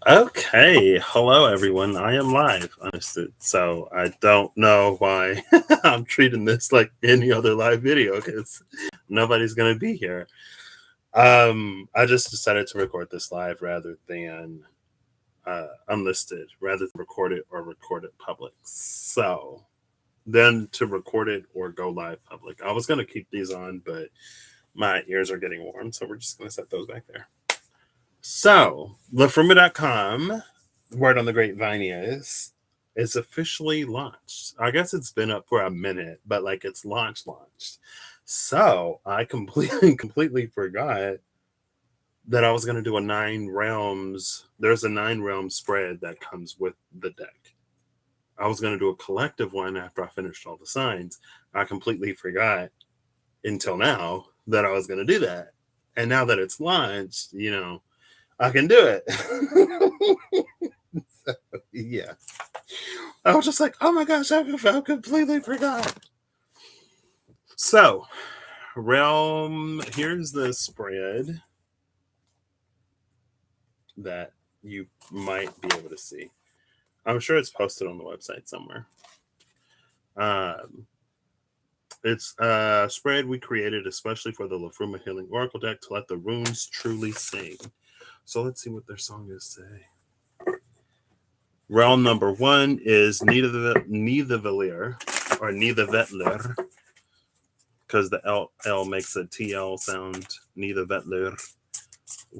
Okay, hello everyone. I am live, understood. So I don't know why I'm treating this like any other live video because nobody's gonna be here. I just decided to record this live rather than unlisted, rather than record it or record it public. So then to record it or go live public. I was gonna keep these on, but my ears are getting warm, so we're just gonna set those back there. So, lefruma.com, word on the grapevine is officially launched. I guess it's been up for a minute, but like it's launched. So I completely forgot that I was gonna do a 9 realms. There's a 9 realm spread that comes with the deck. I was gonna do a collective one after I finished all the signs. I completely forgot until now that I was gonna do that. And now that it's launched, I can do it. So, yeah. I was just like, oh my gosh, I completely forgot. So, realm, here's the spread that you might be able to see. I'm sure it's posted on the website somewhere. It's a spread we created especially for the Lefruma Healing Oracle deck to let the runes truly sing. So let's see what their song is today. Realm number 1 is Neithervalier or Neithervetler, because the L makes a TL sound. Neithervetler.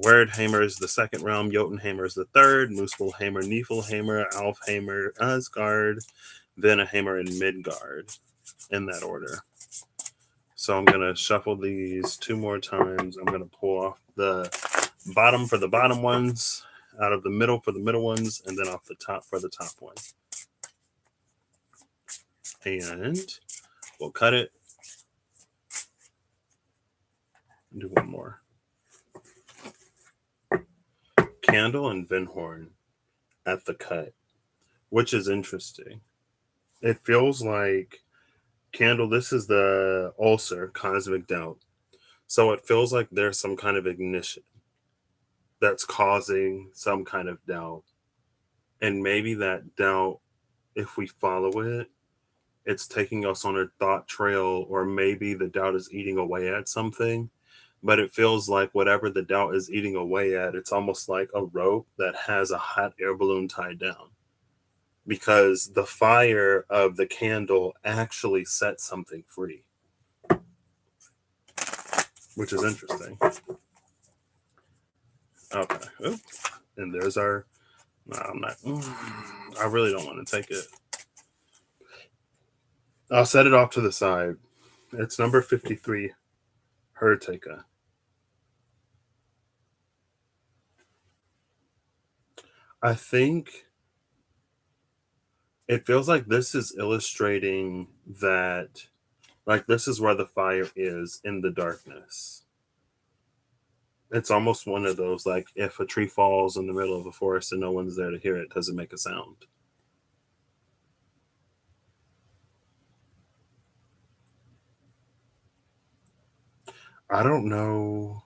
Wordhammer is the second realm. Jotunhammer is the third. Muspelhammer, Niflhammer, Alfhammer, Asgard, Venahammer, and Midgard in that order. So I'm gonna shuffle these 2 more times. I'm gonna pull off the bottom for the bottom ones, out of the middle for the middle ones, and then off the top for the top one. And we'll cut it. Do one more. Candle and Vinhorn at the cut, which is interesting. It feels like Candle, this is the ulcer, cosmic doubt. So it feels like there's some kind of ignition that's causing some kind of doubt. And maybe that doubt, if we follow it, it's taking us on a thought trail, or maybe the doubt is eating away at something. But it feels like whatever the doubt is eating away at, it's almost like a rope that has a hot air balloon tied down. Because the fire of the candle actually sets something free, which is interesting. Okay. Oop. And there's our. No, I'm not. I really don't want to take it. I'll set it off to the side. It's number 53, Herteka. I think it feels like this is illustrating that, like, this is where the fire is in the darkness. It's almost one of those, like, if a tree falls in the middle of a forest and no one's there to hear it, does it make a sound? I don't know.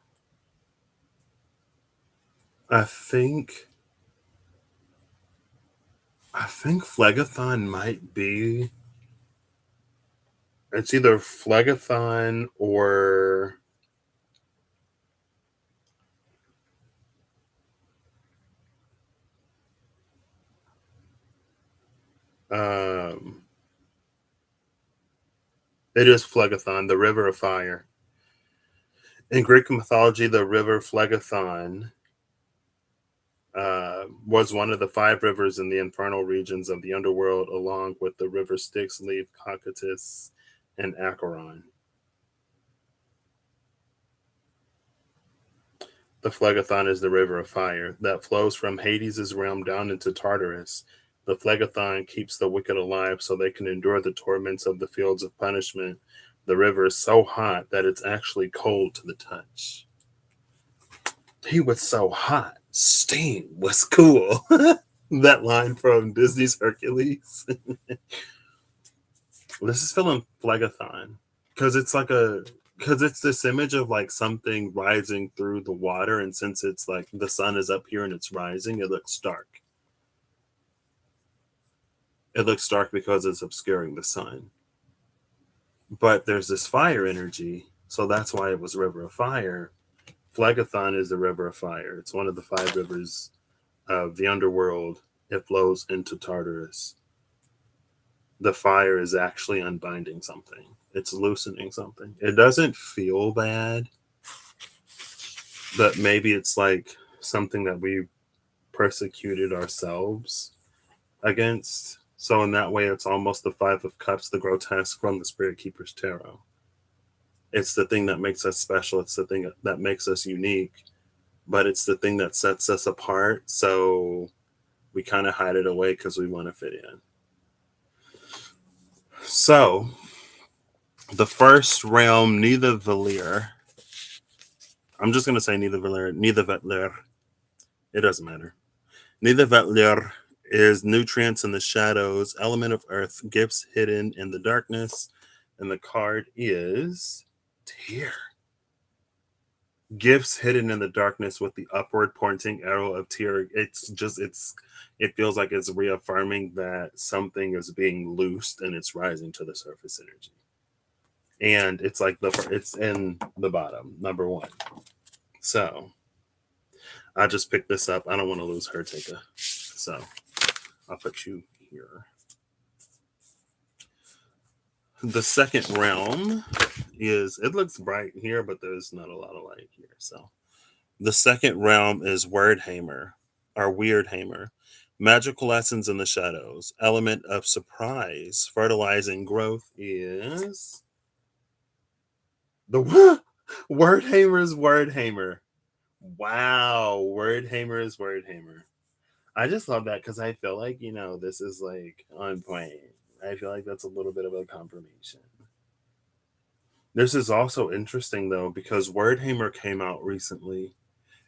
I think Phlegathon might be. It's either Phlegathon or it is Phlegathon, the river of fire. In Greek mythology, the river Phlegathon was one of the 5 rivers in the infernal regions of the underworld, along with the river Styx, Leaf, Cocytus, and Acheron. The Phlegathon is the river of fire that flows from Hades' realm down into Tartarus. The Phlegathon keeps the wicked alive so they can endure the torments of the fields of punishment. The river is so hot that it's actually cold to the touch. He was so hot. Steam was cool. That line from Disney's Hercules. This is feeling Phlegathon because it's like because it's this image of like something rising through the water, and since it's like the sun is up here and it's rising, it looks dark. It looks dark because it's obscuring the sun. But there's this fire energy, so that's why it was River of Fire. Phlegethon is the River of Fire. It's one of the 5 rivers of the underworld. It flows into Tartarus. The fire is actually unbinding something. It's loosening something. It doesn't feel bad, but maybe it's like something that we persecuted ourselves against. So in that way, it's almost the 5 of Cups, the grotesque from the Spirit Keeper's Tarot. It's the thing that makes us special. It's the thing that makes us unique, but it's the thing that sets us apart. So we kind of hide it away because we want to fit in. So the first realm, neither Valir. I'm just going to say neither Valir, neither Vetlir. It doesn't matter. Neither Vetlir is nutrients in the shadows, element of earth, gifts hidden in the darkness. And the card is Tyr. Gifts hidden in the darkness with the upward pointing arrow of Tyr. It feels like it's reaffirming that something is being loosed and it's rising to the surface energy. And it's like it's in the bottom, number 1. So I just picked this up. I don't want to lose her, Tika. So I'll put you here. The second realm is, it looks bright here, but there's not a lot of light here. So the second realm is Wordhammer, or Weirdhammer. Magical lessons in the shadows. Element of surprise. Fertilizing growth is the Wordhammer's Wordhammer. Wow, Wordhammer is Wordhammer. I just love that because I feel like, this is like on point. I feel like that's a little bit of a confirmation. This is also interesting though, because Wordhammer came out recently,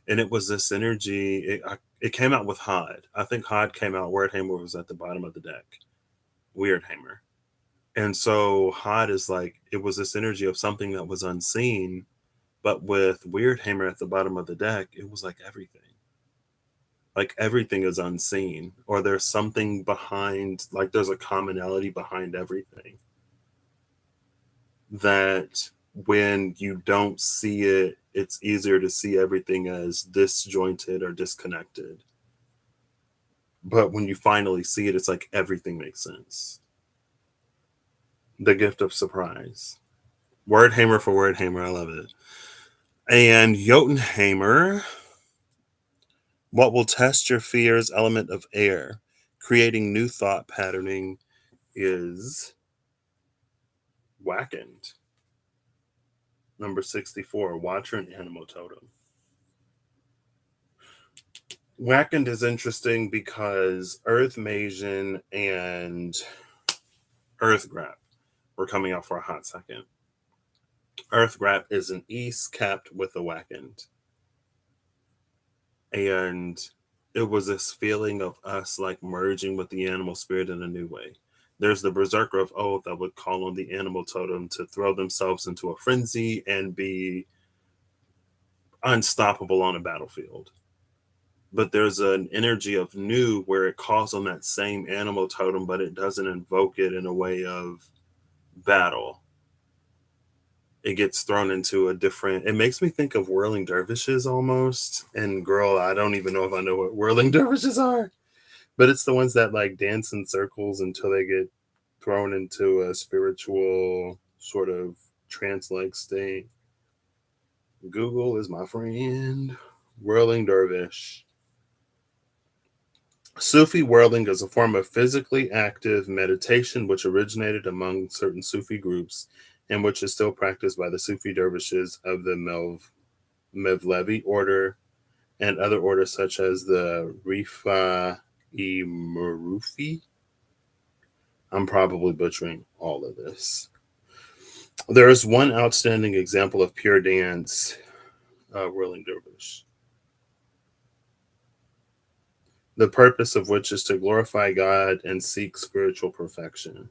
and it was this energy. It came out with Hod. I think Hod came out. Wordhammer was at the bottom of the deck. Weirdhammer. And so Hod is like, it was this energy of something that was unseen, but with Weirdhammer at the bottom of the deck, it was like everything. Like everything is unseen, or there's something behind, like there's a commonality behind everything that when you don't see it, it's easier to see everything as disjointed or disconnected. But when you finally see it, it's like everything makes sense. The gift of surprise. Wordhammer for Wordhammer. I love it. And Jotunhammer. What will test your fears? Element of air. Creating new thought patterning is Wackened. Number 64, Watcher and Animal Totem. Wackened is interesting because Earth Masion and Earth Grap were coming out for a hot second. Earth Grap is an East capped with a Wackened. And it was this feeling of us like merging with the animal spirit in a new way. There's the Berserker of Oath that would call on the animal totem to throw themselves into a frenzy and be unstoppable on a battlefield. But there's an energy of new where it calls on that same animal totem, but it doesn't invoke it in a way of battle. It gets thrown into a different, it makes me think of whirling dervishes almost. And girl, I don't even know if I know what whirling dervishes are, but it's the ones that like dance in circles until they get thrown into a spiritual sort of trance-like state. Google is my friend. Whirling dervish. Sufi whirling is a form of physically active meditation which originated among certain Sufi groups and which is still practiced by the Sufi dervishes of the Mevlevi order and other orders such as the Rifa-i Murufi. I'm probably butchering all of this. There is one outstanding example of pure dance, whirling dervish, the purpose of which is to glorify God and seek spiritual perfection.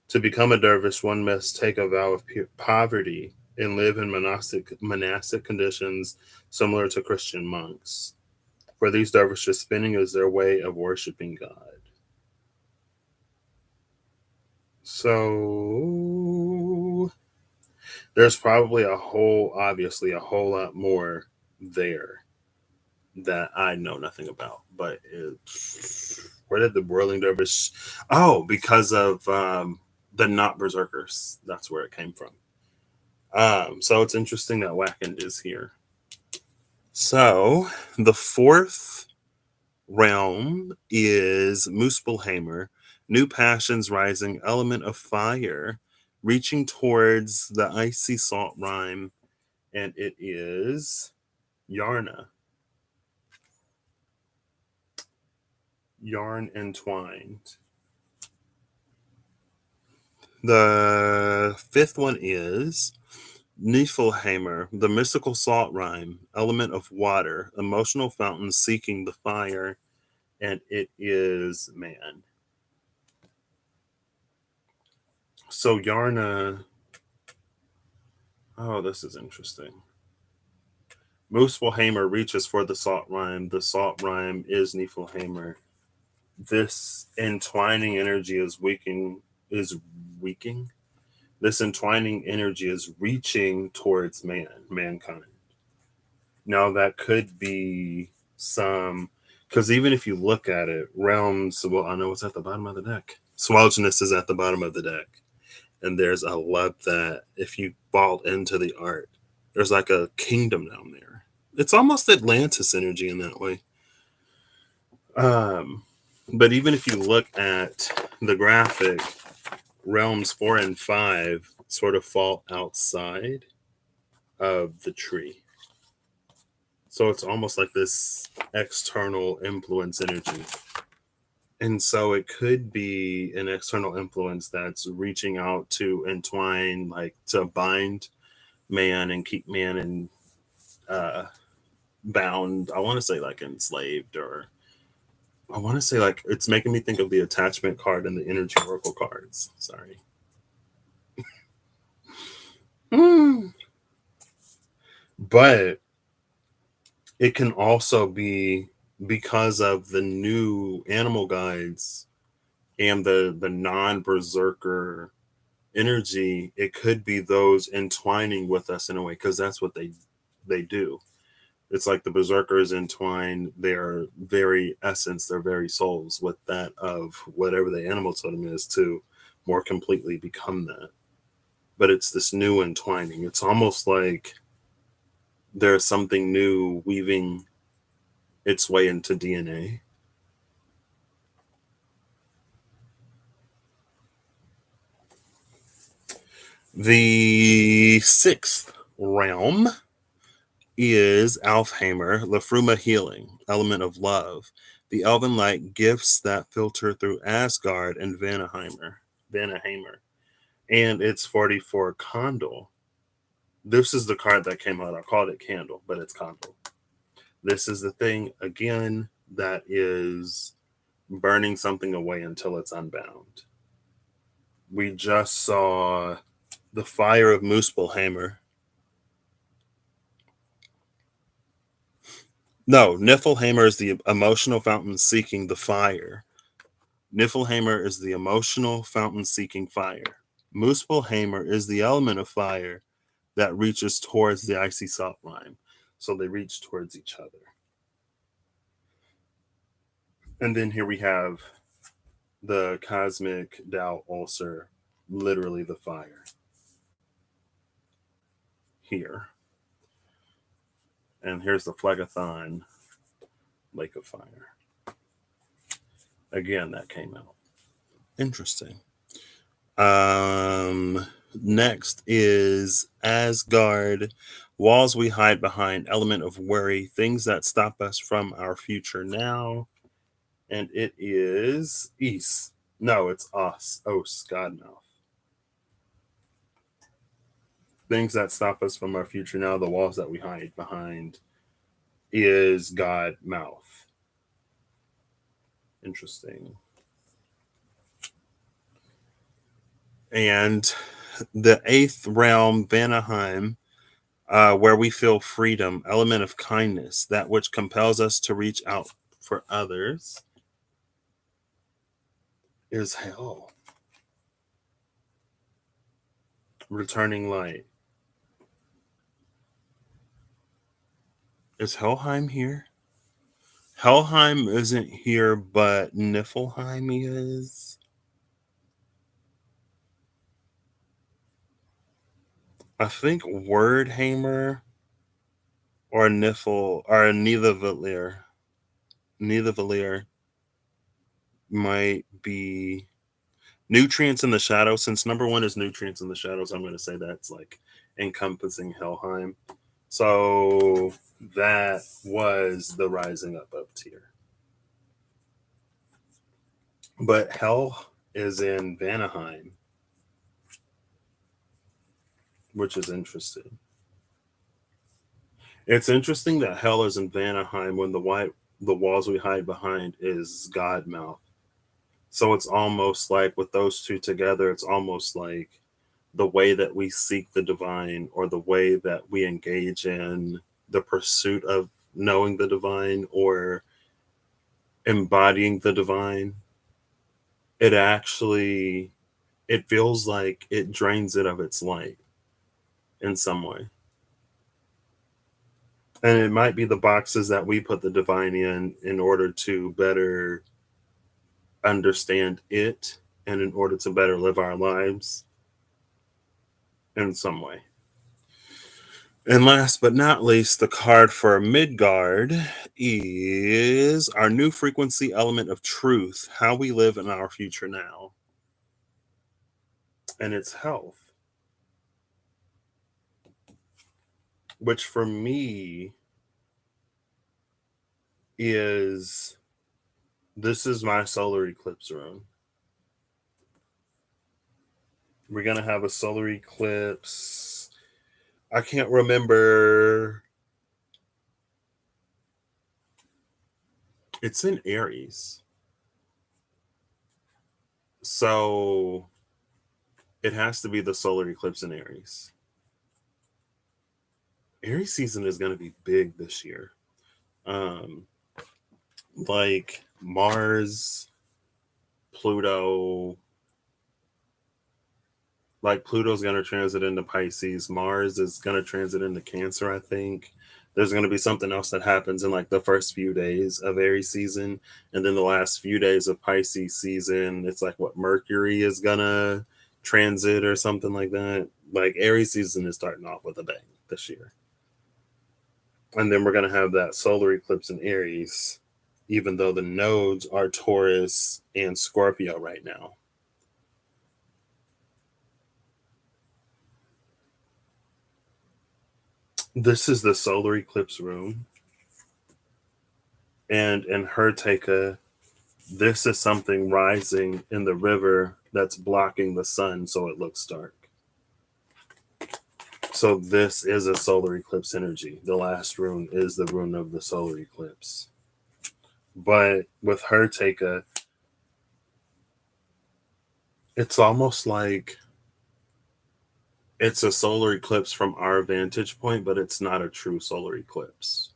To become a dervish, one must take a vow of poverty and live in monastic conditions similar to Christian monks. For these dervishes, spinning is their way of worshiping God. So there's probably obviously a whole lot more there that I know nothing about. But where did the whirling dervish? Oh, because of the not berserkers. That's where it came from. So it's interesting that Wacken is here. So the fourth realm is Muspelheimr, new passions rising, element of fire, reaching towards the icy salt rime, and it is Yarna. Yarn entwined. The fifth one is Niflheimer, the mystical salt rime, element of water, emotional fountain seeking the fire, and it is man. So Yarna, oh, this is interesting. Muspelheimr reaches for the salt rime. The salt rime is Niflheimer. This entwining energy is weakening. This entwining energy is reaching towards mankind. Now that could be some, because even if you look at it, realms. Well, I know what's at the bottom of the deck. Swelginus is at the bottom of the deck, and there's a lot that if you fall into the art, there's like a kingdom down there. It's almost Atlantis energy in that way. But even if you look at the graphic, realms 4 and 5 sort of fall outside of the tree. So it's almost like this external influence energy. And so it could be an external influence that's reaching out to entwine, like to bind man and keep man in bound. I want to say like enslaved, or I want to say like it's making me think of the attachment card and the energy oracle cards. Sorry. But it can also be because of the new animal guides and the non-berserker energy. It could be those entwining with us in a way, because that's what they do. It's like the berserkers entwine their very essence, their very souls with that of whatever the animal totem is to more completely become that. But it's this new entwining. It's almost like there's something new weaving its way into DNA. The sixth realm is Alfheimer, Lafruma healing, element of love. The elven light gifts that filter through Asgard and Vanaheimer. And it's 44 Condal. This is the card that came out. I called it Candle, but it's Condal. This is the thing, again, that is burning something away until it's unbound. We just saw the fire of Muspelheimr. No, Niflheimer is the emotional fountain seeking the fire. Niflheimer is the emotional fountain seeking fire. Muspelheimr is the element of fire that reaches towards the icy salt rime. So they reach towards each other. And then here we have the cosmic Tao ulcer, literally the fire. Here. And here's the Phlegathon, Lake of Fire. Again, that came out. Interesting. Next is Asgard, walls we hide behind, element of worry, things that stop us from our future now. And it is East. No, it's Os, Godmouth. Things that stop us from our future now, the walls that we hide behind, is Godmouth. Interesting. And the eighth realm, Vanaheim, where we feel freedom, element of kindness, that which compels us to reach out for others, is hell, returning light. Is Helheim here? Helheim isn't here, but Niflheim is. I think Wordhammer or Nifl or Neither might be Nutrients in the Shadows. Since number one is Nutrients in the Shadows, I'm going to say that's like encompassing Helheim. So that was the rising up tier. But Hell is in Vanaheim, which is interesting. It's interesting that Hell is in Vanaheim when the walls we hide behind is Godmouth. So it's almost like with those two together, it's almost like the way that we seek the divine or the way that we engage in the pursuit of knowing the divine or embodying the divine, it actually it feels like it drains it of its light in some way. And it might be the boxes that we put the divine in order to better understand it and in order to better live our lives in some way. And last but not least, the card for Midgard is our new frequency element of truth, how we live in our future now. And it's health, which for me is this is my solar eclipse rune. We're going to have a solar eclipse. I can't remember. It's in Aries. So it has to be the solar eclipse in Aries. Aries season is going to be big this year. Like Mars, Pluto, like Pluto's going to transit into Pisces. Mars is going to transit into Cancer, I think. There's going to be something else that happens in like the first few days of Aries season. And then the last few days of Pisces season, it's like what Mercury is going to transit or something like that. Like Aries season is starting off with a bang this year. And then we're going to have that solar eclipse in Aries, even though the nodes are Taurus and Scorpio right now. This is the solar eclipse room. And in Herteka, this is something rising in the river that's blocking the sun so it looks dark. So this is a solar eclipse energy. The last rune is the rune of the solar eclipse. But with Herteka, it's almost like it's a solar eclipse from our vantage point, but it's not a true solar eclipse.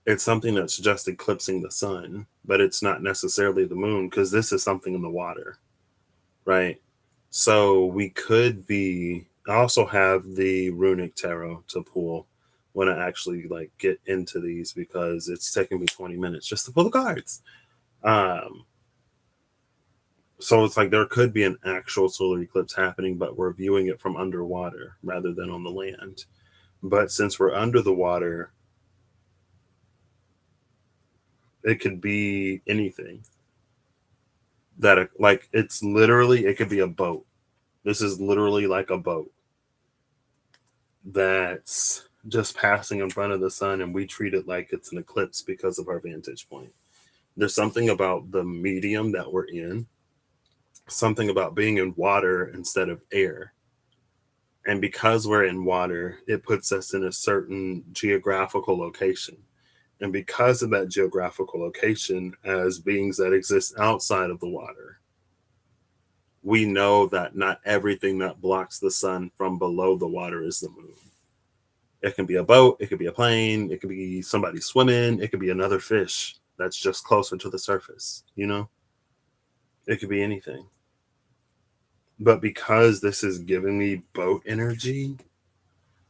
It's something that's just eclipsing the sun, but it's not necessarily the moon because this is something in the water, right? So we could be. I also have the runic tarot to pull when I actually like get into these because it's taking me 20 minutes just to pull the cards. Um, so it's like there could be an actual solar eclipse happening, but we're viewing it from underwater rather than on the land. But since we're under the water, it could be anything that like it's literally it could be a boat. This is literally like a boat that's just passing in front of the sun, and we treat it like it's an eclipse because of our vantage point. There's something about the medium that we're in, something about being in water instead of air. And because we're in water, it puts us in a certain geographical location. And because of that geographical location, as beings that exist outside of the water, we know that not everything that blocks the sun from below the water is the moon. It can be a boat, it could be a plane, it could be somebody swimming, it could be another fish that's just closer to the surface, you know? It could be anything. But because this is giving me boat energy,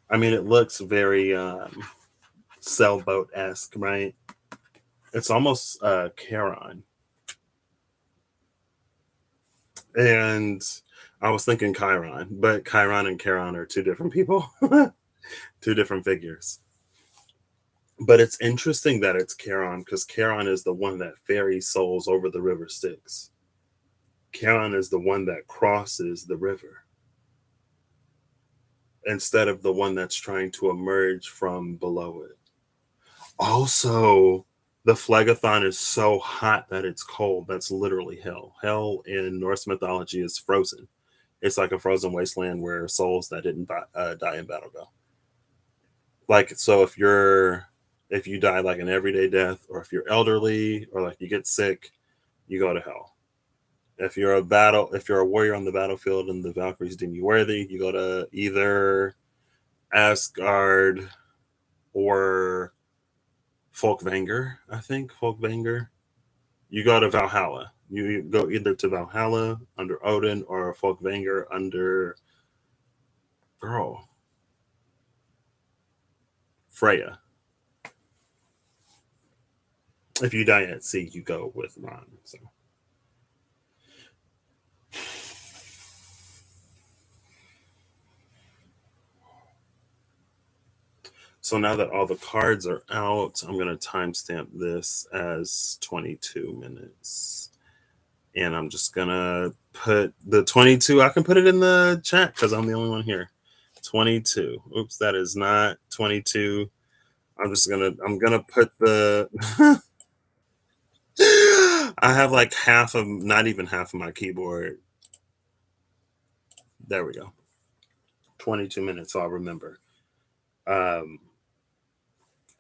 I mean, it looks very sailboat esque, right? It's almost Charon. And I was thinking Chiron, but Chiron and Charon are two different people, two different figures. But it's interesting that it's Charon because Charon is the one that ferries souls over the river Styx. Charon is the one that crosses the river instead of the one that's trying to emerge from below it. Also, the Phlegathon is so hot that it's cold. That's literally hell. Hell in Norse mythology is frozen. It's like a frozen wasteland where souls that didn't die in battle go. Like, so if you die like an everyday death, or if you're elderly, or like you get sick, you go to hell. If you're a warrior on the battlefield and the Valkyries deem you worthy, you go to either Asgard or Folkvanger. I think Folkvanger. You go to Valhalla. You go either to Valhalla under Odin or Folkvanger under girl Freya. If you die at sea, you go with Ron. So now that all the cards are out, I'm going to timestamp this as 22 minutes. And I'm just going to put the 22. I can put it in the chat because I'm the only one here. 22. Oops, that is not 22. I'm going to put the. I have like not even half of my keyboard. There we go. 22 minutes, so I'll remember.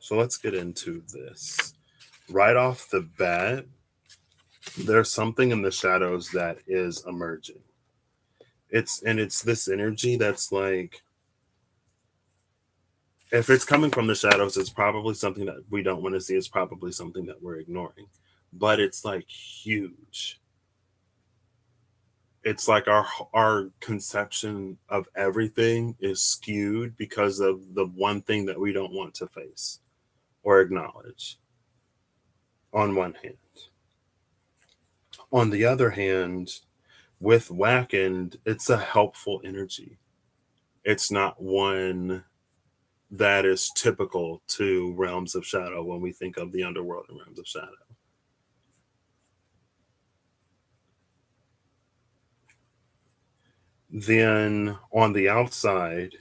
So let's get into this. Right off the bat, there's something in the shadows that is emerging. It's this energy that's like, if it's coming from the shadows, it's probably something that we don't want to see. It's probably something that we're ignoring. But it's like huge. It's like our conception of everything is skewed because of the one thing that we don't want to face or acknowledge, on one hand. On the other hand, with Wackened, it's a helpful energy. It's not one that is typical to Realms of Shadow when we think of the underworld and Realms of Shadow. Then on the outside,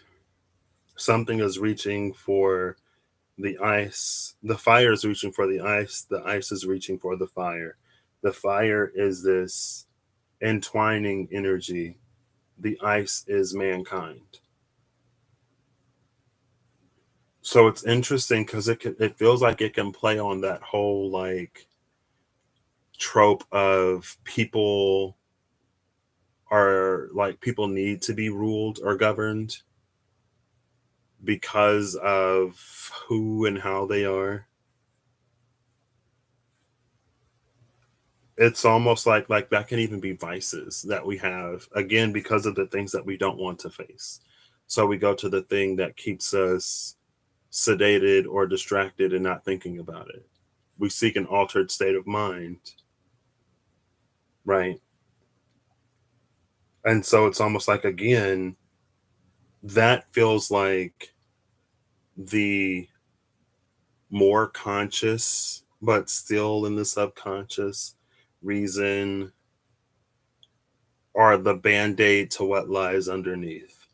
something is reaching for the ice. The fire is reaching for the ice. The ice is reaching for the fire. The fire is this entwining energy. The ice is mankind. So it's interesting because it feels like it can play on that whole like trope of people need to be ruled or governed because of who and how they are. It's almost like that can even be vices that we have, again, because of the things that we don't want to face. So we go to the thing that keeps us sedated or distracted and not thinking about it. We seek an altered state of mind, right? And so it's almost like, again, that feels like the more conscious but still in the subconscious reason, or the band-aid to what lies underneath.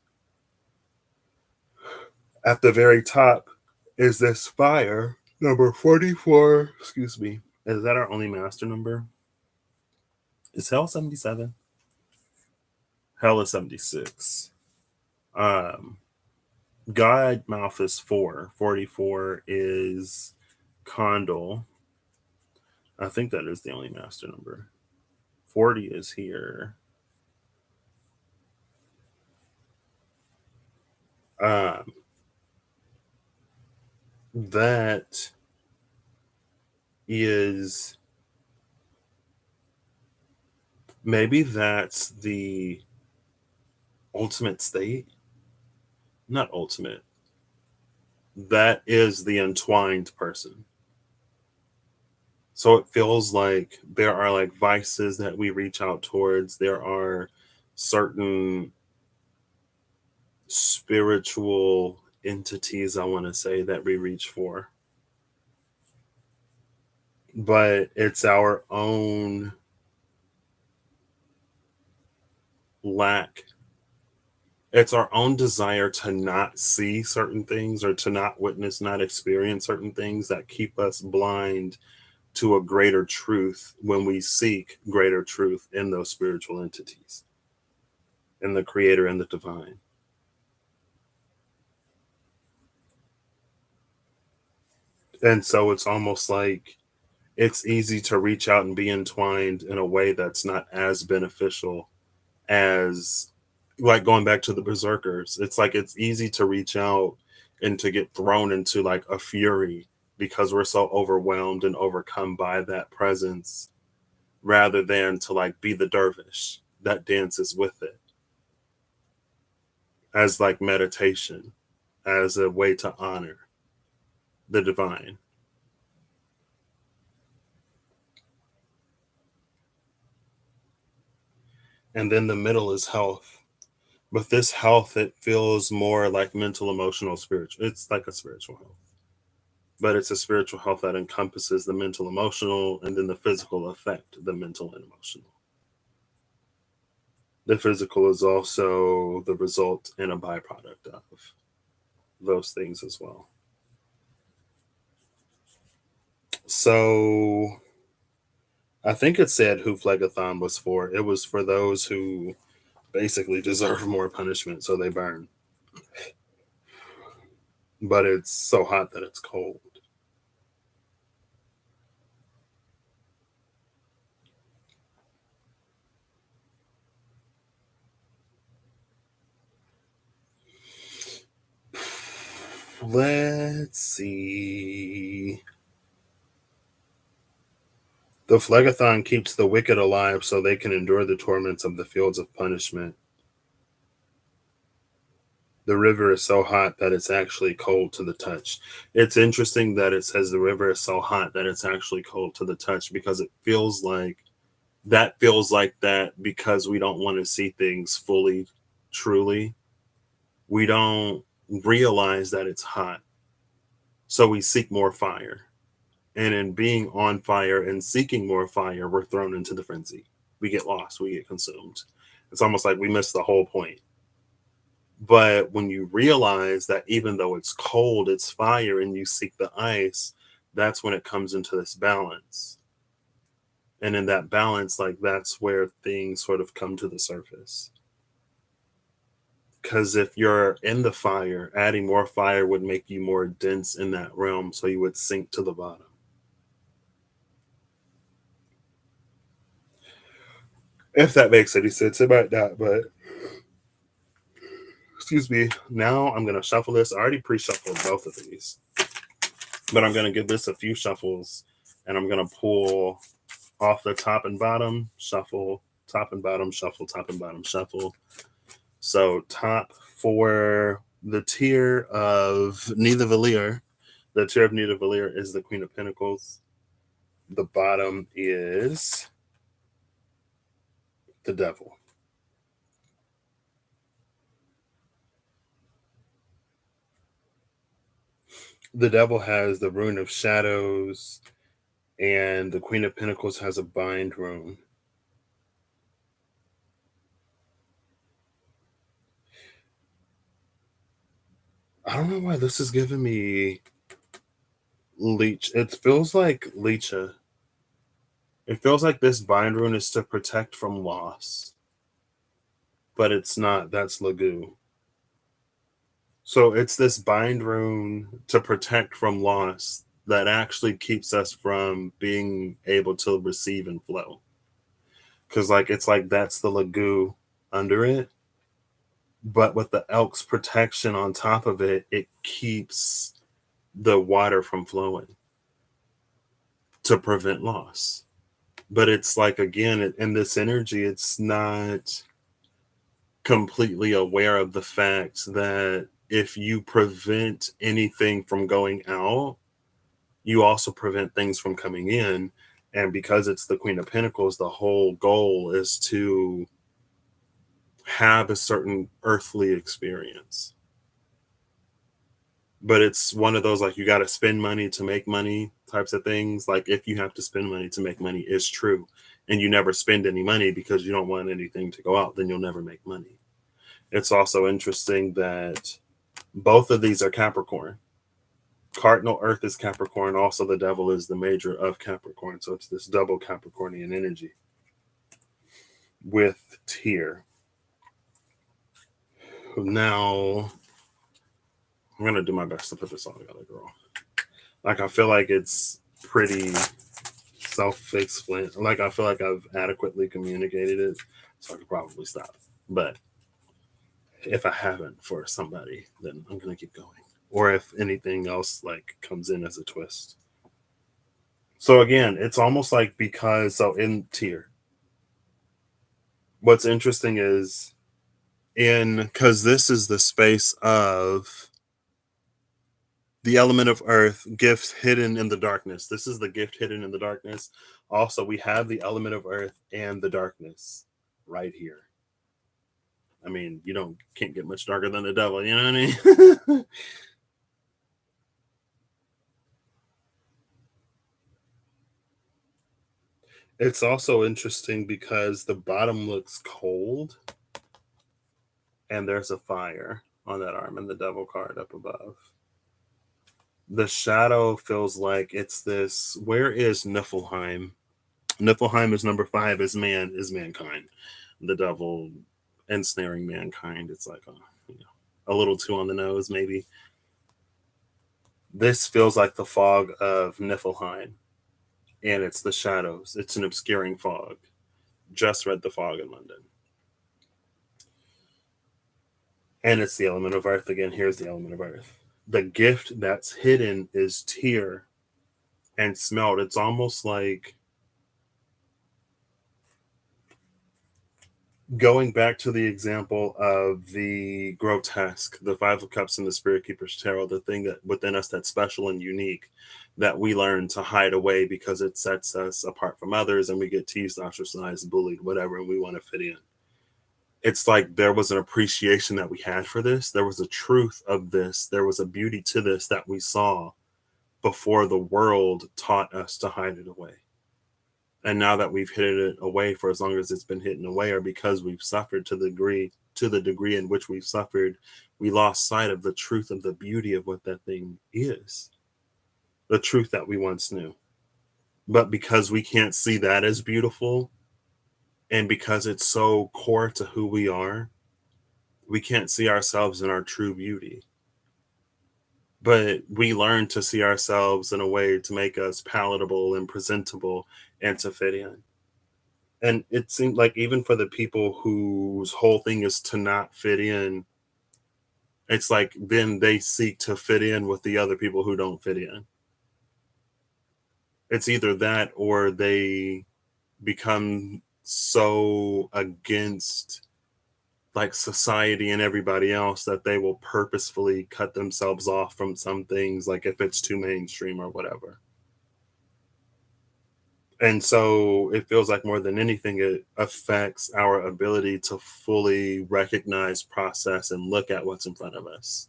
At the very top is this fire, number 44. Excuse me. Is that our only master number? Is Hell 77? Hell is 76. God Mouth is 4. 44 is Condal. I think that is the only master number. 40 is here. Um, that is maybe that's the ultimate state, not ultimate. That is the entwined person. So it feels like there are like vices that we reach out towards. There are certain spiritual entities, I want to say, that we reach for. But it's our own lack. It's our own desire to not see certain things or to not witness, not experience certain things that keep us blind to a greater truth when we seek greater truth in those spiritual entities, in the creator and the divine. And so it's almost like it's easy to reach out and be entwined in a way that's not as beneficial as, like, going back to the berserkers. It's like it's easy to reach out and to get thrown into like a fury because we're so overwhelmed and overcome by that presence, rather than to like be the dervish that dances with it as like meditation, as a way to honor the divine. And then the middle is health. With this health, it feels more like mental, emotional, spiritual. It's like a spiritual health, but it's a spiritual health that encompasses the mental, emotional, and then the physical affect the mental and emotional. The physical is also the result and a byproduct of those things as well. So I think it said who Phlegathon was for. It was for those who basically deserve more punishment, so they burn. But it's so hot that it's cold. Let's see. The Phlegathon keeps the wicked alive so they can endure the torments of the fields of punishment. The river is so hot that it's actually cold to the touch. It's interesting that it says the river is so hot that it's actually cold to the touch, because it feels like that because we don't want to see things fully, truly. We don't realize that it's hot. So we seek more fire. And in being on fire and seeking more fire, we're thrown into the frenzy. We get lost, we get consumed. It's almost like we miss the whole point. But when you realize that even though it's cold, it's fire, and you seek the ice, that's when it comes into this balance. And in that balance, like, that's where things sort of come to the surface. Because if you're in the fire, adding more fire would make you more dense in that realm, so you would sink to the bottom. If that makes any sense, it might not, but excuse me. Now I'm gonna shuffle this. I already pre-shuffled both of these, but I'm gonna give this a few shuffles, and I'm gonna pull off the top and bottom, shuffle, top and bottom, shuffle, top and bottom, shuffle. So top for the tier of Nidavellir, the tier of Nidavellir is the Queen of Pentacles. The bottom is the Devil. The Devil has the Rune of Shadows, and the Queen of Pentacles has a Bind Rune. I don't know why this is giving me Leech. It feels like Leecha. It feels like this Bind Rune is to protect from loss, but it's not. That's Lagu. So it's this Bind Rune to protect from loss that actually keeps us from being able to receive and flow. Because like it's like that's the Lagu under it, But with the elk's protection on top of it, it keeps the water from flowing to prevent loss. But it's like, again, in this energy, it's not completely aware of the fact that if you prevent anything from going out, you also prevent things from coming in. And because it's the Queen of Pentacles, the whole goal is to have a certain earthly experience. But it's one of those, like, you got to spend money to make money types of things. Like, if you have to spend money to make money is true, and you never spend any money because you don't want anything to go out, then you'll never make money. It's also interesting that both of these are Capricorn. Cardinal Earth is Capricorn. Also, the devil is the major of Capricorn. So it's this double Capricornian energy with Tyr. Now, I'm going to do my best to put this all together, girl. Like, I feel like it's pretty self-explanatory. Like, I feel like I've adequately communicated it, so I could probably stop. But if I haven't for somebody, then I'm going to keep going. Or if anything else like comes in as a twist. So again, it's almost like, because so in Tyr, what's interesting is because this is the space of the element of earth, gifts hidden in the darkness. This is the gift hidden in the darkness. Also, we have the element of earth and the darkness right here. I mean, can't get much darker than the devil, you know what I mean? It's also interesting because the bottom looks cold and there's a fire on that arm and the devil card up above. The shadow feels like it's this. Where is Niflheim? Niflheim is number 5, is mankind. The devil ensnaring mankind. It's like a little too on the nose, maybe. This feels like the fog of Niflheim, and it's the shadows. It's an obscuring fog. Just read The Fog in London. And it's the element of earth again. Here's the element of earth. The gift that's hidden is Tyr and smelled. It's almost like, going back to the example of the grotesque, the 5 of Cups and the Spirit Keeper's Tarot, the thing that within us that's special and unique that we learn to hide away because it sets us apart from others, and we get teased, ostracized, bullied, whatever, and we want to fit in. It's like there was an appreciation that we had for this. There was a truth of this. There was a beauty to this that we saw before the world taught us to hide it away. And now that we've hidden it away for as long as it's been hidden away, or because we've suffered to the degree in which we've suffered, we lost sight of the truth of the beauty of what that thing is. The truth that we once knew. But because we can't see that as beautiful, and because it's so core to who we are, we can't see ourselves in our true beauty. But we learn to see ourselves in a way to make us palatable and presentable and to fit in. And it seemed like even for the people whose whole thing is to not fit in, it's like then they seek to fit in with the other people who don't fit in. It's either that or they become so against like society and everybody else that they will purposefully cut themselves off from some things, like if it's too mainstream or whatever. And so it feels like more than anything, it affects our ability to fully recognize, process, and look at what's in front of us.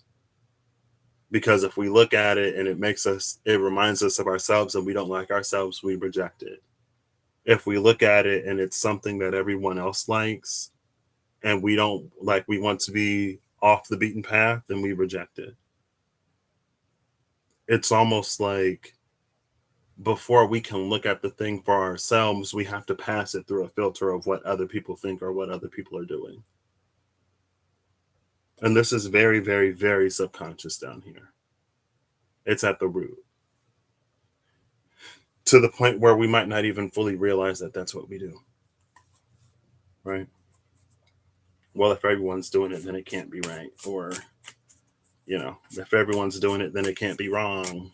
Because if we look at it and it reminds us of ourselves and we don't like ourselves, we reject it. If we look at it and it's something that everyone else likes and we don't like, we want to be off the beaten path, then we reject it. It's almost like before we can look at the thing for ourselves, we have to pass it through a filter of what other people think or what other people are doing. And this is very, very, very subconscious down here. It's at the root. To the point where we might not even fully realize that that's what we do. Right? well, if everyone's doing it, then it can't be right. Or, if everyone's doing it, then it can't be wrong.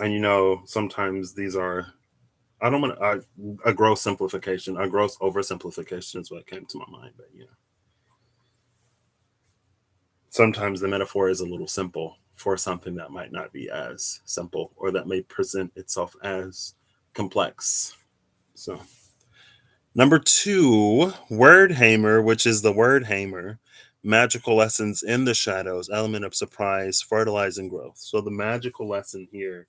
And, sometimes these are, I don't want a gross simplification, a gross oversimplification is what came to my mind. But, sometimes the metaphor is a little simple for something that might not be as simple or that may present itself as complex. So, number 2, word hammer, which is the word hammer, magical lessons in the shadows, element of surprise, fertilizing growth. So, the magical lesson here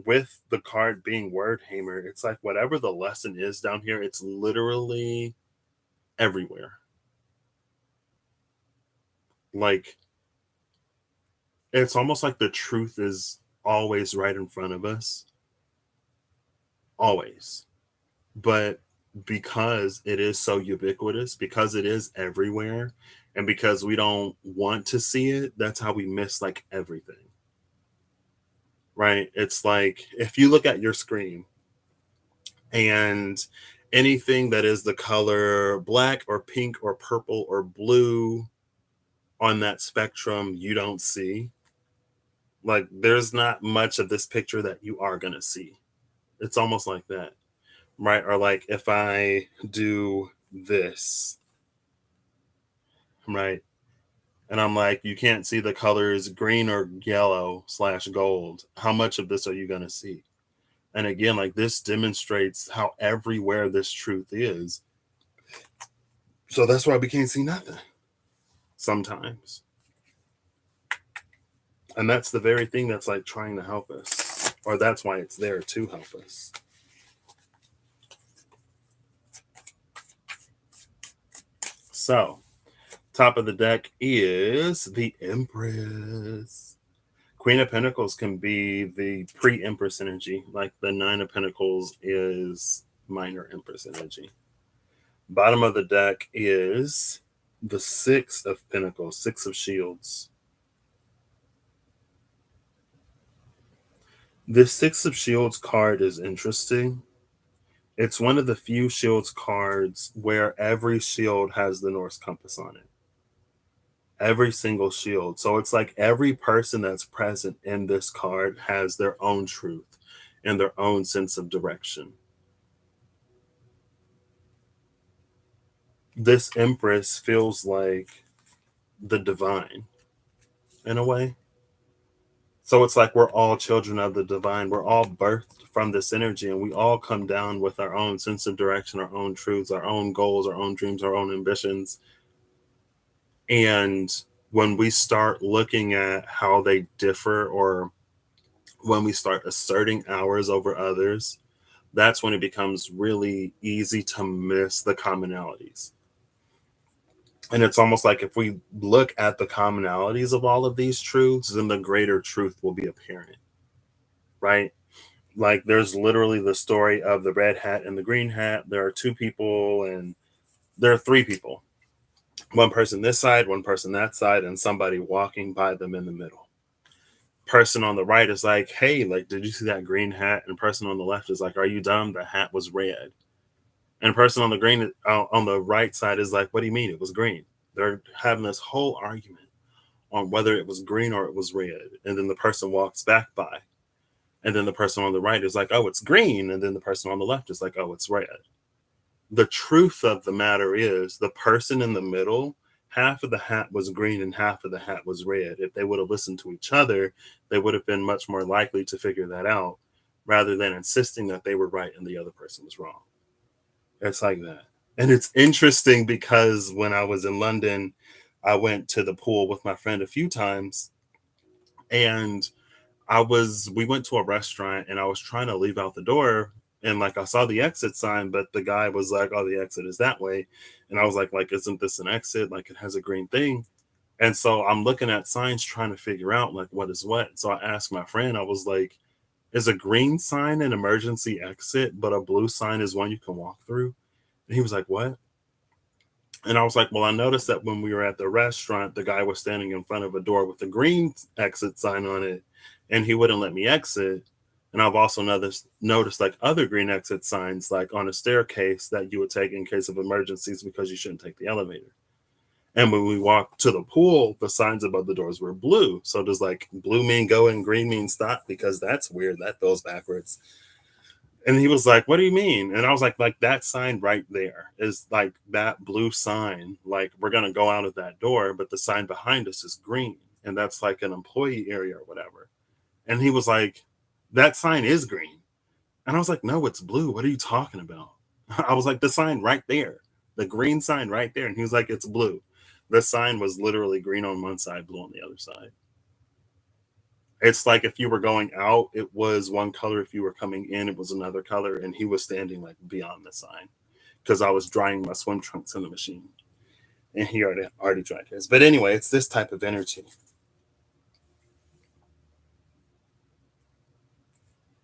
with the card being word hammer, it's like whatever the lesson is down here, it's literally everywhere. Like, it's almost like the truth is always right in front of us. Always. But because it is so ubiquitous, because it is everywhere, and because we don't want to see it, that's how we miss like everything. Right? It's like if you look at your screen and anything that is the color black or pink or purple or blue on that spectrum, you don't see. Like, there's not much of this picture that you are going to see. It's almost like that. Right? Or like if I do this, right? And I'm like, you can't see the colors green or yellow / gold. How much of this are you going to see? And again, like this demonstrates how everywhere this truth is. So that's why we can't see nothing sometimes. And that's the very thing that's like trying to help us, or that's why it's there to help us. So, top of the deck is the Empress. Queen of Pentacles can be the pre-Empress energy, like the Nine of Pentacles is minor Empress energy. Bottom of the deck is the Six of Pentacles, Six of Shields. This Six of Shields card is interesting. It's one of the few Shields cards where every shield has the North compass on it. Every single shield. So it's like every person that's present in this card has their own truth and their own sense of direction. This Empress feels like the divine in a way. So it's like we're all children of the divine. We're all birthed from this energy, and we all come down with our own sense of direction, our own truths, our own goals, our own dreams, our own ambitions. And when we start looking at how they differ, or when we start asserting ours over others, that's when it becomes really easy to miss the commonalities. And it's almost like if we look at the commonalities of all of these truths, then the greater truth will be apparent, right? Like there's literally the story of the red hat and the green hat. There are two people, and there are three people. One person this side, one person that side, and somebody walking by them in the middle. Person on the right is like, hey, like, did you see that green hat? And person on the left is like, are you dumb? The hat was red. And person on the green on the right side is like, what do you mean it was green? They're having this whole argument on whether it was green or it was red. And then the person walks back by. And then the person on the right is like, oh, it's green. And then the person on the left is like, oh, it's red. The truth of the matter is the person in the middle, half of the hat was green and half of the hat was red. If they would have listened to each other, they would have been much more likely to figure that out rather than insisting that they were right and the other person was wrong. It's like that. And it's interesting because when I was in London, I went to the pool with my friend a few times, and we went to a restaurant, and I was trying to leave out the door, and like I saw the exit sign, but the guy was like, oh, the exit is that way. And I was like, isn't this an exit? Like it has a green thing. And so I'm looking at signs trying to figure out like what is what. So I asked my friend, I was like, is a green sign an emergency exit, but a blue sign is one you can walk through? And he was like, what? And I was like, well, I noticed that when we were at the restaurant, the guy was standing in front of a door with a green exit sign on it, and he wouldn't let me exit. And I've also noticed like other green exit signs, like on a staircase that you would take in case of emergencies because you shouldn't take the elevator. And when we walked to the pool, the signs above the doors were blue. So does like blue mean go and green mean stop? Because that's weird. That goes backwards. And he was like, "What do you mean?" And I was like that sign right there is like that blue sign. Like we're gonna go out of that door, but the sign behind us is green, and that's like an employee area or whatever. And he was like, "That sign is green." And I was like, "No, it's blue. What are you talking about?" I was like, "The sign right there, the green sign right there." And he was like, "It's blue." The sign was literally green on one side, blue on the other side. It's like if you were going out, it was one color. If you were coming in, it was another color. And he was standing like beyond the sign because I was drying my swim trunks in the machine. And he already dried his. But anyway, it's this type of energy.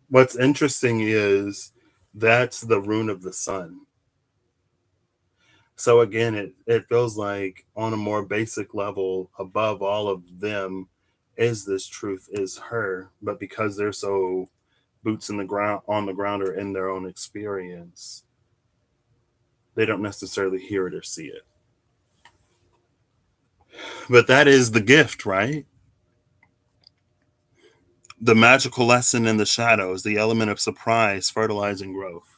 What's interesting is that's the rune of the sun. So again, it feels like on a more basic level, above all of them, is this truth is her. But because they're so boots in the ground on the ground or in their own experience, they don't necessarily hear it or see it. But that is the gift, right? The magical lesson in the shadows, the element of surprise, fertilizing growth.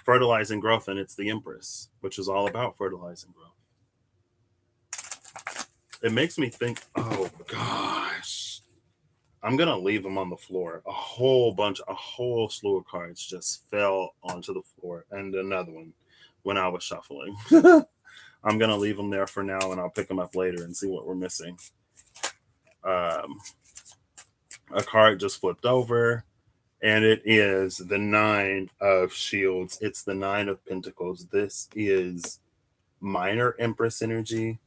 Fertilizing growth, and it's the Empress, which is all about fertilizing growth. It makes me think, oh gosh, I'm gonna leave them on the floor. A whole slew of cards just fell onto the floor, and another one when I was shuffling. I'm gonna leave them there for now, and I'll pick them up later and see what we're missing. Um, a card just flipped over, and it is the Nine of Shields. It's the Nine of Pentacles. This is minor Empress energy.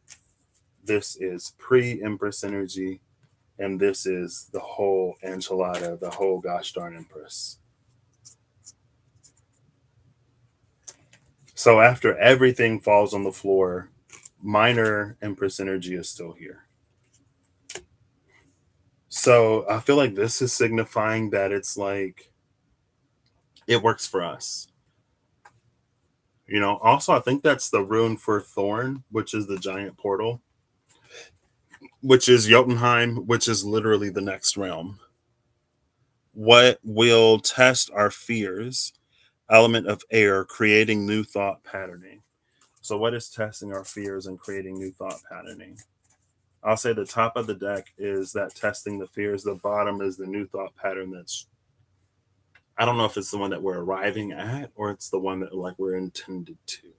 This is pre-Empress energy, and this is the whole enchilada, the whole gosh darn Empress. So after everything falls on the floor, minor Empress energy is still here. So I feel like this is signifying that it's like it works for us. Also, I think that's the rune for Thorn, which is the giant portal, which is Jotunheim, which is literally the next realm. What will test our fears? Element of air, creating new thought patterning. So, what is testing our fears and creating new thought patterning? I'll say the top of the deck is that testing the fears. The bottom is the new thought pattern that's, I don't know if it's the one that we're arriving at or it's the one that like we're intended to.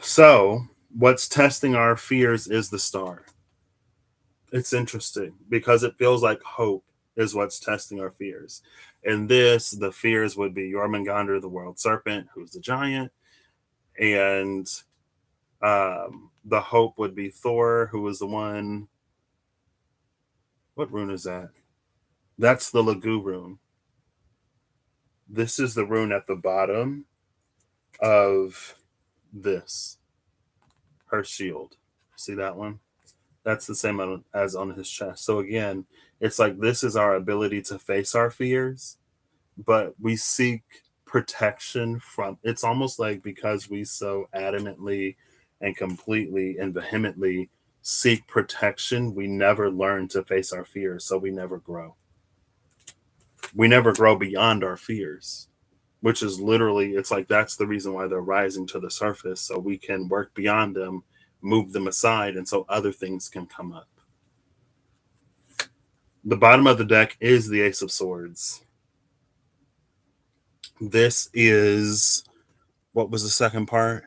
So, what's testing our fears is the star. It's interesting because it feels like hope is what's testing our fears. And this, the fears would be Jormungandr, the world serpent, who's the giant, and the hope would be Thor, who was the one. What rune is that? That's the Lagu rune. This is the rune at the bottom of this, her shield. See that one? That's the same as on his chest. So again, it's like this is our ability to face our fears, but we seek protection from it's almost like because we so adamantly and completely and vehemently seek protection, we never learn to face our fears, so we never grow. We never grow beyond our fears, which is literally, it's like that's the reason why they're rising to the surface, so we can work beyond them, move them aside, and so other things can come up. The bottom of the deck is the Ace of Swords. This is, what was the second part?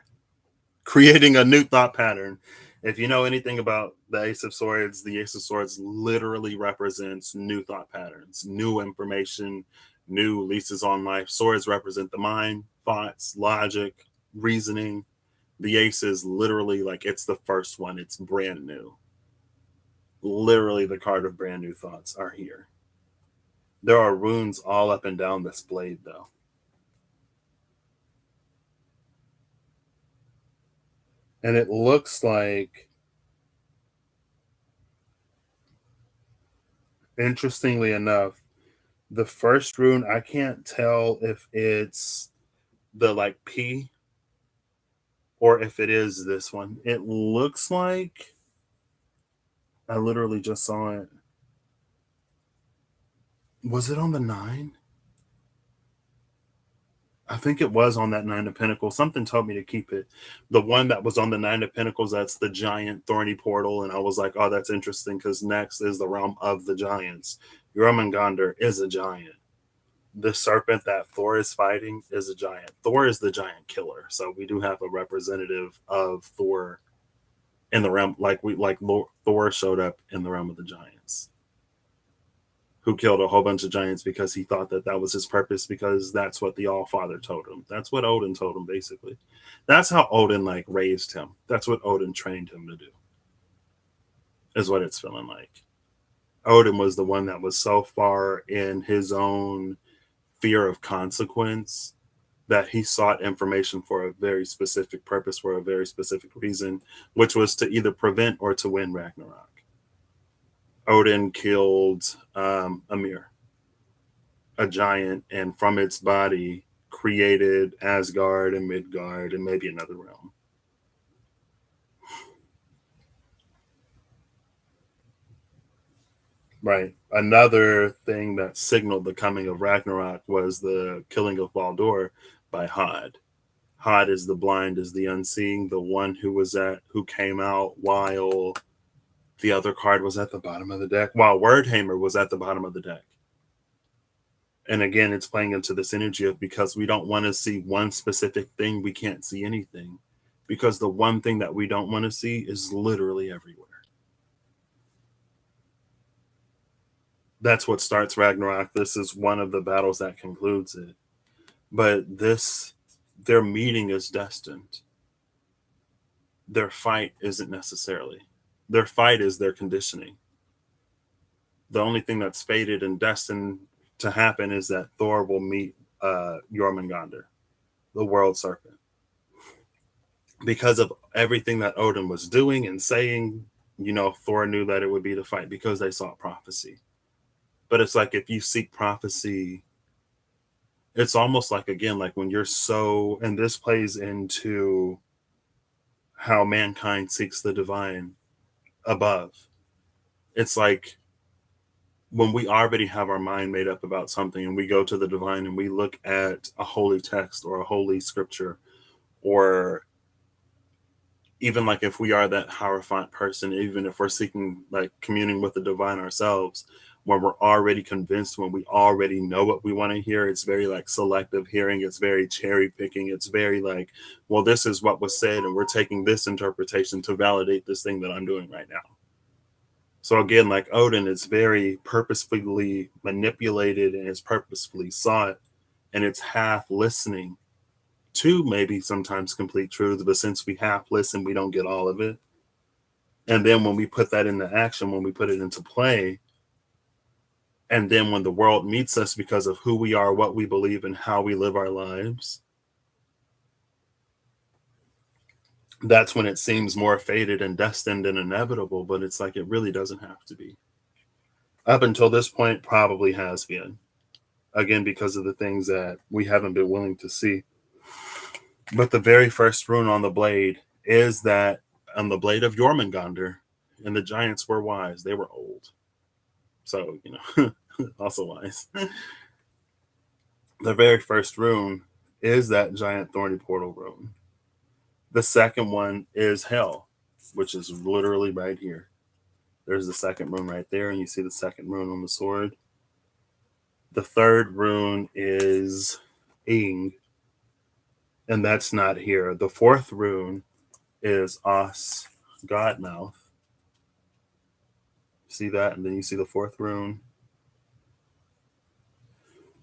Creating a new thought pattern. If you know anything about the Ace of Swords, the Ace of Swords literally represents new thought patterns, new information, new leases on life. Swords represent the mind, thoughts, logic, reasoning. The Ace is literally like it's the first one, it's brand new. Literally, the card of brand new thoughts are here. There are runes all up and down this blade, though. And it looks like, interestingly enough, The first rune, I can't tell if it's the like P or if it is this one. It looks like I literally just saw it. Was it on the nine? I think it was on that nine of pentacles. Something told me to keep it. The one that was on the nine of pentacles, that's the giant thorny portal. And I was like, oh, that's interesting because next is the realm of the giants. Jormungandr is a giant. The serpent that Thor is fighting is a giant. Thor is the giant killer. So we do have a representative of Thor in the realm, like Thor showed up in the realm of the giants, who killed a whole bunch of giants because he thought that that was his purpose, because that's what the All Father told him. That's what Odin told him, basically. That's how Odin like raised him. That's what Odin trained him to do. Is what it's feeling like. Odin was the one that was so far in his own fear of consequence that he sought information for a very specific purpose, for a very specific reason, which was to either prevent or to win Ragnarok. Odin killed Ymir, a giant, and from its body created Asgard and Midgard and maybe another realm. Right. Another thing that signaled the coming of Ragnarok was the killing of Baldur by Hod. Hod is the blind, is the unseeing, the one who came out while the other card was at the bottom of the deck, while Wordhammer was at the bottom of the deck. And again, it's playing into this energy of, because we don't want to see one specific thing, we can't see anything. Because the one thing that we don't want to see is literally everywhere. That's what starts Ragnarok. This is one of the battles that concludes it. But their meeting is destined. Their fight isn't necessarily. Their fight is their conditioning. The only thing that's fated and destined to happen is that Thor will meet Jormungandr, the world serpent. Because of everything that Odin was doing and saying, Thor knew that it would be the fight because they saw prophecy. But it's like, if you seek prophecy, it's almost like, again, like when you're so, and this plays into how mankind seeks the divine above. It's like when we already have our mind made up about something and we go to the divine and we look at a holy text or a holy scripture, or even like if we are that Hierophant person, even if we're seeking like communing with the divine ourselves, when we're already convinced, when we already know what we want to hear, it's very like selective hearing. It's very cherry picking. It's very like, well, this is what was said, and we're taking this interpretation to validate this thing that I'm doing right now. So again, like Odin, it's very purposefully manipulated and it's purposefully sought, and it's half listening to maybe sometimes complete truths, but since we half listen, we don't get all of it. And then when we put that into action, when we put it into play, and then when the world meets us because of who we are, what we believe, and how we live our lives, that's when it seems more fated and destined and inevitable, but it's like it really doesn't have to be. Up until this point, probably has been. Again, because of the things that we haven't been willing to see. But the very first rune on the blade is that on the blade of Jormungandr, and the giants were wise. They were old. So, also wise. The very first rune is that giant thorny portal rune. The second one is hell, which is literally right here. There's the second rune right there, and you see the second rune on the sword. The third rune is Ing, and that's not here. The fourth rune is Os, Godmouth. See that? And then you see the fourth rune.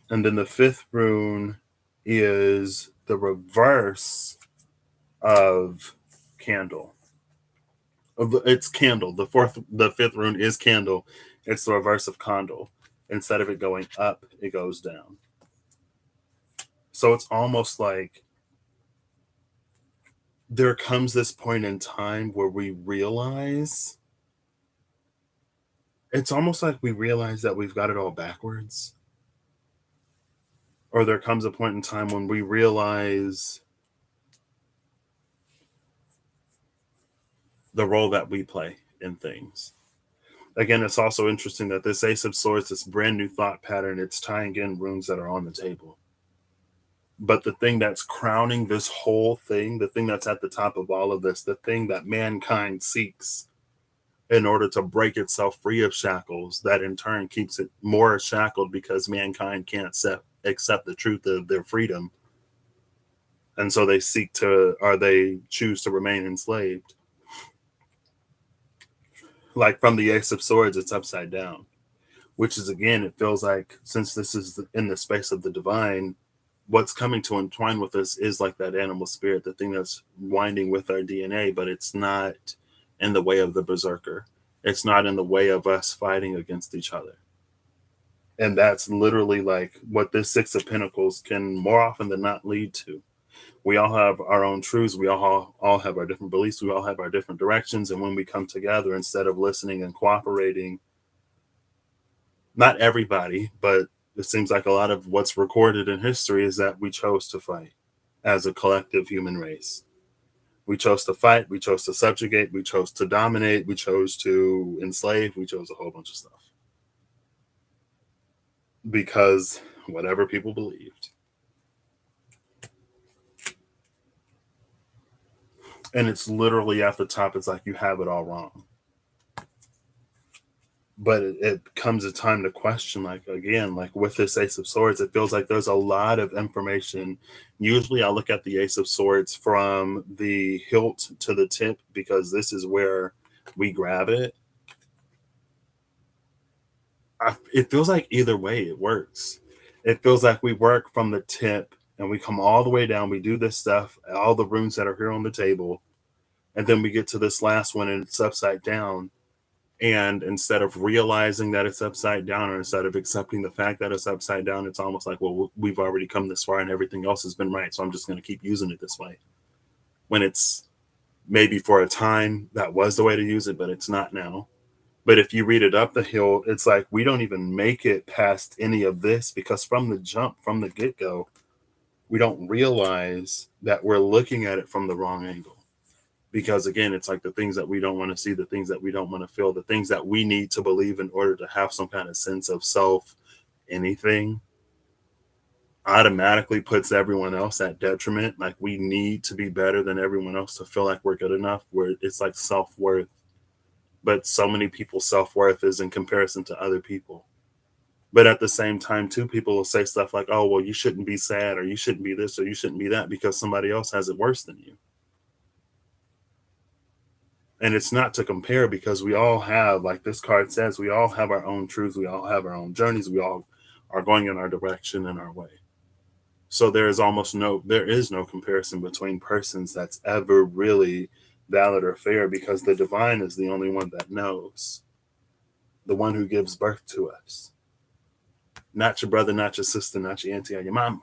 And then the fifth rune is the reverse of candle. It's candle. The fifth rune is candle. It's the reverse of condle. Instead of it going up, it goes down. So it's almost like there comes this point in time where we realize, it's almost like we realize that we've got it all backwards. or there comes a point in time when we realize the role that we play in things. Again, it's also interesting that this Ace of Swords, this brand new thought pattern, it's tying in runes that are on the table. But the thing that's crowning this whole thing, the thing that's at the top of all of this, the thing that mankind seeks in order to break itself free of shackles, that in turn keeps it more shackled because mankind can't accept the truth of their freedom. And so they seek to, or they choose to remain enslaved. Like from the Ace of Swords, it's upside down, which is, again, it feels like, since this is in the space of the divine, what's coming to entwine with us is like that animal spirit, the thing that's winding with our DNA, but it's not in the way of the berserker. It's not in the way of us fighting against each other. And that's literally like what this Six of Pentacles can more often than not lead to. We all have our own truths. We all have our different beliefs. We all have our different directions. And when we come together, instead of listening and cooperating, not everybody, but it seems like a lot of what's recorded in history is that we chose to fight as a collective human race. We chose to fight. We chose to subjugate. We chose to dominate. We chose to enslave. We chose a whole bunch of stuff because whatever people believed. And it's literally at the top, it's like you have it all wrong. But it comes a time to question, like, again, like with this Ace of Swords, it feels like there's a lot of information. Usually I look at the Ace of Swords from the hilt to the tip because this is where we grab it. It feels like either way it works. It feels like we work from the tip and we come all the way down. We do this stuff, all the runes that are here on the table. And then we get to this last one and it's upside down. And instead of realizing that it's upside down, or instead of accepting the fact that it's upside down, it's almost like, well, we've already come this far and everything else has been right. So I'm just going to keep using it this way. When it's maybe for a time that was the way to use it, but it's not now. But if you read it up the hill, it's like we don't even make it past any of this because from the jump, from the get go, we don't realize that we're looking at it from the wrong angle. Because again, it's like the things that we don't want to see, the things that we don't want to feel, the things that we need to believe in order to have some kind of sense of self, anything automatically puts everyone else at detriment. Like we need to be better than everyone else to feel like we're good enough, where it's like self-worth. But so many people's self-worth is in comparison to other people. But at the same time, too, people will say stuff like, oh, well, you shouldn't be sad, or you shouldn't be this, or you shouldn't be that because somebody else has it worse than you. And it's not to compare because we all have, like this card says, we all have our own truths. We all have our own journeys. We all are going in our direction and our way. So there is no comparison between persons that's ever really valid or fair because the divine is the only one that knows, the one who gives birth to us. Not your brother, not your sister, not your auntie or your mama.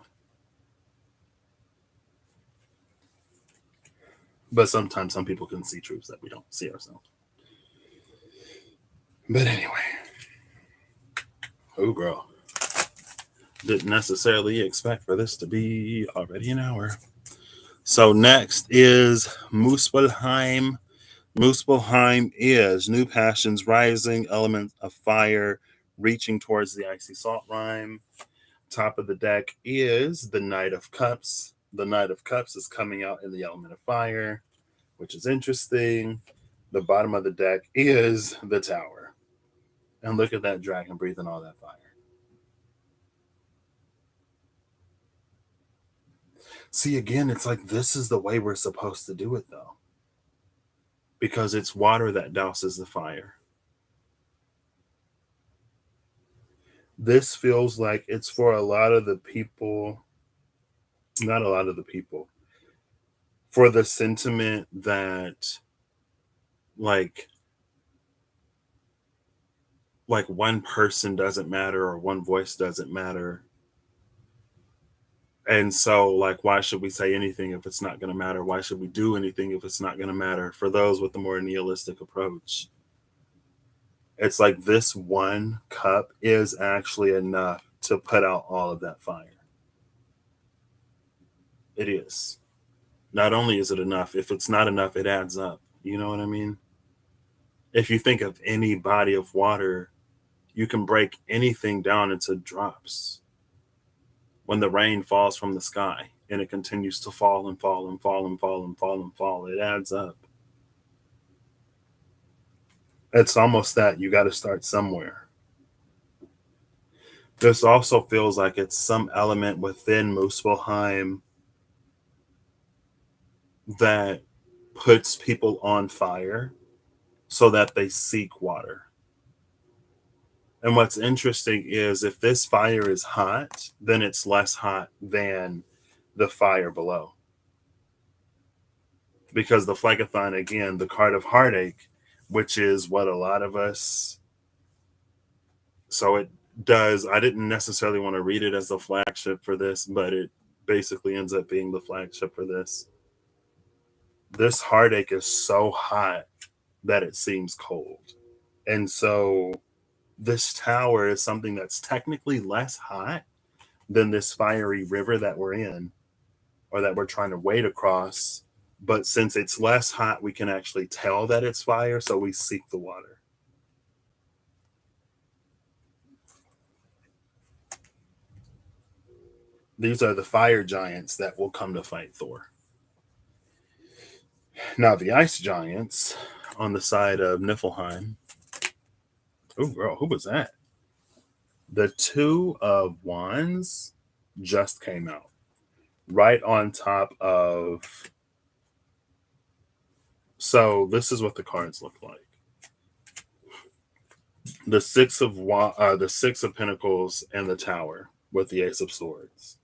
But sometimes some people can see truths that we don't see ourselves. But anyway. Oh, girl. Didn't necessarily expect for this to be already an hour. So next is Muspelheim. Muspelheim is new passions rising, element of fire, reaching towards the icy salt rime. Top of the deck is the Knight of Cups. The Knight of Cups is coming out in the element of fire, which is interesting. The bottom of the deck is the Tower. And look at that dragon breathing all that fire. See, again, it's like this is the way we're supposed to do it, though. Because it's water that douses the fire. This feels like it's for a lot of the people, not a lot of the people, for the sentiment that like one person doesn't matter or one voice doesn't matter. And so, like, why should we say anything if it's not going to matter? Why should we do anything if it's not going to matter? For those with the more nihilistic approach, it's like this one cup is actually enough to put out all of that fire. It is. Not only is it enough, if it's not enough, it adds up. You know what I mean? If you think of any body of water, you can break anything down into drops. When the rain falls from the sky and it continues to fall and fall and fall and fall and fall and fall, it adds up. It's almost that you got to start somewhere. This also feels like it's some element within Muspelheim that puts people on fire so that they seek water. And what's interesting is if this fire is hot, then it's less hot than the fire below. Because the Phlegethon, again, the card of heartache, which is what a lot of us, so it does, I didn't necessarily want to read it as the flagship for this, but it basically ends up being the flagship for this. This heartache is so hot that it seems cold. And so this tower is something that's technically less hot than this fiery river that we're in or that we're trying to wade across. But since it's less hot, we can actually tell that it's fire, so we seek the water. These are the fire giants that will come to fight Thor. Now, the ice giants on the side of Niflheim. Oh, girl, who was that? The Two of Wands just came out right on top of. So, this is what the cards look like. The Six of Pentacles and the Tower with the Ace of Swords.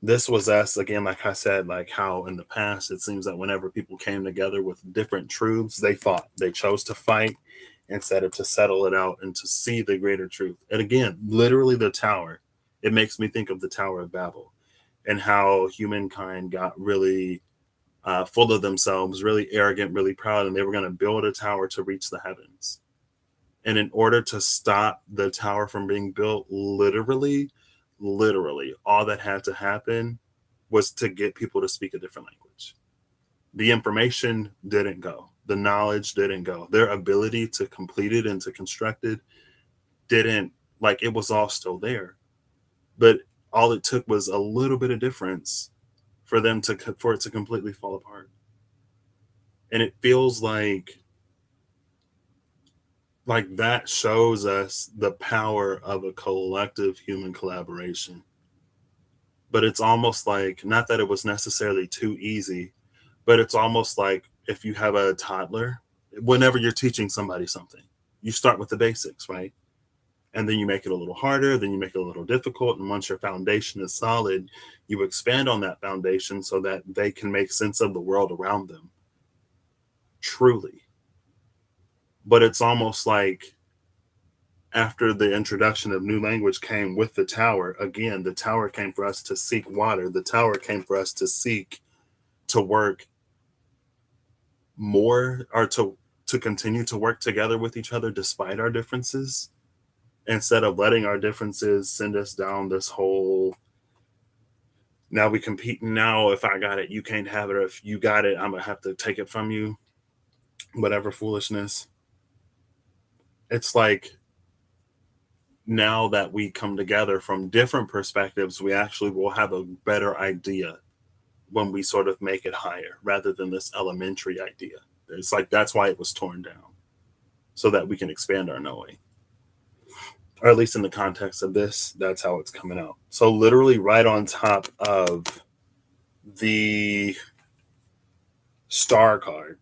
This was us again, like I said, like how in the past it seems that whenever people came together with different truths, they fought. They chose to fight instead of to settle it out and to see the greater truth. And again, literally the tower. It makes me think of the Tower of Babel and how humankind got really full of themselves, really arrogant, really proud, and they were going to build a tower to reach the heavens. And in order to stop the tower from being built, literally, all that had to happen was to get people to speak a different language. The information didn't go. The knowledge didn't go. Their ability to complete it and to construct it didn't, like, it was all still there. But all it took was a little bit of difference for it to completely fall apart. And it feels like that shows us the power of a collective human collaboration. But it's almost like, not that it was necessarily too easy, but it's almost like if you have a toddler, whenever you're teaching somebody something, you start with the basics, right? And then you make it a little harder, then you make it a little difficult. And once your foundation is solid, you expand on that foundation so that they can make sense of the world around them. Truly. But it's almost like after the introduction of new language came with the tower, again, the tower came for us to seek water. The tower came for us to seek to work more, or to continue to work together with each other despite our differences, instead of letting our differences send us down this whole, now we compete, now if I got it, you can't have it, or if you got it, I'm going to have to take it from you, whatever foolishness. It's like, now that we come together from different perspectives, we actually will have a better idea when we sort of make it higher rather than this elementary idea. It's like, that's why it was torn down, so that we can expand our knowing. Or at least in the context of this, that's how it's coming out. So literally right on top of the star card,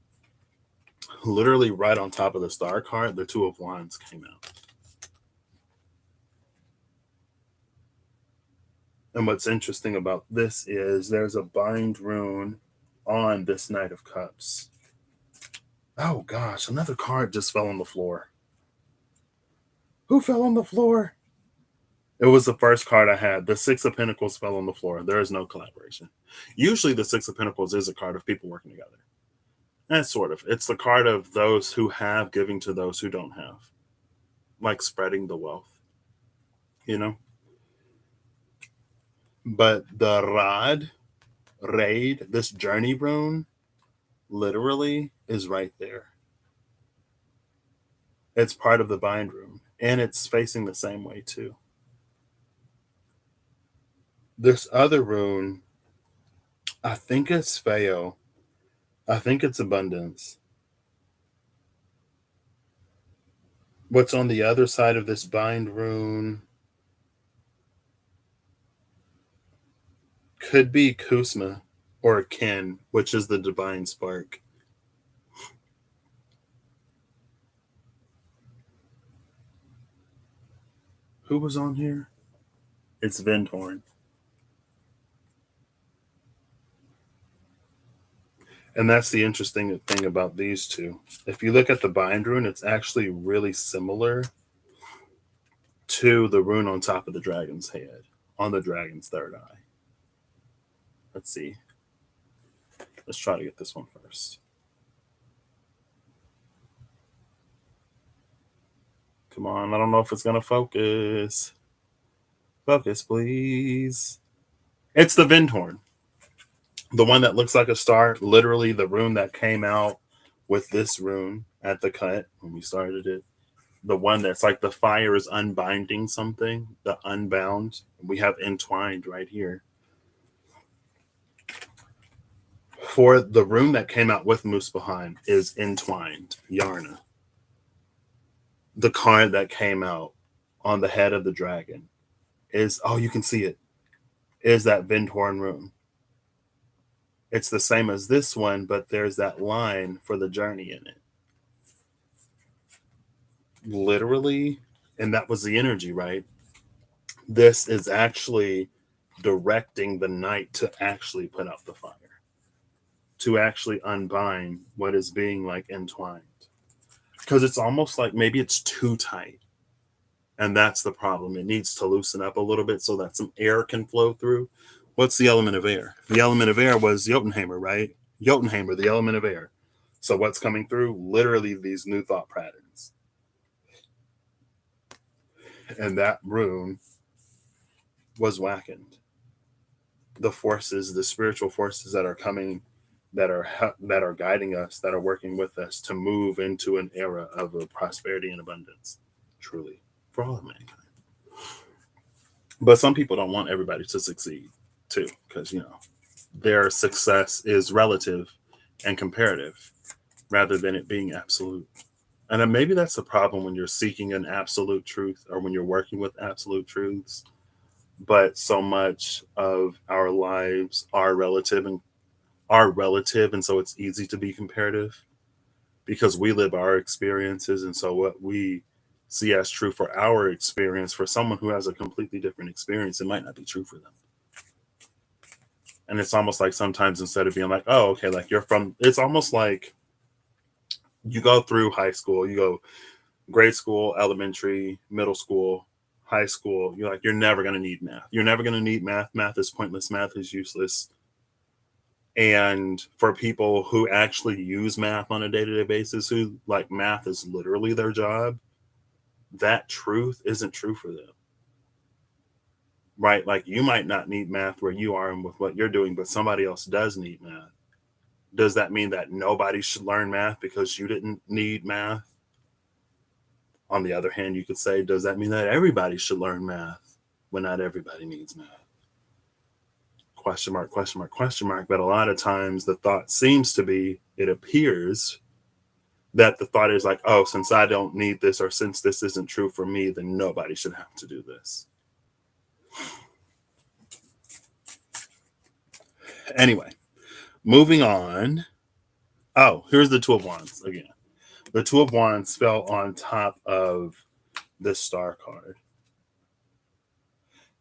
literally right on top of the star card, the Two of Wands came out. And what's interesting about this is there's a bind rune on this Knight of Cups. Oh gosh, another card just fell on the floor. Who fell on the floor? It was the first card I had. The Six of Pentacles fell on the floor. There is no collaboration. Usually the Six of Pentacles is a card of people working together. And sort of. It's the card of those who have giving to those who don't have. Like spreading the wealth. You know? But the rod raid, this journey rune, literally is right there. It's part of the bind rune, and it's facing the same way too. This other rune, I think it's Feo. I think it's abundance. What's on the other side of this bind rune could be Kusma or Ken, which is the divine spark. Who was on here? It's Vindhorn. And that's the interesting thing about these two. If you look at the bind rune, it's actually really similar to the rune on top of the dragon's head, on the dragon's third eye. Let's see. Let's try to get this one first. Come on, I don't know if it's going to focus. Focus, please. It's the Vindhorn. The one that looks like a star, literally the rune that came out with this rune at the cut when we started it. The one that's like the fire is unbinding something, the unbound. We have entwined right here. For the rune that came out with Muspelheim is entwined, Yarna. The card that came out on the head of the dragon is, oh, you can see it, is that Vindhorn rune. It's the same as this one, but there's that line for the journey in it. Literally, and that was the energy, right? This is actually directing the knight to actually put out the fire, to actually unbind what is being like entwined. Because it's almost like maybe it's too tight. And that's the problem. It needs to loosen up a little bit so that some air can flow through. What's the element of air? The element of air was Jotunheimer, right? Jotunheimer, the element of air. So what's coming through? Literally these new thought patterns. And that rune was wackened. The forces, the spiritual forces that are coming, that are guiding us, that are working with us to move into an era of prosperity and abundance, truly, for all of mankind. But some people don't want everybody to succeed too, because their success is relative and comparative rather than it being absolute. And then maybe that's the problem when you're seeking an absolute truth or when you're working with absolute truths. But so much of our lives are relative, and so it's easy to be comparative because we live our experiences, and so what we see as true for our experience, for someone who has a completely different experience, it might not be true for them. And it's almost like sometimes instead of being like, oh, okay, like it's almost like you go through high school, you go grade school, elementary, middle school, high school, you're never going to need math. You're never going to need math. Math is pointless. Math is useless. And for people who actually use math on a day-to-day basis, who like math is literally their job, that truth isn't true for them. Right? Like you might not need math where you are and with what you're doing, but somebody else does need math. Does that mean that nobody should learn math because you didn't need math? On the other hand, you could say, does that mean that everybody should learn math when not everybody needs math? Question mark, question mark, question mark. But a lot of times the thought seems to be, it appears that the thought is like, oh, since I don't need this, or since this isn't true for me, then nobody should have to do this. Anyway, moving on. Oh, here's the Two of Wands again. The Two of Wands fell on top of this star card.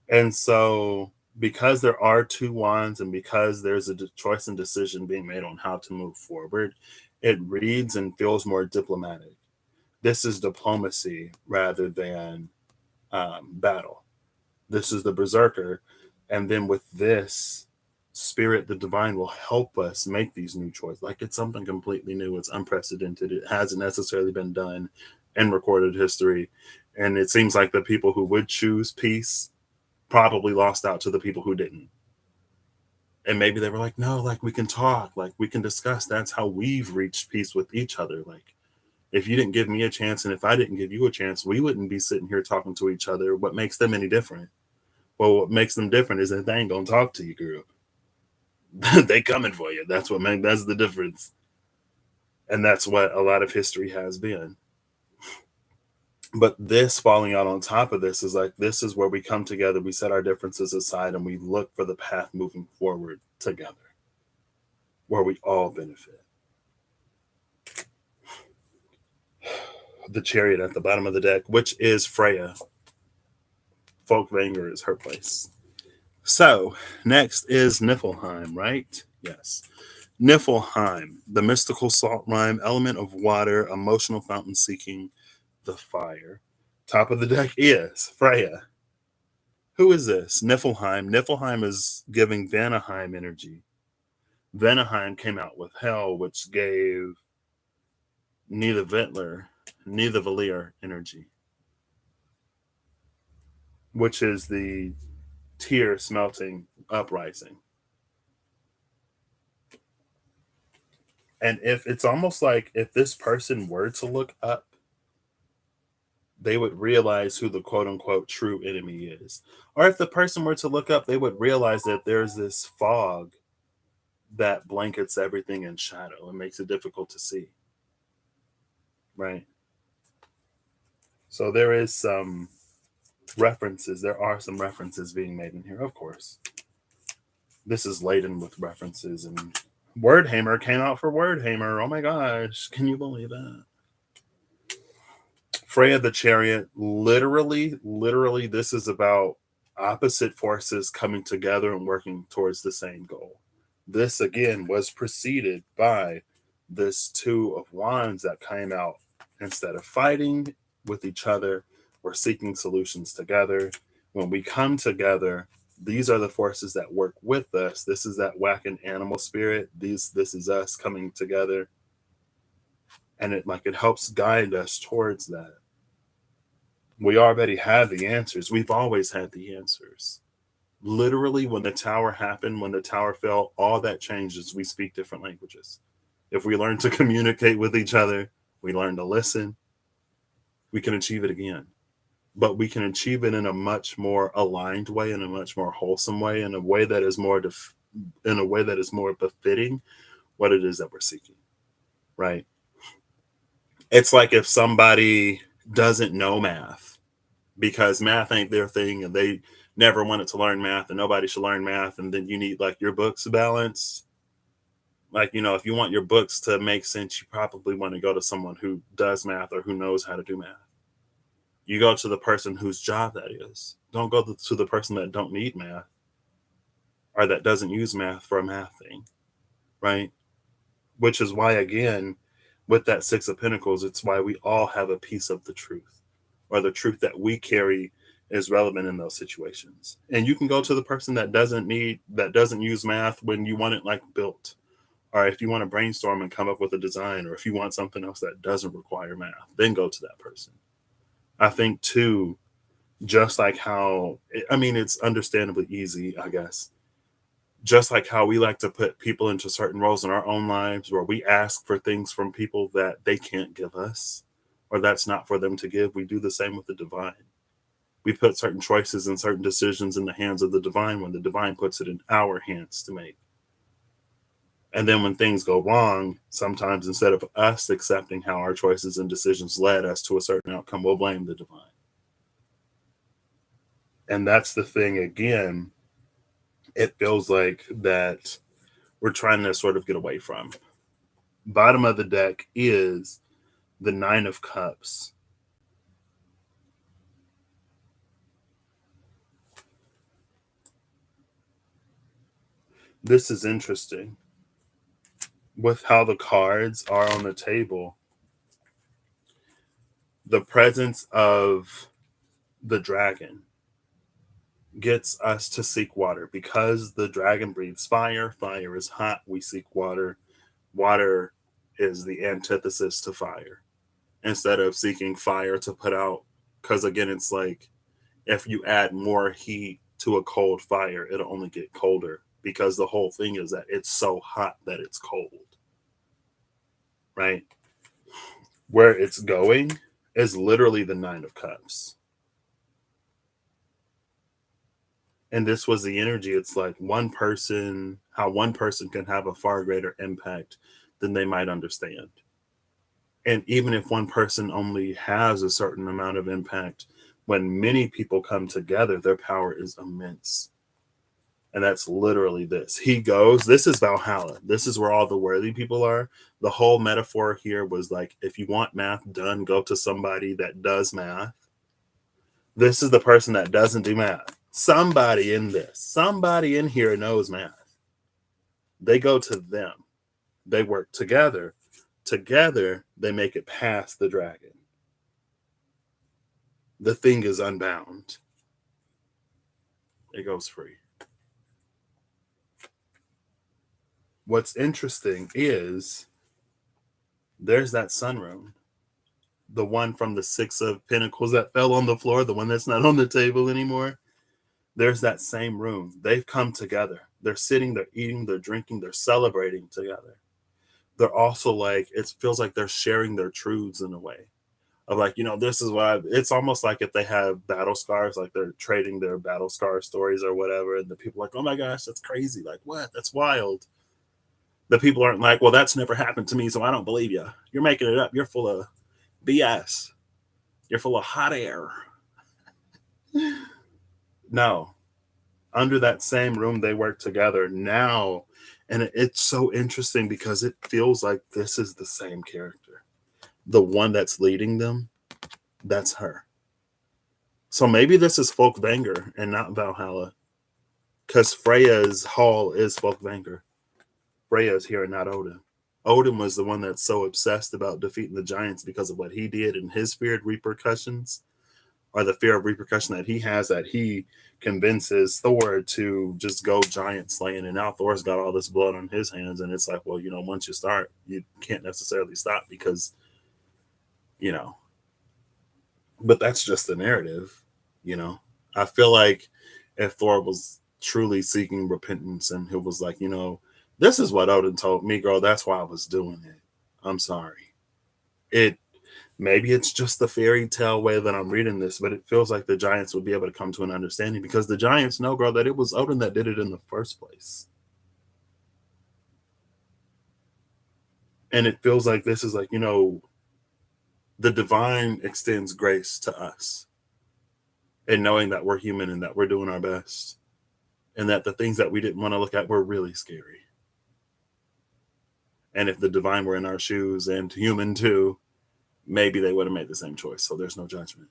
And so because there are two wands and because there's a choice and decision being made on how to move forward, it reads and feels more diplomatic. This is diplomacy rather than battle. This is the berserker. And then with this, Spirit, the divine, will help us make these new choices. Like it's something completely new. It's unprecedented. It hasn't necessarily been done in recorded history. And it seems like the people who would choose peace probably lost out to the people who didn't. And maybe they were like, no, like we can talk, like we can discuss. That's how we've reached peace with each other. Like, if you didn't give me a chance and if I didn't give you a chance, we wouldn't be sitting here talking to each other. What makes them any different? Well, what makes them different is that they ain't gonna talk to you, girl. They coming for you. That's the difference. And that's what a lot of history has been. But this falling out on top of this is like, this is where we come together, we set our differences aside, and we look for the path moving forward together, where we all benefit. The chariot at the bottom of the deck, which is Freya. Folkvanger is her place. So next is Niflheim, right? Yes. Niflheim, the mystical salt rhyme, element of water, emotional fountain seeking the fire. Top of the deck is Freya. Who is this? Niflheim. Niflheim is giving Vanaheim energy. Vanaheim came out with Hell, which gave neither Valir energy, which is the tear smelting uprising. And if it's almost like if this person were to look up, they would realize who the quote unquote true enemy is. Or if the person were to look up, they would realize that there's this fog that blankets everything in shadow and makes it difficult to see. Right? So there is some references. There are some references being made in here, of course. This is laden with references, and Wordhammer came out for Wordhammer. Oh my gosh, can you believe that? Freya the Chariot, literally, this is about opposite forces coming together and working towards the same goal. This again was preceded by this Two of Wands that came out. Instead of fighting with each other, we're seeking solutions together. When we come together, these are the forces that work with us. This is that whacking animal spirit. This is us coming together. And it helps guide us towards that. We already have the answers. We've always had the answers. Literally, when the tower happened, when the tower fell, all that changes. We speak different languages. If we learn to communicate with each other, we learn to listen, we can achieve it again. But we can achieve it in a much more aligned way, in a much more wholesome way, in a way that is more in a way that is more befitting what it is that we're seeking. Right? It's like if somebody doesn't know math because math ain't their thing and they never wanted to learn math and nobody should learn math, and then you need like your books balanced. Like, if you want your books to make sense, you probably want to go to someone who does math or who knows how to do math. You go to the person whose job that is. Don't go to the person that don't need math or that doesn't use math for a math thing, right? Which is why, again, with that Six of Pentacles, it's why we all have a piece of the truth, or the truth that we carry is relevant in those situations. And you can go to the person that doesn't use math when you want it like built, or if you want to brainstorm and come up with a design, or if you want something else that doesn't require math, then go to that person. I think too, just like how, it's understandably easy, I guess. Just like how we like to put people into certain roles in our own lives where we ask for things from people that they can't give us, or that's not for them to give, we do the same with the divine. We put certain choices and certain decisions in the hands of the divine when the divine puts it in our hands to make. And then when things go wrong, sometimes instead of us accepting how our choices and decisions led us to a certain outcome, we'll blame the divine. And that's the thing again, it feels like that we're trying to sort of get away from. Bottom of the deck is the Nine of Cups. This is interesting. With how the cards are on the table, the presence of the dragon gets us to seek water because the dragon breathes fire. Fire is hot. We seek water. Water is the antithesis to fire. Instead of seeking fire to put out, because again, it's like if you add more heat to a cold fire, it'll only get colder. because the whole thing is that it's so hot that it's cold, right? Where it's going is literally the Nine of Cups. And this was the energy. It's like how one person can have a far greater impact than they might understand. And even if one person only has a certain amount of impact, when many people come together, their power is immense. And that's literally this. This is Valhalla. This is where all the worthy people are. The whole metaphor here was like, if you want math done, go to somebody that does math. This is the person that doesn't do math. Somebody in here knows math. They go to them. They work together. Together, they make it past the dragon. The thing is unbound. It goes free. What's interesting is there's that sunroom. The one from the Six of Pentacles that fell on the floor, the one that's not on the table anymore. There's that same room. They've come together. They're sitting, they're eating, they're drinking, they're celebrating together. They're also like, it feels like they're sharing their truths in a way of like, this is it's almost like if they have battle scars, like they're trading their battle scar stories or whatever. And the people are like, oh my gosh, that's crazy. Like, what? That's wild. The people aren't like, well, that's never happened to me, so I don't believe you. You're making it up. You're full of BS. You're full of hot air. No. Under that same room, they work together now. And it's so interesting because it feels like this is the same character. The one that's leading them, that's her. So maybe this is Folkvanger and not Valhalla. Because Freya's hall is Folkvanger. Freya's here and not Odin. Odin was the one that's so obsessed about defeating the giants because of what he did and his feared repercussions, or the fear of repercussion that he has, that he convinces Thor to just go giant slaying. And now Thor's got all this blood on his hands. And it's like, well, once you start, you can't necessarily stop because, but that's just the narrative, I feel like if Thor was truly seeking repentance and he was like, this is what Odin told me, girl, that's why I was doing it. I'm sorry. Maybe it's just the fairy tale way that I'm reading this, but it feels like the giants would be able to come to an understanding because the giants know, girl, that it was Odin that did it in the first place. And it feels like this is like, the divine extends grace to us. And knowing that we're human and that we're doing our best. And that the things that we didn't want to look at were really scary. And if the divine were in our shoes and human too, maybe they would have made the same choice. So there's no judgment.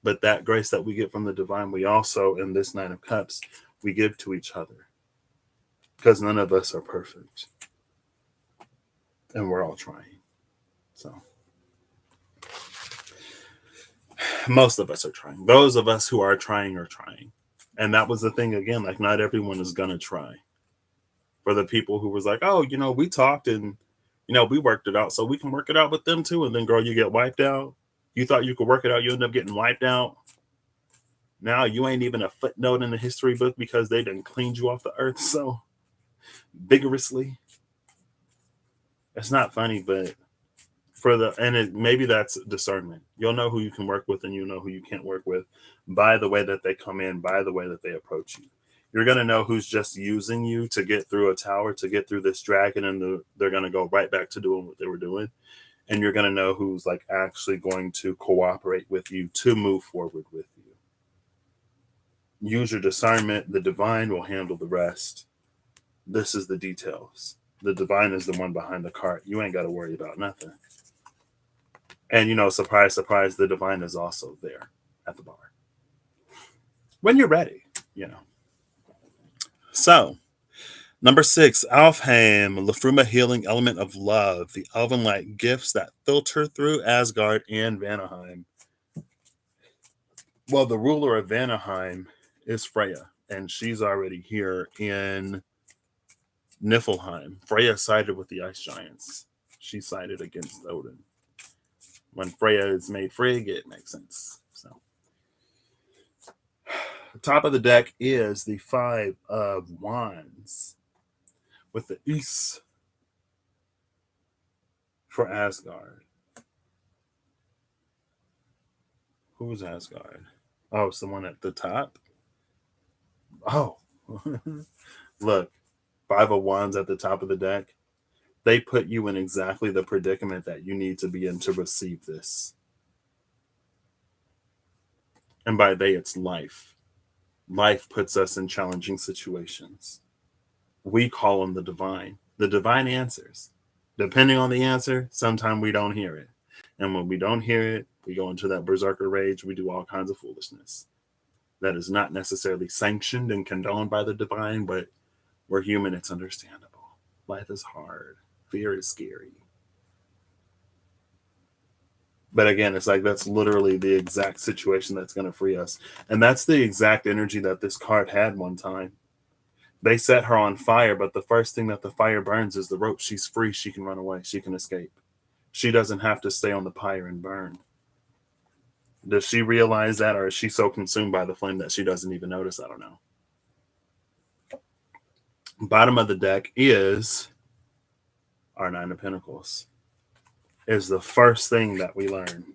But that grace that we get from the divine, we also, in this Nine of Cups, we give to each other. Because none of us are perfect. And we're all trying. So most of us are trying. Those of us who are trying are trying. And that was the thing again, like not everyone is going to try. For the people who was like, oh, we talked and, we worked it out. So we can work it out with them too. And then, girl, you get wiped out. You thought you could work it out. You end up getting wiped out. Now you ain't even a footnote in the history book because they done cleaned you off the earth so vigorously. It's not funny, but maybe that's discernment. You'll know who you can work with and you know who you can't work with by the way that they come in, by the way that they approach you. You're going to know who's just using you to get through a tower, to get through this dragon, and they're going to go right back to doing what they were doing. And you're going to know who's like actually going to cooperate with you to move forward with you. Use your discernment. The divine will handle the rest. This is the details. The divine is the one behind the cart. You ain't got to worry about nothing. And, surprise, surprise, the divine is also there at the bar. When you're ready, So, number 6, Alfheim, Lafruma healing element of love, the elven light gifts that filter through Asgard and Vanaheim. Well, the ruler of Vanaheim is Freya, and she's already here in Niflheim. Freya sided with the ice giants. She sided against Odin. When Freya is made Frigg, it makes sense. So, Top of the deck is the Five of Wands with the East for Asgard. Who's Asgard? Oh, it's the one at the top? Oh. Look, Five of Wands at the top of the deck. They put you in exactly the predicament that you need to be in to receive this. And by they, it's life. Life puts us in challenging situations. We call on the divine. The divine answers. Depending on the answer, sometimes we don't hear it. And when we don't hear it, we go into that berserker rage. We do all kinds of foolishness that is not necessarily sanctioned and condoned by the divine, but we're human. It's understandable. Life is hard. Fear is scary. But again, it's like that's literally the exact situation that's going to free us. And that's the exact energy that this card had one time. They set her on fire, but the first thing that the fire burns is the rope. She's free. She can run away. She can escape. She doesn't have to stay on the pyre and burn. Does she realize that, or is she so consumed by the flame that she doesn't even notice? I don't know. Bottom of the deck is our Nine of Pentacles. Is the first thing that we learn.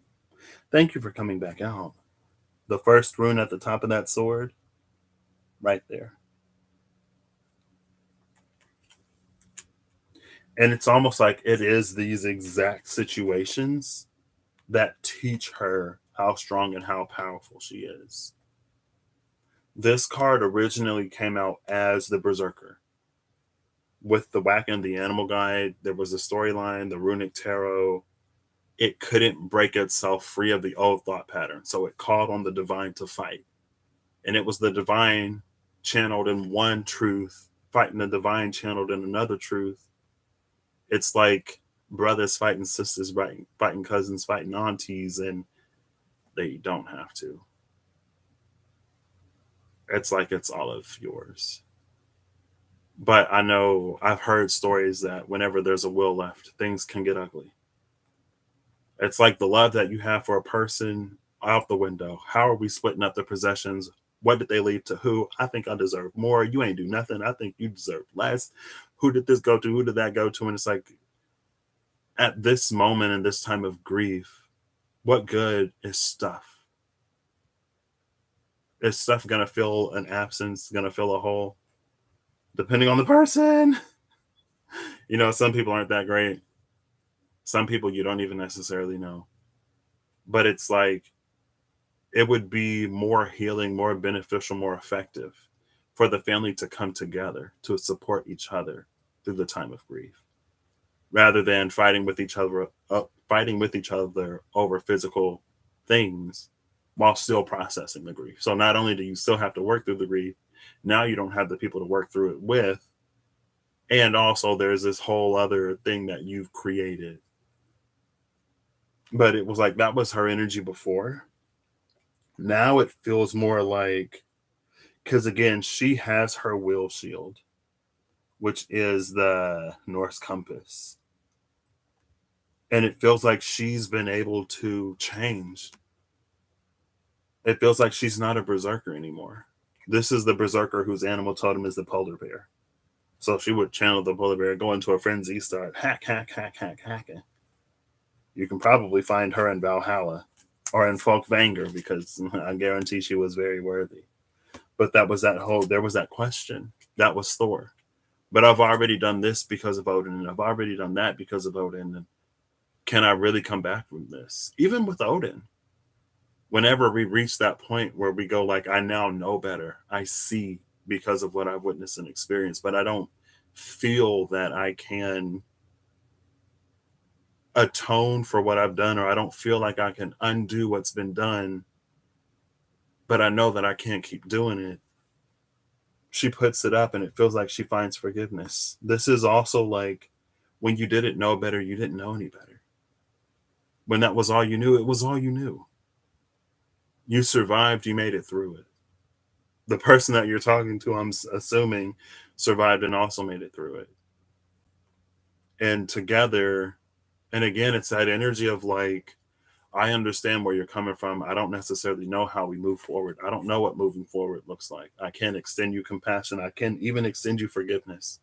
Thank you for coming back out. The first rune at the top of that sword, right there. And it's almost like it is these exact situations that teach her how strong and how powerful she is. This card originally came out as the Berserker. With the Whack and the Animal Guide, there was a storyline, the Runic Tarot. It couldn't break itself free of the old thought pattern. So it called on the divine to fight. And it was the divine channeled in one truth, fighting the divine channeled in another truth. It's like brothers fighting sisters, fighting cousins, fighting aunties, and they don't have to. It's like it's all of yours. But I know I've heard stories that whenever there's a will left, things can get ugly. It's like the love that you have for a person out the window. How are we splitting up the possessions? What did they leave to who? I think I deserve more. You ain't do nothing. I think you deserve less. Who did this go to? Who did that go to? And it's like at this moment in this time of grief, what good is stuff? Is stuff going to fill an absence, going to fill a hole? Depending on the person. You know, some people aren't that great. Some people you don't even necessarily know. But it's like, it would be more healing, more beneficial, more effective for the family to come together to support each other through the time of grief, rather than fighting with each other over physical things while still processing the grief. So not only do you still have to work through the grief, now you don't have the people to work through it with. And also there's this whole other thing that you've created. But it was like that was her energy before. Now it feels more like, because again, she has her will shield, which is the Norse compass. And it feels like she's been able to change. It feels like she's not a berserker anymore. This is the berserker whose animal totem is the polar bear. So she would channel the polar bear, go into a frenzy, start hacking. You can probably find her in Valhalla or in Folkvanger, because I guarantee she was very worthy. But there was that question. That was Thor. But I've already done this because of Odin, and I've already done that because of Odin. And can I really come back from this? Even with Odin, whenever we reach that point where we go like, I now know better. I see because of what I've witnessed and experienced, but I don't feel that I can atone for what I've done, or I don't feel like I can undo what's been done, but I know that I can't keep doing it. She puts it up and it feels like she finds forgiveness. This is also like when you didn't know better, you didn't know any better. When that was all you knew, it was all you knew. You survived, you made it through it. The person that you're talking to, I'm assuming, survived and also made it through it. And together, and again, it's that energy of like, I understand where you're coming from. I don't necessarily know how we move forward. I don't know what moving forward looks like. I can extend you compassion. I can even extend you forgiveness.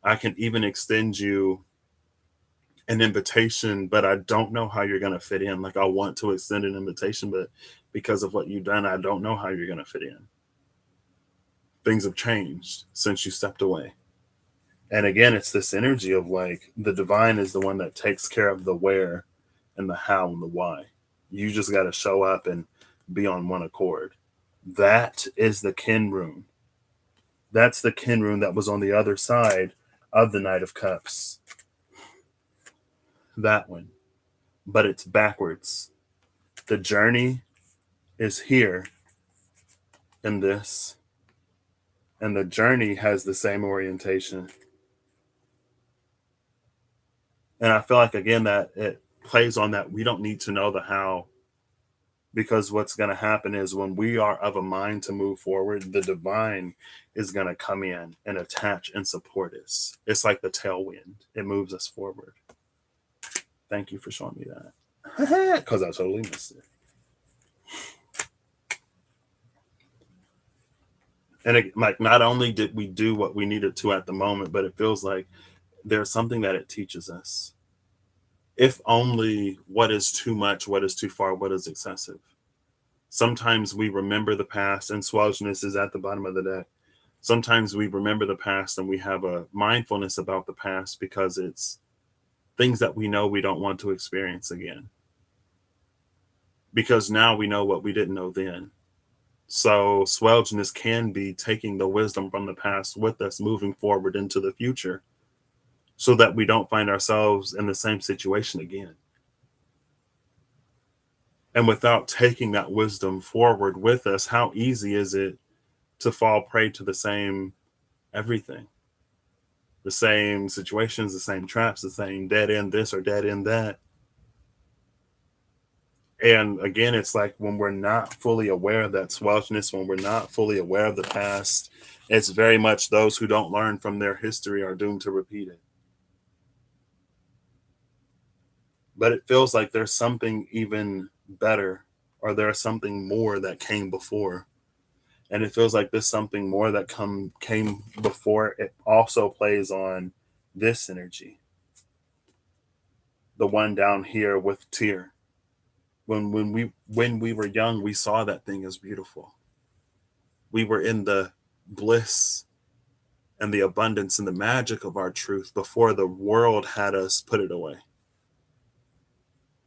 I can even extend you an invitation, but I don't know how you're going to fit in. Like, I want to extend an invitation, but because of what you've done, I don't know how you're going to fit in. Things have changed since you stepped away. And again, it's this energy of like the divine is the one that takes care of the where and the how and the why. You just got to show up and be on one accord. That is the kin rune. That's the kin rune that was on the other side of the Knight of Cups. That one. But it's backwards. The journey is here in this, and the journey has the same orientation. And I feel like, again, that it plays on that we don't need to know the how, because what's going to happen is when we are of a mind to move forward, the divine is going to come in and attach and support us. It's like the tailwind, it moves us forward. Thank you for showing me that, because I totally missed it. And it, like, not only did we do what we needed to at the moment, but it feels like there's something that it teaches us. If only what is too much, what is too far, what is excessive. Sometimes we remember the past, and Swelgeness is at the bottom of the deck. Sometimes we remember the past and we have a mindfulness about the past because it's things that we know we don't want to experience again. Because now we know what we didn't know then. So Swelgeness can be taking the wisdom from the past with us moving forward into the future so that we don't find ourselves in the same situation again. And without taking that wisdom forward with us, how easy is it to fall prey to the same everything? The same situations, the same traps, the same dead end this or dead end that. And again, it's like when we're not fully aware of that Swelgeness, when we're not fully aware of the past, it's very much those who don't learn from their history are doomed to repeat it. But it feels like there's something even better, or there's something more that came before. And it feels like this something more that came before it also plays on this energy. The one down here with Tyr. When we were young, we saw that thing as beautiful. We were in the bliss and the abundance and the magic of our truth before the world had us put it away.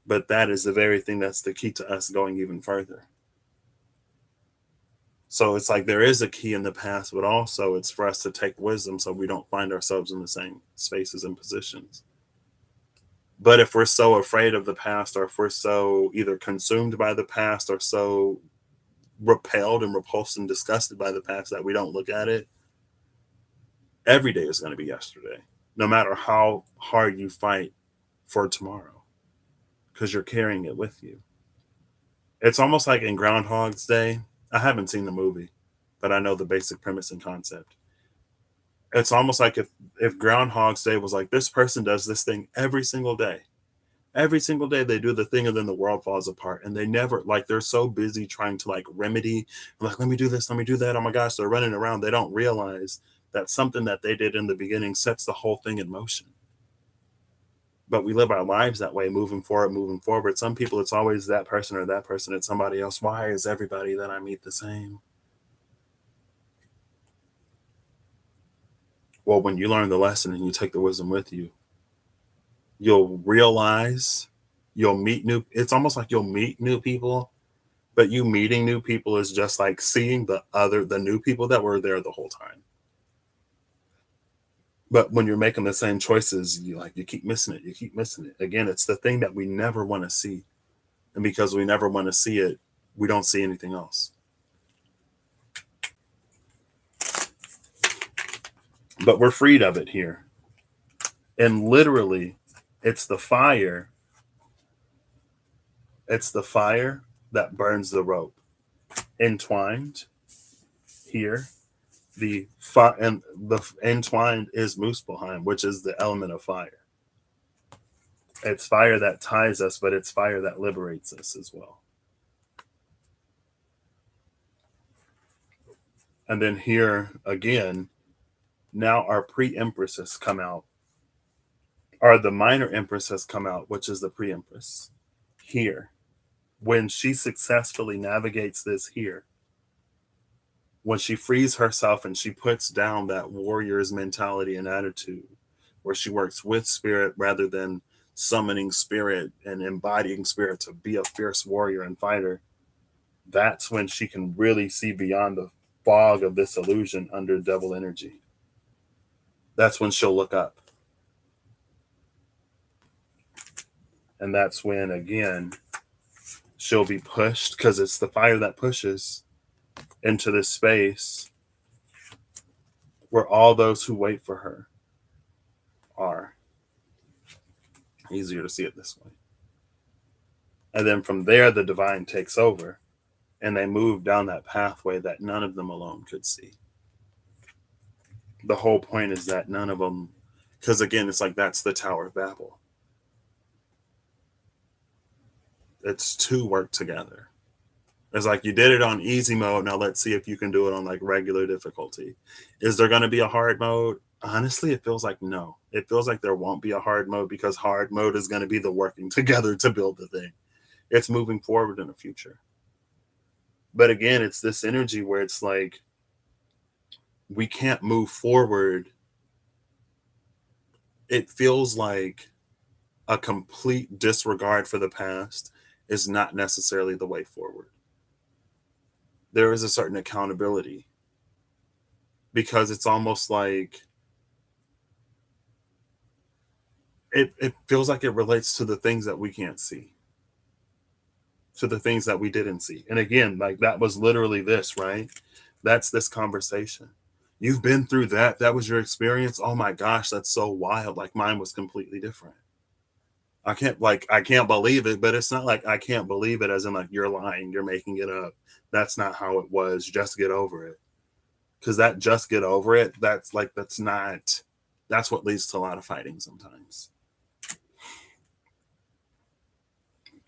But that is the very thing that's the key to us going even further. So it's like there is a key in the past, but also it's for us to take wisdom so we don't find ourselves in the same spaces and positions. But if we're so afraid of the past, or if we're so either consumed by the past or so repelled and repulsed and disgusted by the past that we don't look at it, every day is going to be yesterday, no matter how hard you fight for tomorrow, because you're carrying it with you. It's almost like in Groundhog's Day. I haven't seen the movie, but I know the basic premise and concept. It's almost like if Groundhog's Day was like, this person does this thing every single day. Every single day they do the thing, and then the world falls apart, and they never, like, they're so busy trying to like remedy, like, let me do this, let me do that, oh my gosh, they're running around, they don't realize that something that they did in the beginning sets the whole thing in motion. But we live our lives that way, moving forward. Some people, it's always that person or that person, it's somebody else. Why is everybody that I meet the same? Well, when you learn the lesson and you take the wisdom with you, you'll realize, you'll meet new, it's almost like you'll meet new people, but you meeting new people is just like seeing the new people that were there the whole time. But when you're making the same choices, you keep missing it, you keep missing it. Again, it's the thing that we never want to see. And because we never want to see it, we don't see anything else. But we're freed of it here. And literally, it's the fire. It's the fire that burns the rope. Entwined here, and the entwined is Muspelheim, which is the element of fire. It's fire that ties us, but it's fire that liberates us as well. And then here again, now our pre-empress has come out, or the minor empress has come out, which is the pre-empress here. When she successfully navigates this here, when she frees herself and she puts down that warrior's mentality and attitude, where she works with spirit rather than summoning spirit and embodying spirit to be a fierce warrior and fighter, that's when she can really see beyond the fog of this illusion under devil energy. That's when she'll look up. And that's when, again, she'll be pushed, because it's the fire that pushes into this space where all those who wait for her are. Easier to see it this way. And then from there, the divine takes over and they move down that pathway that none of them alone could see. The whole point is that none of them, because again, it's like that's the Tower of Babel. It's to work together. It's like you did it on easy mode. Now let's see if you can do it on like regular difficulty. Is there going to be a hard mode? Honestly, it feels like no. It feels like there won't be a hard mode, because hard mode is going to be the working together to build the thing. It's moving forward in the future. But again, it's this energy where it's like we can't move forward. It feels like a complete disregard for the past is not necessarily the way forward. There is a certain accountability, because it's almost like it feels like it relates to the things that we can't see, to the things that we didn't see. And again, like that was literally this, right? That's this conversation. You've been through that. That was your experience. Oh my gosh, that's so wild. Like mine was completely different. I can't believe it, but it's not like I can't believe it as in like you're lying, you're making it up. That's not how it was. Just get over it. Because that just get over it, that's what leads to a lot of fighting sometimes.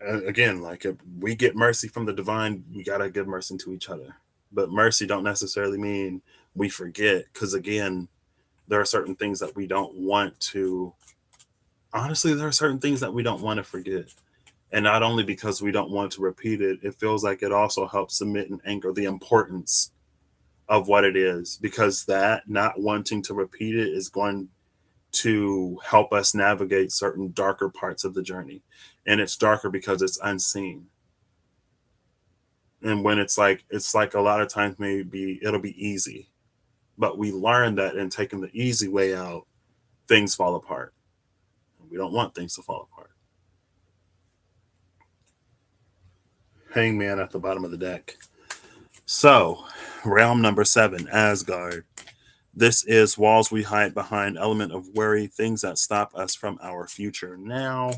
And again, like if we get mercy from the divine, we gotta give mercy to each other. But mercy don't necessarily mean we forget, because again, there are certain things that we don't want to. Honestly, there are certain things that we don't want to forget. And not only because we don't want to repeat it, it feels like it also helps cement and anchor the importance of what it is, because that not wanting to repeat it is going to help us navigate certain darker parts of the journey. And it's darker because it's unseen. And when it's like a lot of times maybe it'll be easy, but we learn that in taking the easy way out, things fall apart. We don't want things to fall apart. Hangman at the bottom of the deck. So, realm number 7, Asgard. This is walls we hide behind, element of worry, things that stop us from our future. Now,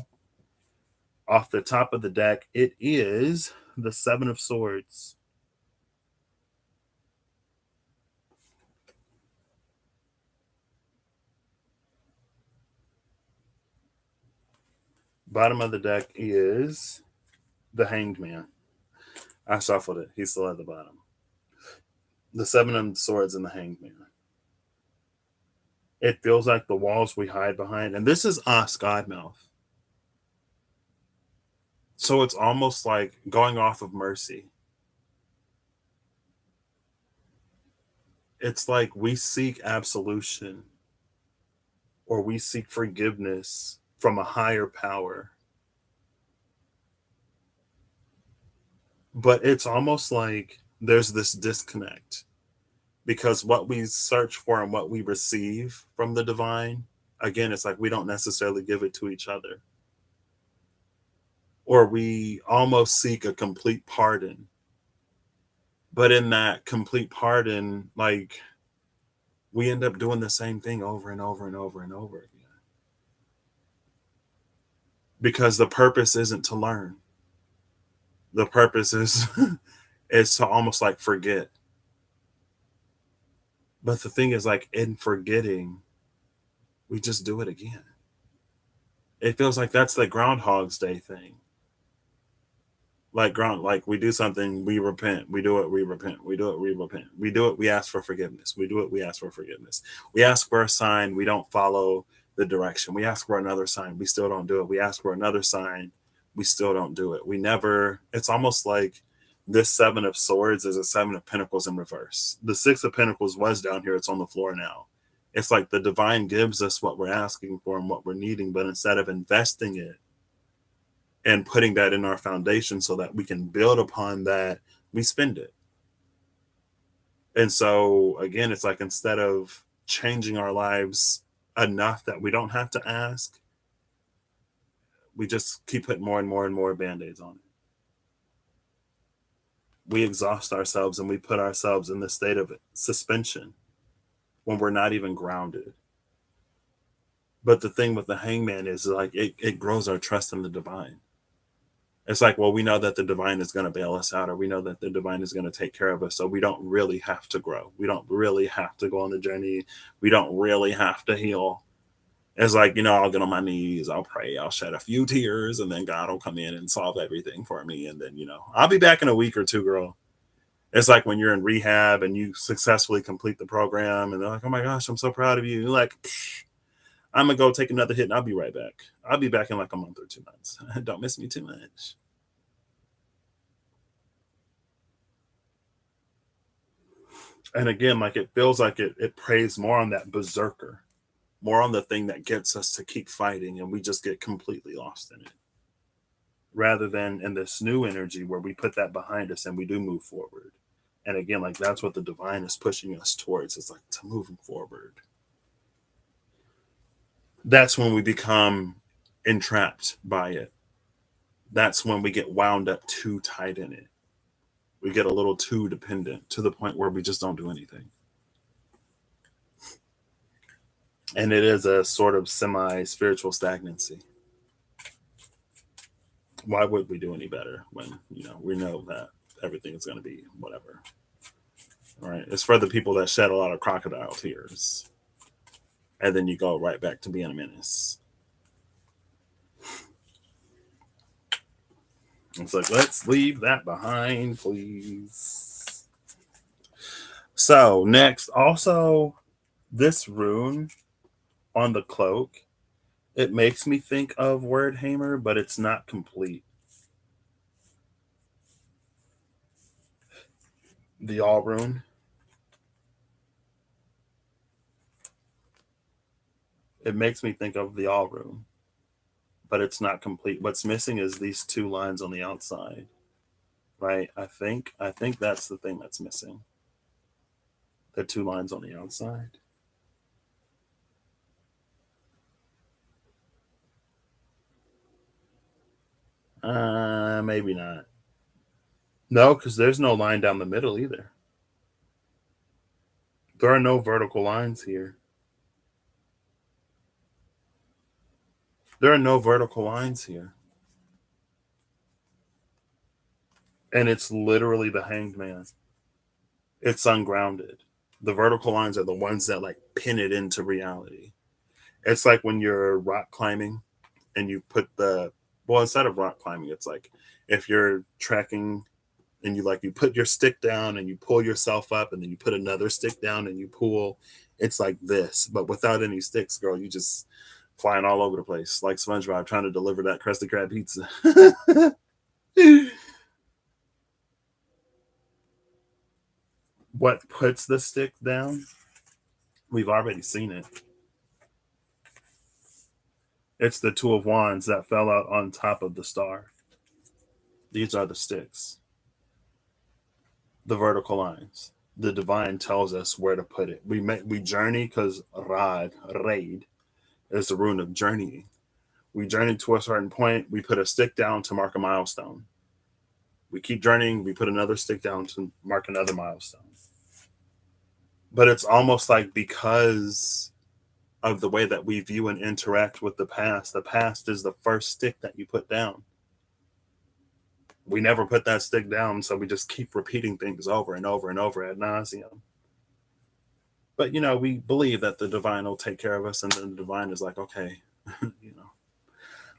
off the top of the deck, it is the 7 of Swords. Bottom of the deck is the Hanged Man. I shuffled it. He's still at the bottom. The 7 of Swords and the Hanged Man. It feels like the walls we hide behind. And this is us, Godmouth. So it's almost like going off of mercy. It's like we seek absolution or we seek forgiveness from a higher power. But it's almost like there's this disconnect, because what we search for and what we receive from the divine, again, it's like we don't necessarily give it to each other. Or we almost seek a complete pardon. But in that complete pardon, like we end up doing the same thing over and over and over and over again. Because the purpose isn't to learn. The purpose is is to almost like forget. But the thing is, like in forgetting, we just do it again. It feels like that's the Groundhog's Day thing. Like we do something, we repent, we do it, we repent, we do it, we repent, we do it, we ask for forgiveness, we do it, we ask for forgiveness, we ask for a sign, we don't follow the direction, we ask for another sign, we still don't do it, we ask for another sign, we still don't do it, we never. It's almost like this Seven of Swords is a Seven of Pentacles in reverse. The Six of Pentacles was down here, it's on the floor now. It's like the divine gives us what we're asking for and what we're needing, but instead of investing it and putting that in our foundation so that we can build upon that, we spend it. And so again, it's like instead of changing our lives enough that we don't have to ask, we just keep putting more and more and more band-aids on it. We exhaust ourselves and we put ourselves in the state of suspension when we're not even grounded. But the thing with the hangman is like it grows our trust in the divine. It's like, well, we know that the divine is going to bail us out, or we know that the divine is going to take care of us. So we don't really have to grow. We don't really have to go on the journey. We don't really have to heal. It's like, I'll get on my knees, I'll pray, I'll shed a few tears, and then God will come in and solve everything for me. And then, I'll be back in a week or two, girl. It's like when you're in rehab and you successfully complete the program and they're like, oh my gosh, I'm so proud of you. You're like, I'm going to go take another hit and I'll be right back. I'll be back in like a month or 2 months. Don't miss me too much. And again, like it feels like it preys more on that berserker, more on the thing that gets us to keep fighting, and we just get completely lost in it. Rather than in this new energy where we put that behind us and we do move forward. And again, like that's what the divine is pushing us towards. It's like to moving forward. That's when we become entrapped by it. That's when we get wound up too tight in it. We get a little too dependent to the point where we just don't do anything. And it is a sort of semi-spiritual stagnancy. Why would we do any better when we know that everything is going to be whatever? All right, it's for the people that shed a lot of crocodile tears, and then you go right back to being a menace. It's like, let's leave that behind, please. So next, also this rune on the cloak, it makes me think of Wordhammer, but it's not complete. The All rune. It makes me think of the All rune, but it's not complete. What's missing is these two lines on the outside, right? I think that's the thing that's missing. The two lines on the outside. Maybe not. No, because there's no line down the middle either. There are no vertical lines here. There are no vertical lines here. And it's literally the hanged man. It's ungrounded. The vertical lines are the ones that like pin it into reality. It's like when you're rock climbing and you put instead of rock climbing, it's like if you're trekking and you put your stick down and you pull yourself up and then you put another stick down and you pull. It's like this, but without any sticks, girl. You just flying all over the place like SpongeBob trying to deliver that Krusty Krab pizza. What puts the stick down? We've already seen it. It's the Two of Wands that fell out on top of the star. These are the sticks. The vertical lines. The divine tells us where to put it. We journey because raid is the rune of journeying. We journey to a certain point. We put a stick down to mark a milestone. We keep journeying. We put another stick down to mark another milestone. But it's almost like because of the way that we view and interact with the past is the first stick that you put down. We never put that stick down, so we just keep repeating things over and over and over ad nauseum. But we believe that the divine will take care of us, and then the divine is like, okay,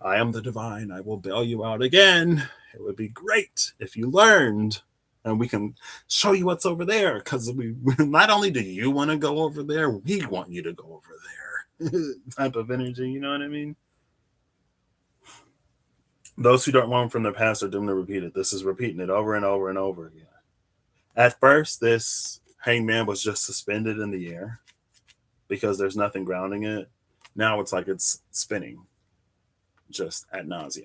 I am the divine. I will bail you out again. It would be great if you learned, and we can show you what's over there. Because we not only do you want to go over there, we want you to go over there. Type of energy, you know what I mean? Those who don't learn from their past are doomed to repeat it. This is repeating it over and over and over again. At first, this hangman was just suspended in the air because there's nothing grounding it. Now it's like it's spinning just ad nauseum.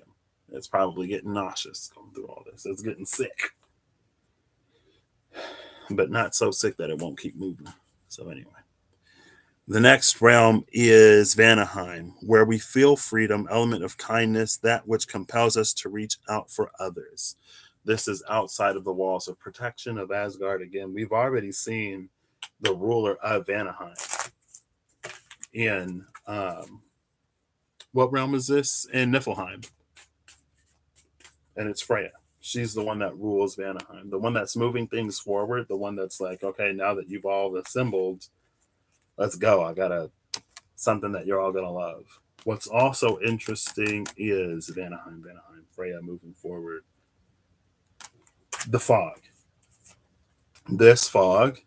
It's probably getting nauseous going through all this. It's getting sick, but not so sick that it won't keep moving. So, anyway, the next realm is Vanaheim, where we feel freedom, element of kindness, that which compels us to reach out for others. This is outside of the walls of protection of Asgard. Again, we've already seen the ruler of Vanaheim in what realm is this? In Niflheim. And it's Freya. She's the one that rules Vanaheim, the one that's moving things forward, the one that's like, okay, now that you've all assembled, let's go. I got something that you're all gonna love. What's also interesting is Vanaheim, Freya moving forward. The fog. This fog.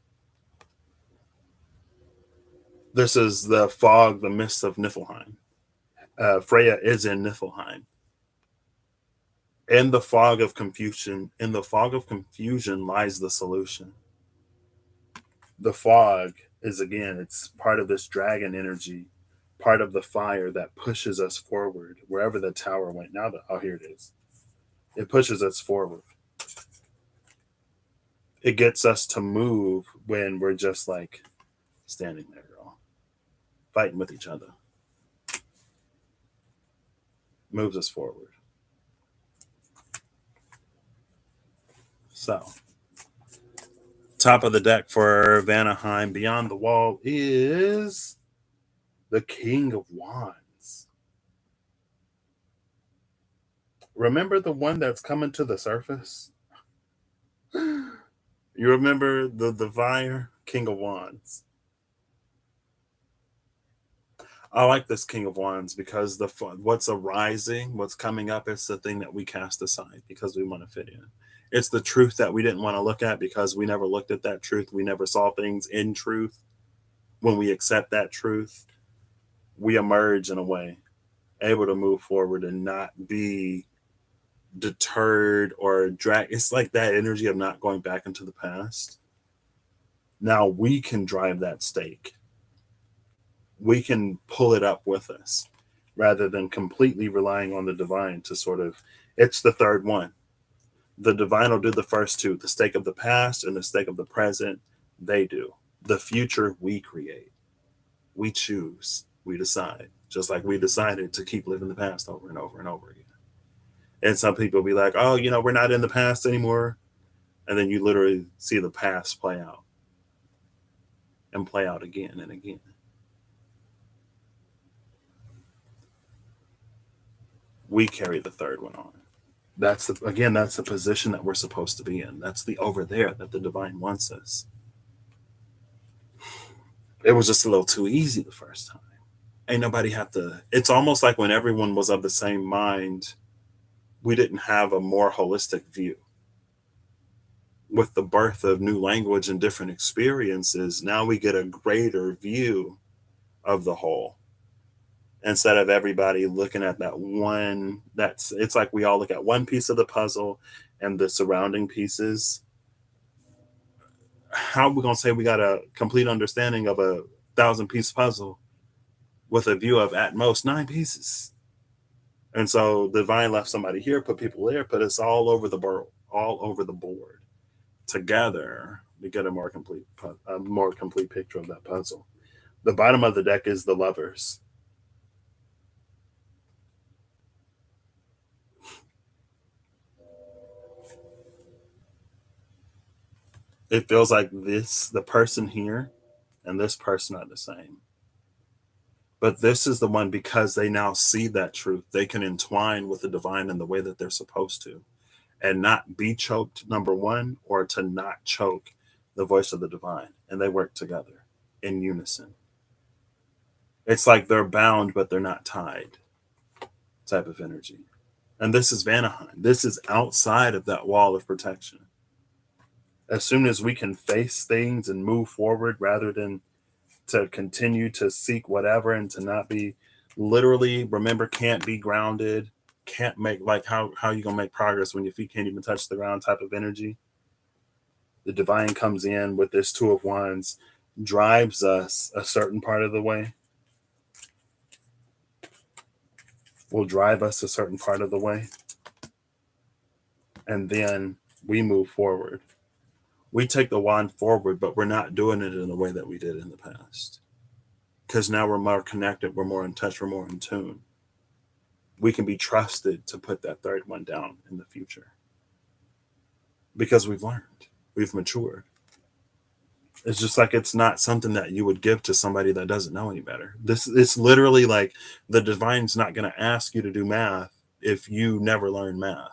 This is the fog, the mist of Niflheim. Freya is in Niflheim. In the fog of confusion, lies the solution. The fog is, again, it's part of this dragon energy, part of the fire that pushes us forward wherever the tower went. Now that, oh, here it is. It pushes us forward. It gets us to move when we're just like standing there, girl, fighting with each other. Moves us forward. So, top of the deck for Vanaheim, beyond the wall, is the King of Wands. Remember the one that's coming to the surface? You remember the Vire, King of Wands. I like this King of Wands because what's arising, what's coming up, is the thing that we cast aside because we want to fit in. It's the truth that we didn't want to look at because we never looked at that truth. We never saw things in truth. When we accept that truth, we emerge in a way, able to move forward and not be deterred or drag. It's like that energy of not going back into the past. Now we can drive that stake. We can pull it up with us rather than completely relying on the divine to sort of, it's the third one. The divine will do the first two, the stake of the past and the stake of the present. They do. The future we create. We choose. We decide. Just like we decided to keep living the past over and over and over again. And some people be like, oh, we're not in the past anymore. And then you literally see the past play out and play out again and again. We carry the third one on. That's the position that we're supposed to be in. That's the over there that the divine wants us. It was just a little too easy the first time. Ain't nobody have to. It's almost like when everyone was of the same mind, we didn't have a more holistic view. With the birth of new language and different experiences, now we get a greater view of the whole. Instead of everybody looking at that one, it's like we all look at one piece of the puzzle and the surrounding pieces. How are we gonna say we got a complete understanding of a 1,000-piece puzzle with a view of at most 9 pieces? And so the divine left somebody here, put people there, put us all over the board. Together, we get a more complete picture of that puzzle. The bottom of the deck is the Lovers. It feels like the person here and this person are the same. But this is the one, because they now see that truth, they can entwine with the divine in the way that they're supposed to and not be choked, number one, or to not choke the voice of the divine. And they work together in unison. It's like they're bound, but they're not tied. type of energy. And this is Vanaheim. This is outside of that wall of protection. As soon as we can face things and move forward rather than to continue to seek whatever and to not be literally, remember, can't be grounded, can't make, like, how you gonna make progress when your feet can't even touch the ground type of energy. The divine comes in with this Two of Wands, drives us a certain part of the way, will drive us a certain part of the way, and then we move forward. We take the wand forward, but we're not doing it in the way that we did in the past. Because now we're more connected, we're more in touch, we're more in tune. We can be trusted to put that third one down in the future. Because we've learned, we've matured. It's just like it's not something that you would give to somebody that doesn't know any better. It's literally like the divine's not going to ask you to do math if you never learn math.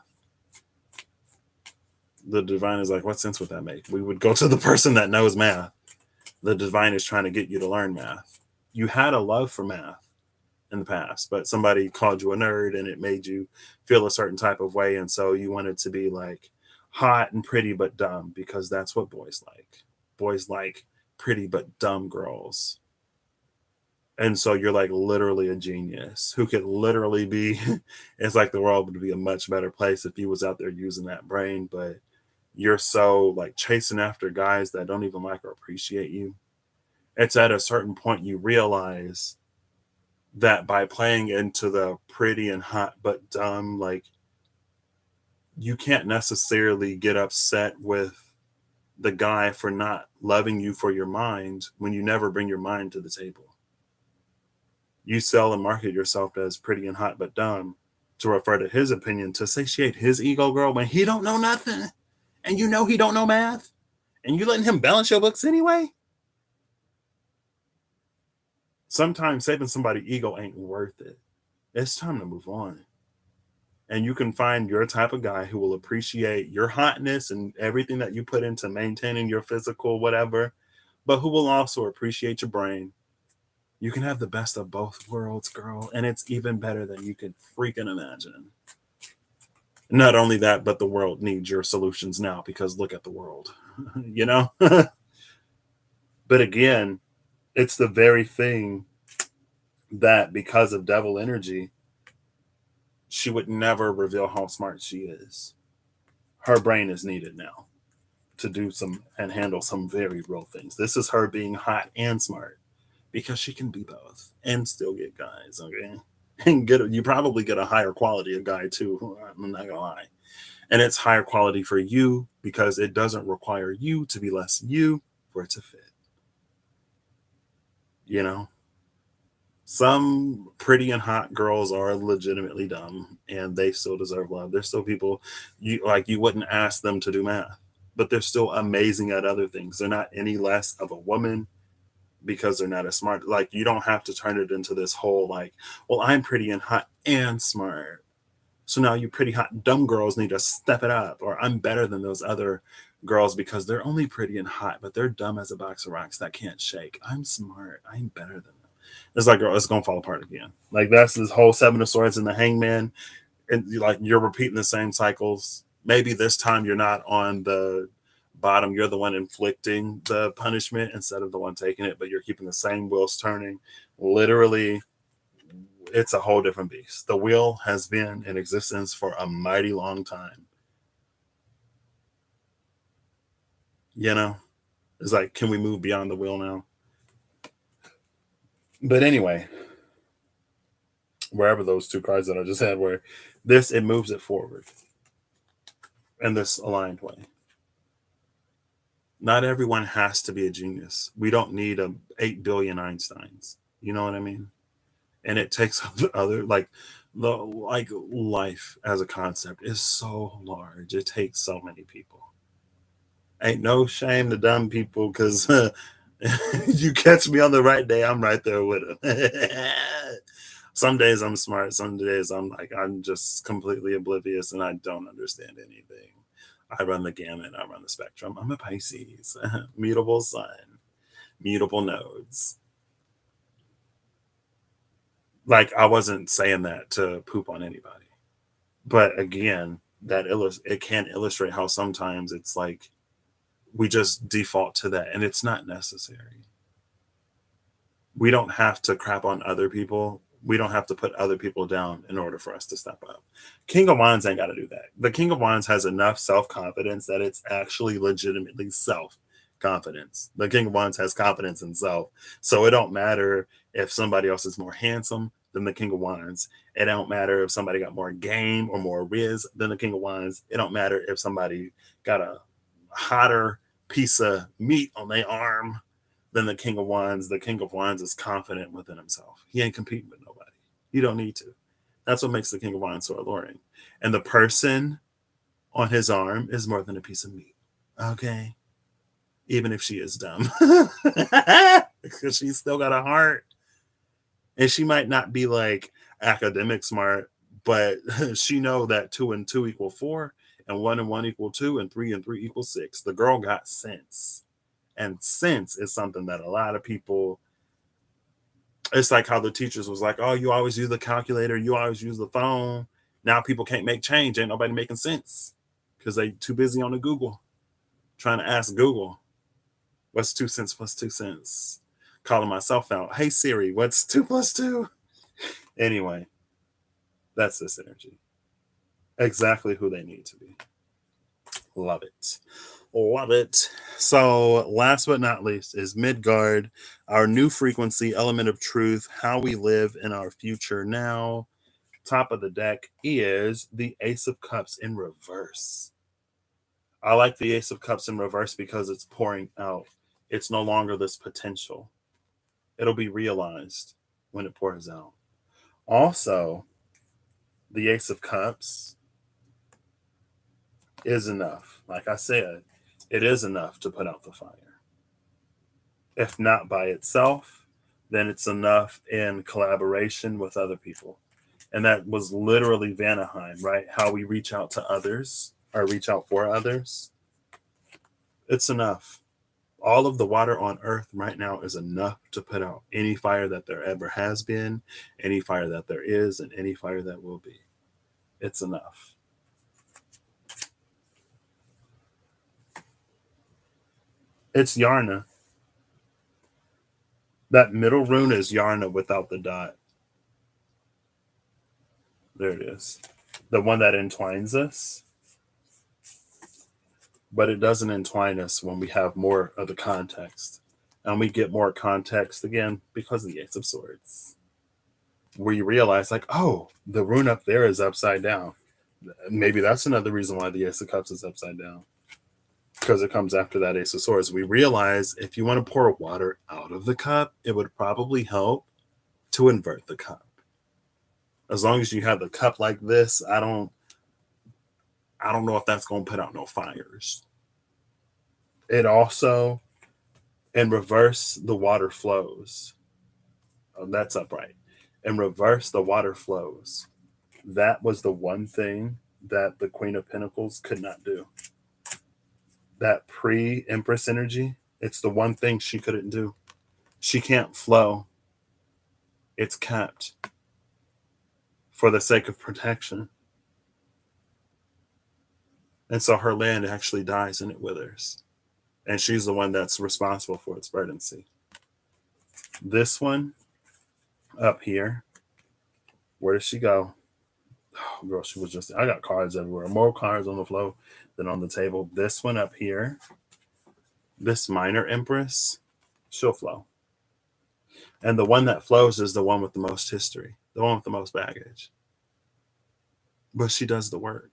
The divine is like, what sense would that make? We would go to the person that knows math. The divine is trying to get you to learn math. You had a love for math in the past, but somebody called you a nerd and it made you feel a certain type of way. And so you wanted to be like hot and pretty but dumb, because that's what boys like. Boys like pretty but dumb girls. And so you're like literally a genius who could literally be, it's like the world would be a much better place if you was out there using that brain. But you're so like chasing after guys that don't even like or appreciate you. It's at a certain point you realize that by playing into the pretty and hot but dumb, like, you can't necessarily get upset with the guy for not loving you for your mind when you never bring your mind to the table. You sell and market yourself as pretty and hot but dumb to refer to his opinion to satiate his ego, girl, when he don't know nothing, and you know he don't know math, and you letting him balance your books anyway. Sometimes saving somebody's ego ain't worth it. It's time to move on. And you can find your type of guy who will appreciate your hotness and everything that you put into maintaining your physical whatever, but who will also appreciate your brain. You can have the best of both worlds, girl, and it's even better than you could freaking imagine. Not only that, but the world needs your solutions now, because look at the world, you know? But again, it's the very thing that, because of devil energy, she would never reveal how smart she is. Her brain is needed now to do some and handle some very real things. This is her being hot and smart, because she can be both and still get guys, okay? And you probably get a higher quality of guy too. I'm not gonna lie. And it's higher quality for you because it doesn't require you to be less you for it to fit. You know? Some pretty and hot girls are legitimately dumb and they still deserve love. There's still people you wouldn't ask them to do math, but they're still amazing at other things. They're not any less of a woman because they're not as smart. Like, you don't have to turn it into this whole like, well, I'm pretty and hot and smart, so now you pretty hot dumb girls need to step it up, or I'm better than those other girls because they're only pretty and hot, but they're dumb as a box of rocks that can't shake. I'm smart. I'm better than them. It's like, girl, it's gonna fall apart again. Like, that's this whole Seven of Swords and the Hangman, and you're repeating the same cycles. Maybe this time you're not on the bottom, you're the one inflicting the punishment instead of the one taking it, but you're keeping the same wheels turning. Literally, it's a whole different beast. The wheel has been in existence for a mighty long time. You know, it's like, can we move beyond the wheel now? But anyway, wherever those two cards that I just had were, it moves it forward in this aligned way. Not everyone has to be a genius. We don't need 8 billion Einsteins. You know what I mean? And it takes other, like, life as a concept is so large. It takes so many people. Ain't no shame to dumb people, because you catch me on the right day, I'm right there with them. Some days I'm smart. Some days I'm just completely oblivious and I don't understand anything. I run the gamut. I run the spectrum. I'm a Pisces. Mutable sun, mutable nodes. Like, I wasn't saying that to poop on anybody. But again, it can illustrate how sometimes it's like we just default to that and it's not necessary. We don't have to crap on other people. We don't have to put other people down in order for us to step up. King of Wands ain't got to do that. The King of Wands has enough self confidence that it's actually legitimately self confidence. The King of Wands has confidence in self. So it don't matter if somebody else is more handsome than the King of Wands. It don't matter if somebody got more game or more riz than the King of Wands. It don't matter if somebody got a hotter piece of meat on their arm than the King of Wands. The King of Wands is confident within himself. He ain't competing with nobody. You don't need to. That's what makes the King of Wands so alluring. And the person on his arm is more than a piece of meat. Okay. Even if she is dumb. Because she's still got a heart. And she might not be like academic smart, but she know that 2 and 2 equal 4, and 1 and 1 equal 2, and 3 and 3 equal 6. The girl got sense. And sense is something that a lot of people, it's like how the teachers was like, oh, you always use the calculator, you always use the phone. Now people can't make change. Ain't nobody making sense because they too busy on the Google trying to ask Google, what's 2 cents plus 2 cents? Calling myself out. Hey Siri, what's 2 plus 2? Anyway, that's this energy. Exactly who they need to be. Love it. Love it. So, last but not least, is Midgard, our new frequency, element of truth, how we live in our future now. Top of the deck is the Ace of Cups in reverse. I like the Ace of Cups in reverse because it's pouring out. It's no longer this potential, it'll be realized when it pours out. Also, the Ace of Cups is enough. Like I said, it is enough to put out the fire. If not by itself, then it's enough in collaboration with other people. And that was literally Vanaheim, right? How we reach out to others or reach out for others. It's enough. All of the water on earth right now is enough to put out any fire that there ever has been, any fire that there is, and any fire that will be. It's enough. It's Yarna. That middle rune is Yarna without the dot. There it is. The one that entwines us. But it doesn't entwine us when we have more of the context. And we get more context again because of the Ace of Swords. Where you realize, like, oh, the rune up there is upside down. Maybe that's another reason why the Ace of Cups is upside down. Because it comes after that Ace of Swords. We realize if you want to pour water out of the cup, it would probably help to invert the cup. As long as you have the cup like this, I don't know if that's going to put out no fires. It also, in reverse, the water flows. Oh, that's upright. In reverse, the water flows. That was the one thing that the Queen of Pentacles could not do. That pre-Empress energy, it's the one thing she couldn't do. She can't flow. It's kept for the sake of protection. And so her land actually dies and it withers. And she's the one that's responsible for its verdancy. This one up here, where does she go? Oh, girl, she was just, I got cards everywhere. More cards on the floor than on the table. This one up here, this minor Empress, she'll flow. And the one that flows is the one with the most history, the one with the most baggage. But she does the work.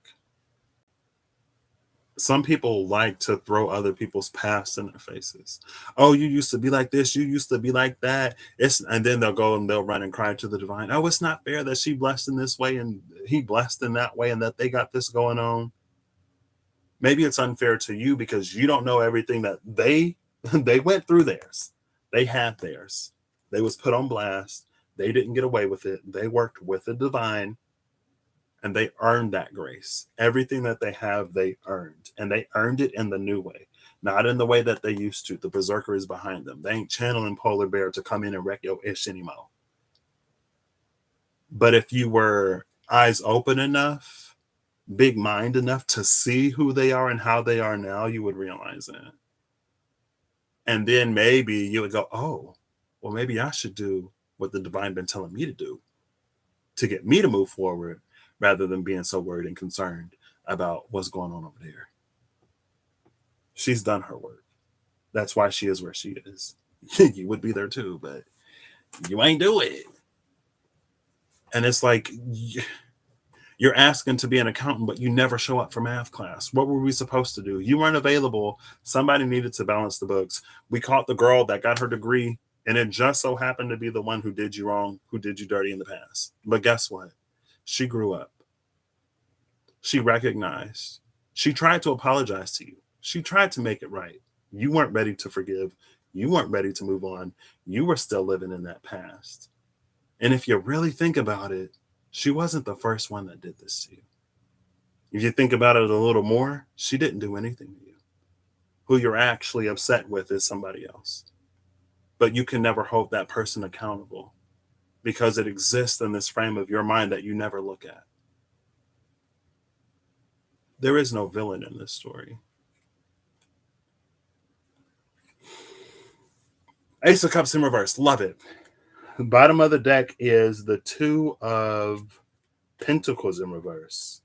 Some people like to throw other people's past in their faces. Oh, you used to be like this. You used to be like that. And then they'll go and they'll run and cry to the divine. Oh, it's not fair that she blessed in this way and he blessed in that way and that they got this going on. Maybe it's unfair to you because you don't know everything that they went through theirs. They had theirs. They was put on blast. They didn't get away with it. They worked with the divine and they earned that grace. Everything that they have, they earned. And they earned it in the new way, not in the way that they used to. The berserker is behind them. They ain't channeling Polar Bear to come in and wreck your ish anymore. But if you were eyes open enough, big mind enough to see who they are and how they are now, you would realize it. And then maybe you would go, oh, well, maybe I should do what the divine been telling me to do to get me to move forward rather than being so worried and concerned about what's going on over there. She's done her work. That's why she is where she is. You would be there too, but you ain't do it. And it's like you're asking to be an accountant, but you never show up for math class. What were we supposed to do? You weren't available. Somebody needed to balance the books. We caught the girl that got her degree, and it just so happened to be the one who did you wrong, who did you dirty in the past. But guess what? She grew up. She recognized. She tried to apologize to you. She tried to make it right. You weren't ready to forgive. You weren't ready to move on. You were still living in that past. And if you really think about it, she wasn't the first one that did this to you. If you think about it a little more, she didn't do anything to you. Who you're actually upset with is somebody else. But you can never hold that person accountable because it exists in this frame of your mind that you never look at. There is no villain in this story. Ace of Cups in reverse. Love it. The bottom of the deck is the Two of Pentacles in reverse.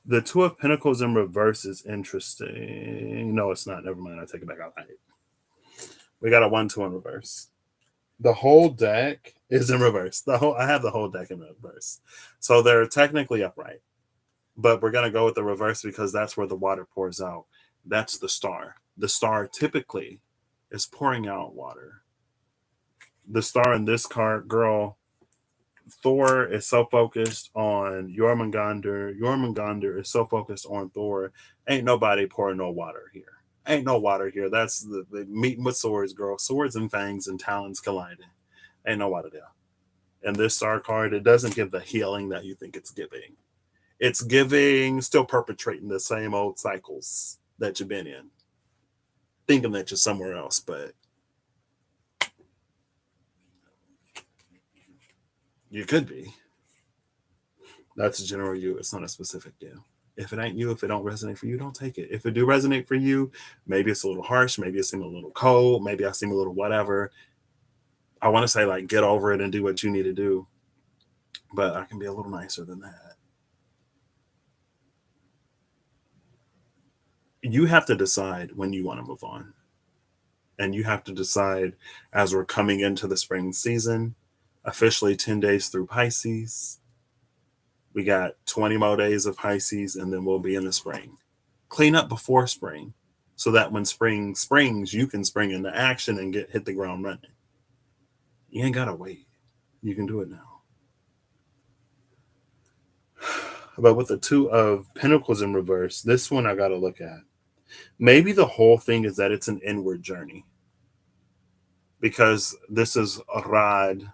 The Two of Pentacles in reverse is interesting. No, it's not. Never mind. I take it back. I lied. We got a 1-2 in reverse. The whole deck is in reverse. I have the whole deck in reverse. So they're technically upright. But we're going to go with the reverse because that's where the water pours out. That's the star. The star typically is pouring out water. The star in this card, girl, Thor is so focused on Jormungandr. Jormungandr is so focused on Thor. Ain't nobody pouring no water here. Ain't no water here. That's the meeting with swords, girl. Swords and fangs and talons colliding. Ain't no water there. And this star card, it doesn't give the healing that you think it's giving. It's giving, still perpetrating the same old cycles that you've been in. Thinking that you're somewhere else, but you could be. That's a general you. It's not a specific you. If it ain't you, if it don't resonate for you, don't take it. If it do resonate for you, maybe it's a little harsh, maybe it seems a little cold, maybe I seem a little whatever. I want to say like get over it and do what you need to do. But I can be a little nicer than that. You have to decide when you want to move on. And you have to decide as we're coming into the spring season, officially 10 days through Pisces. We got 20 more days of Pisces, and then we'll be in the spring. Clean up before spring so that when spring springs, you can spring into action and hit the ground running. You ain't got to wait. You can do it now. But with the Two of Pentacles in reverse, this one I got to look at. Maybe the whole thing is that it's an inward journey. Because this is Rad,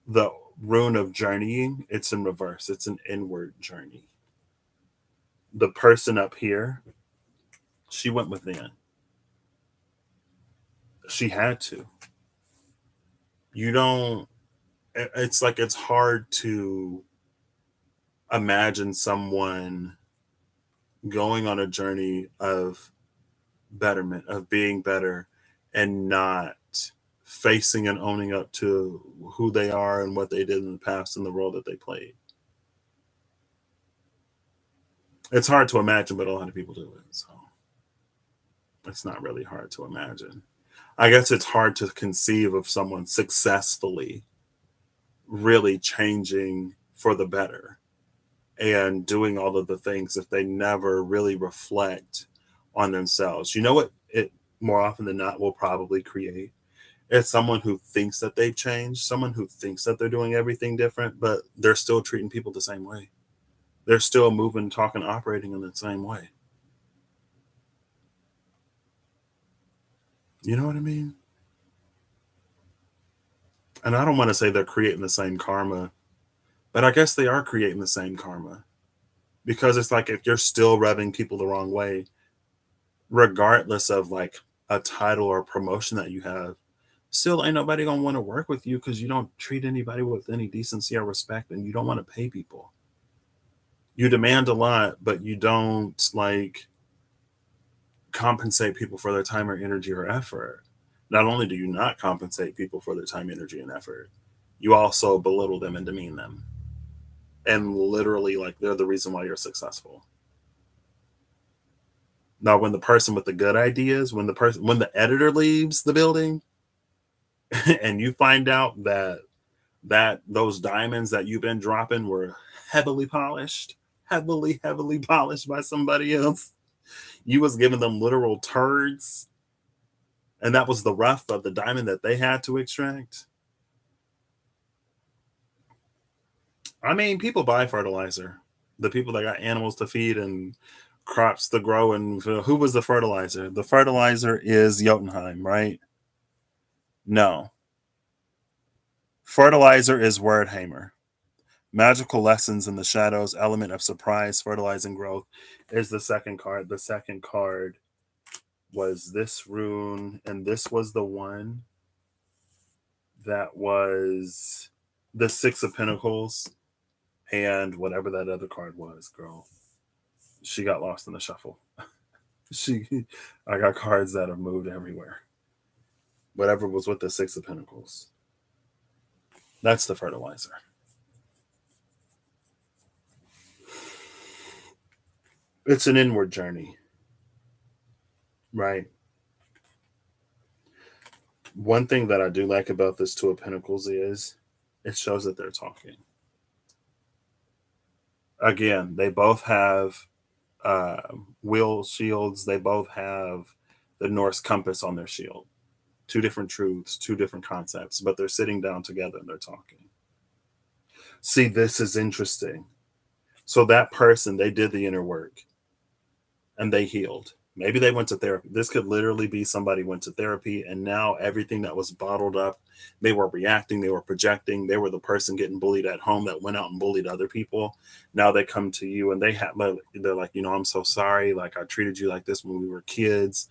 the rune of journeying. It's in reverse. It's an inward journey. The person up here, she went within. She had to. It's like it's hard to imagine someone going on a journey of betterment, of being better, and not facing and owning up to who they are and what they did in the past and the role that they played. It's hard to imagine, but a lot of people do it. So it's not really hard to imagine. I guess it's hard to conceive of someone successfully really changing for the better and doing all of the things if they never really reflect on themselves. You know what it more often than not will probably create? It's someone who thinks that they've changed, someone who thinks that they're doing everything different, but they're still treating people the same way. They're still moving, talking, operating in the same way. You know what I mean? And I don't want to say they're creating the same karma, but I guess they are creating the same karma. Because it's like if you're still rubbing people the wrong way, regardless of like a title or a promotion that you have, still ain't nobody gonna want to work with you because you don't treat anybody with any decency or respect, and you don't want to pay people. You demand a lot, but you don't like compensate people for their time or energy or effort. Not only do you not compensate people for their time, energy, and effort, you also belittle them and demean them. And literally, like, they're the reason why you're successful. Now, when the person with the good ideas, when the editor leaves the building, and you find out that those diamonds that you've been dropping were heavily polished, heavily polished by somebody else, you was giving them literal turds, and that was the rough of the diamond that they had to extract. I mean, people buy fertilizer. The people that got animals to feed and crops to grow, and who was the fertilizer? The fertilizer is Jotunheim, right? No. Fertilizer is Wordhammer. Magical lessons in the shadows, element of surprise, fertilizing growth is the second card. The second card was this rune, and this was the one that was the Six of Pentacles, and whatever that other card was, girl. She got lost in the shuffle. She, I got cards that have moved everywhere. Whatever was with the Six of Pentacles. That's the fertilizer. It's an inward journey, right? One thing that I do like about this Two of Pentacles is it shows that they're talking. Again, they both have wheel shields. They both have the Norse compass on their shield. Two different truths, two different concepts, but they're sitting down together and they're talking. See, this is interesting. So that person, they did the inner work and they healed. Maybe they went to therapy. This could literally be somebody went to therapy, and now everything that was bottled up, they were reacting, they were projecting, they were the person getting bullied at home that went out and bullied other people. Now they come to you and they're like, I'm so sorry. Like, I treated you like this when we were kids.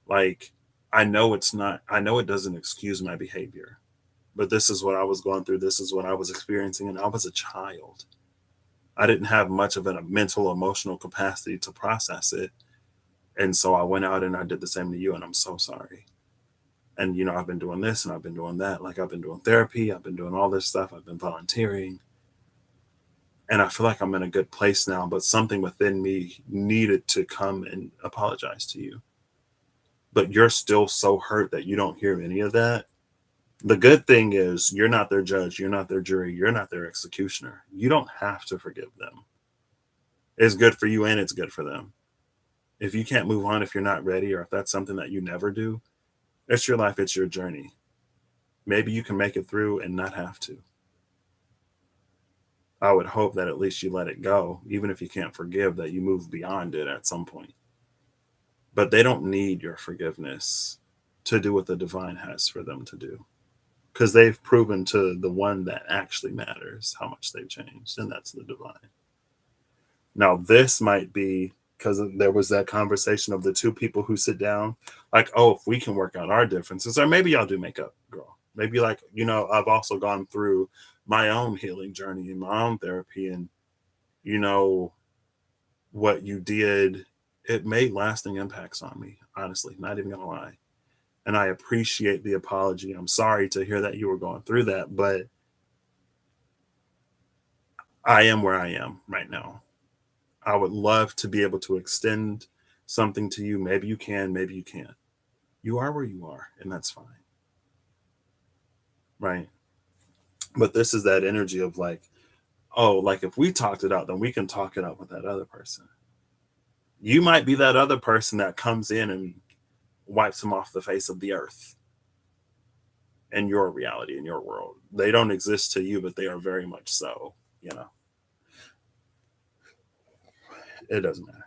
Like, I know it doesn't excuse my behavior, but this is what I was going through. This is what I was experiencing. And I was a child. I didn't have much of a mental, emotional capacity to process it. And so I went out and I did the same to you, and I'm so sorry. And I've been doing this and I've been doing that. Like, I've been doing therapy, I've been doing all this stuff, I've been volunteering. And I feel like I'm in a good place now, but something within me needed to come and apologize to you. But you're still so hurt that you don't hear any of that. The good thing is you're not their judge, you're not their jury, you're not their executioner. You don't have to forgive them. It's good for you and it's good for them. If you can't move on, if you're not ready, or if that's something that you never do, it's your life, it's your journey. Maybe you can make it through and not have to. I would hope that at least you let it go, even if you can't forgive, that you move beyond it at some point. But they don't need your forgiveness to do what the divine has for them to do, because they've proven to the one that actually matters how much they've changed, and that's the divine. Now, this might be because there was that conversation of the two people who sit down, like, oh, if we can work out our differences, or maybe y'all do make up, girl. Maybe, like, I've also gone through my own healing journey and my own therapy, and what you did, it made lasting impacts on me, honestly, not even gonna lie. And I appreciate the apology. I'm sorry to hear that you were going through that, but I am where I am right now. I would love to be able to extend something to you. Maybe you can, maybe you can't. You are where you are, and that's fine. Right. But this is that energy of like, oh, like, if we talked it out, then we can talk it out with that other person. You might be that other person that comes in and wipes them off the face of the earth in your reality, in your world. They don't exist to you, but they are very much so, It doesn't matter.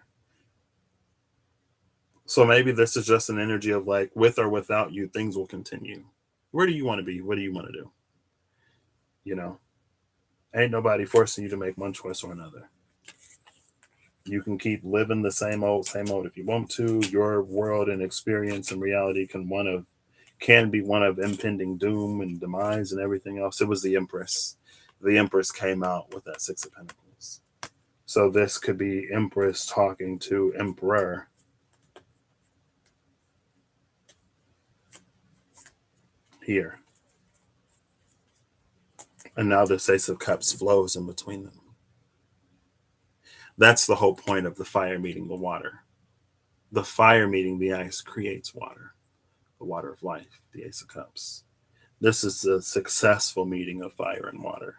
So maybe this is just an energy of like, with or without you, things will continue. Where do you want to be? What do you want to do? Ain't nobody forcing you to make one choice or another. You can keep living the same old if you want to. Your world and experience and reality can be one of impending doom and demise and everything else. It was the Empress. The Empress came out with that Six of Pentacles. So this could be Empress talking to Emperor here. And now the Ace of Cups flows in between them. That's the whole point of the fire meeting the water. The fire meeting the ice creates water, the water of life, the Ace of Cups. This is a successful meeting of fire and water,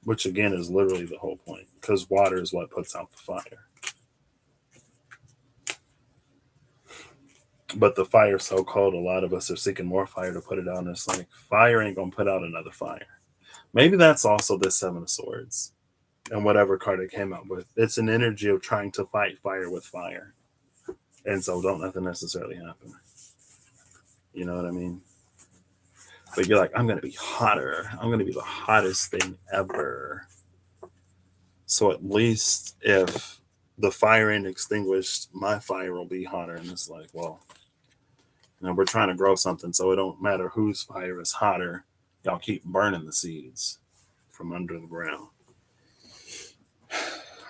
which again is literally the whole point, because water is what puts out the fire. But the fire's so cold, a lot of us are seeking more fire to put it out, and it's like, fire ain't gonna put out another fire. Maybe that's also the Seven of Swords and whatever card it came out with. It's an energy of trying to fight fire with fire. And so don't nothing necessarily happen. You know what I mean? But you're like, I'm going to be hotter. I'm going to be the hottest thing ever. So at least if the fire ain't extinguished, my fire will be hotter. And it's like, well, we're trying to grow something, so it don't matter whose fire is hotter. Y'all keep burning the seeds from under the ground.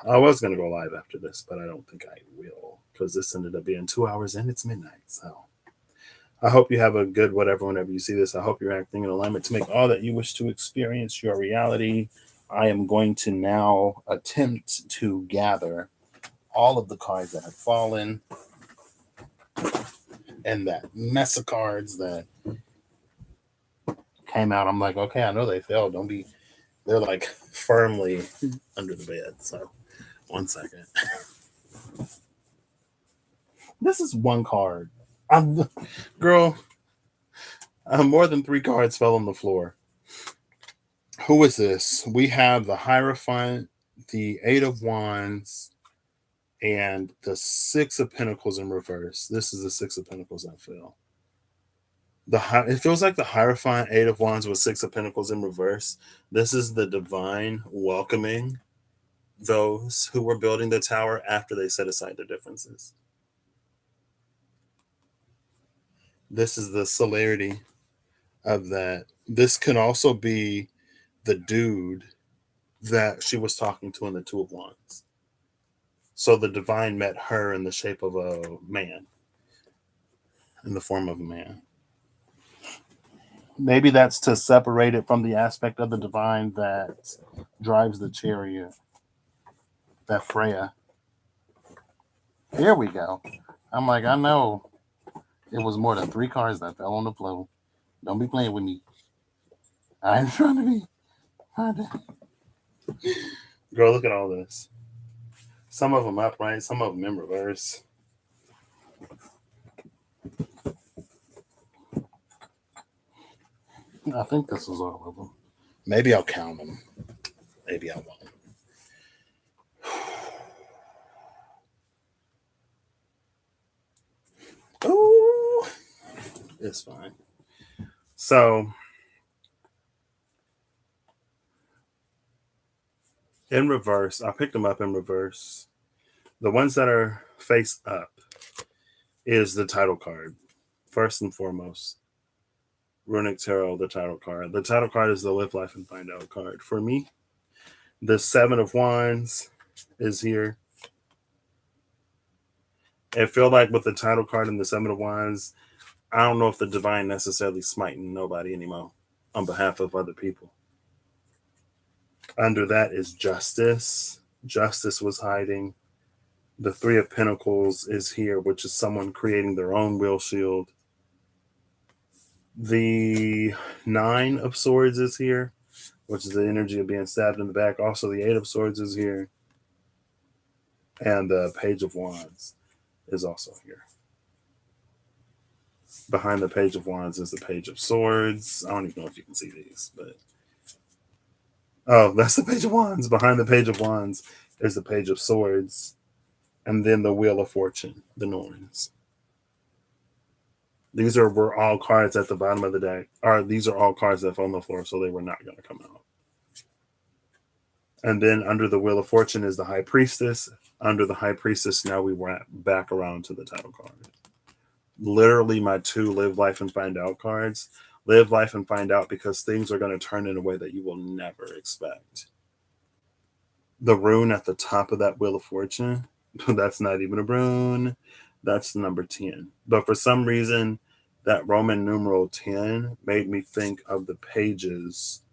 I was going to go live after this, but I don't think I will, because this ended up being 2 hours and it's midnight. So I hope you have a good whenever you see this. I hope you're acting in alignment to make all that you wish to experience your reality. I am going to now attempt to gather all of the cards that have fallen and that mess of cards that came out. I'm like, okay, I know they fell. They're like firmly under the bed. So 1 second. This is one card. Girl, more than 3 cards fell on the floor. Who is this? We have the Hierophant, the Eight of Wands, and the Six of Pentacles in reverse. This is the Six of Pentacles that fell. It feels like the Hierophant, Eight of Wands with Six of Pentacles in reverse. This is the divine welcoming those who were building the tower after they set aside their differences. This is the celerity of that. This can also be the dude that she was talking to in the Two of Wands. So the divine met her in the shape of a man, in the form of a man. Maybe that's to separate it from the aspect of the divine that drives the chariot, that Freya. Here we go. I'm like, I know it was more than 3 cards that fell on the floor. Don't be playing with me. I ain't trying to be. Girl, look at all this. Some of them upright, some of them in reverse. I think this is all of them. Maybe I'll count them. Maybe I won't. Ooh, it's fine. So, in reverse, I picked them up in reverse. The ones that are face up is the title card. First and foremost, Runic Tarot, the title card. The title card is the Live Life and Find Out card. For me, the Seven of Wands is here. I feel like with the title card and the Seven of Wands, I don't know if the divine necessarily smiting nobody anymore on behalf of other people. Under that is Justice. Justice was hiding. The Three of Pentacles is here, which is someone creating their own will shield. The Nine of Swords is here, which is the energy of being stabbed in the back. Also, the Eight of Swords is here. And the Page of Wands is also here. Behind the Page of Wands is the Page of Swords. I don't even know if you can see these, but... Oh, that's the Page of Wands. Behind the Page of Wands is the Page of Swords. And then the Wheel of Fortune, the Norns. These were all cards at the bottom of the deck. These are all cards that fell on the floor, so they were not going to come out. And then under the Wheel of Fortune is the High Priestess. Under the High Priestess, now we wrap back around to the title card. Literally my two Live Life and Find Out cards. Live Life and Find Out because things are going to turn in a way that you will never expect. The rune at the top of that Wheel of Fortune, that's not even a rune. That's the number 10. But for some reason, that Roman numeral 10 made me think of the pages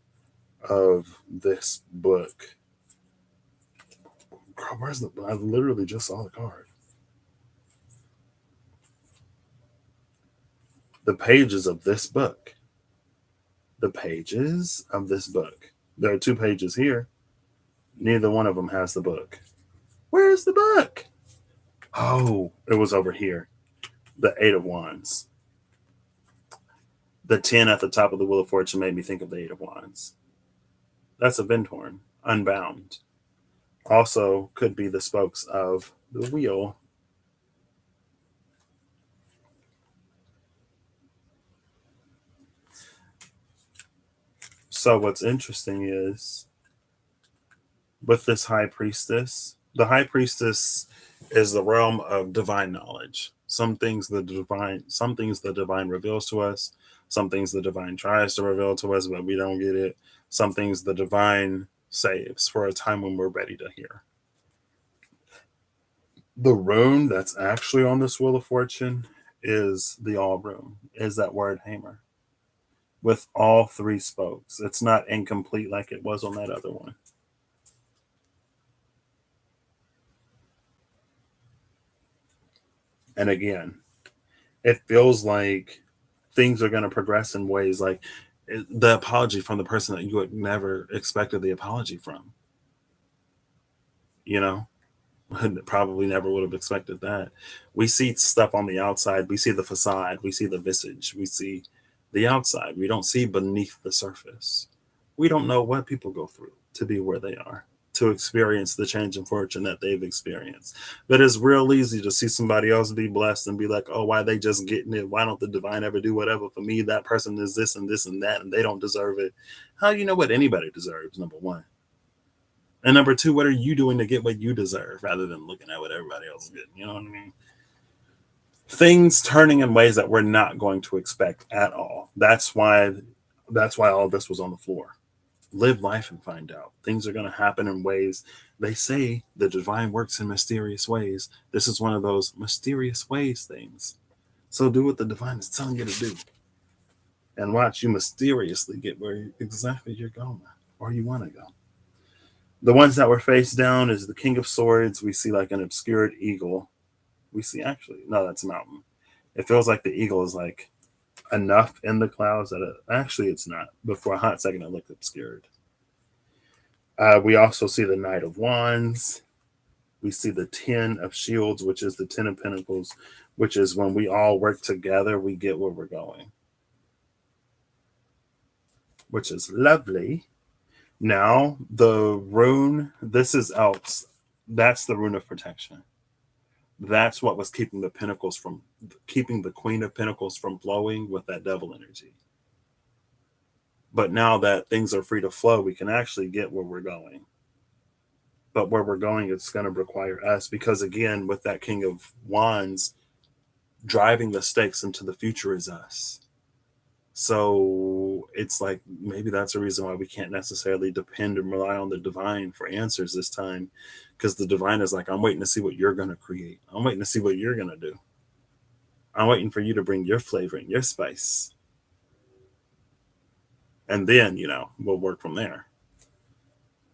of this book. Girl, where's the? I literally just saw the card. The pages of this book. The pages of this book. There are two pages here. Neither one of them has the book. Where's the book? Oh, it was over here. The Eight of Wands. The 10 at the top of the Wheel of Fortune made me think of the Eight of Wands. That's a Vindhorn, unbound. Also could be the spokes of the wheel. So what's interesting is with this High Priestess, the High Priestess is the realm of divine knowledge. Some things the divine reveals to us, some things the divine tries to reveal to us, but we don't get it. Some things the divine saves for a time when we're ready to hear. The rune that's actually on this Wheel of Fortune is the all rune, is that word hammer. With all three spokes. It's not incomplete like it was on that other one. And again, it feels like things are going to progress in ways like the apology from the person that you would never expected the apology from. You know, probably never would have expected that. We see stuff on the outside. We see the facade. We see the visage. We see the outside. We don't see beneath the surface. We don't know what people go through to be where they are, to experience the change in fortune that they've experienced. But it's real easy to see somebody else be blessed and be like, oh, why they just getting it? Why don't the divine ever do whatever for me? That person is this and this and that, and they don't deserve it. How do you know what anybody deserves, number one? And number two, what are you doing to get what you deserve rather than looking at what everybody else is getting? You know what I mean? Things turning in ways that we're not going to expect at all. That's why all this was on the floor. Live life and find out. Things are going to happen in ways. They say the divine works in mysterious ways. This is one of those mysterious ways things. So do what the divine is telling you to do. And watch you mysteriously get where exactly you're going or you want to go. The ones that were face down is the King of Swords. We see like an obscured eagle. We see actually, no, that's a mountain. It feels like the eagle is like enough in the clouds that actually it's not. But for a hot second, it looked obscured. We also see the Knight of Wands. We see the 10 of Shields, which is the 10 of Pentacles, which is when we all work together, we get where we're going, which is lovely. Now, the rune, this is Elks. That's the rune of protection. That's what was keeping the Queen of Pentacles from flowing with that devil energy. But now that things are free to flow, we can actually get where we're going. But where we're going, it's going to require us, because again, with that King of Wands, driving the stakes into the future is us. So it's like maybe that's a reason why we can't necessarily depend and rely on the divine for answers this time, because the divine is like, I'm waiting to see what you're going to create. I'm waiting to see what you're going to do. I'm waiting for you to bring your flavor and your spice. And then, we'll work from there.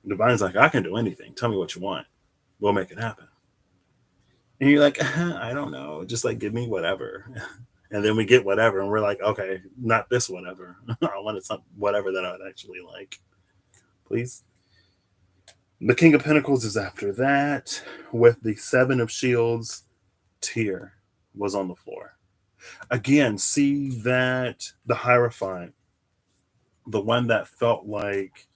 Divine's like, I can do anything. Tell me what you want. We'll make it happen. And you're like, I don't know. Just like, give me whatever. And then we get whatever. And we're like, okay, not this whatever. I wanted some whatever that I would actually like. Please. The King of Pentacles is after that. With the 7 of Shields, Tear was on the floor. Again, see that the Hierophant, the one that felt like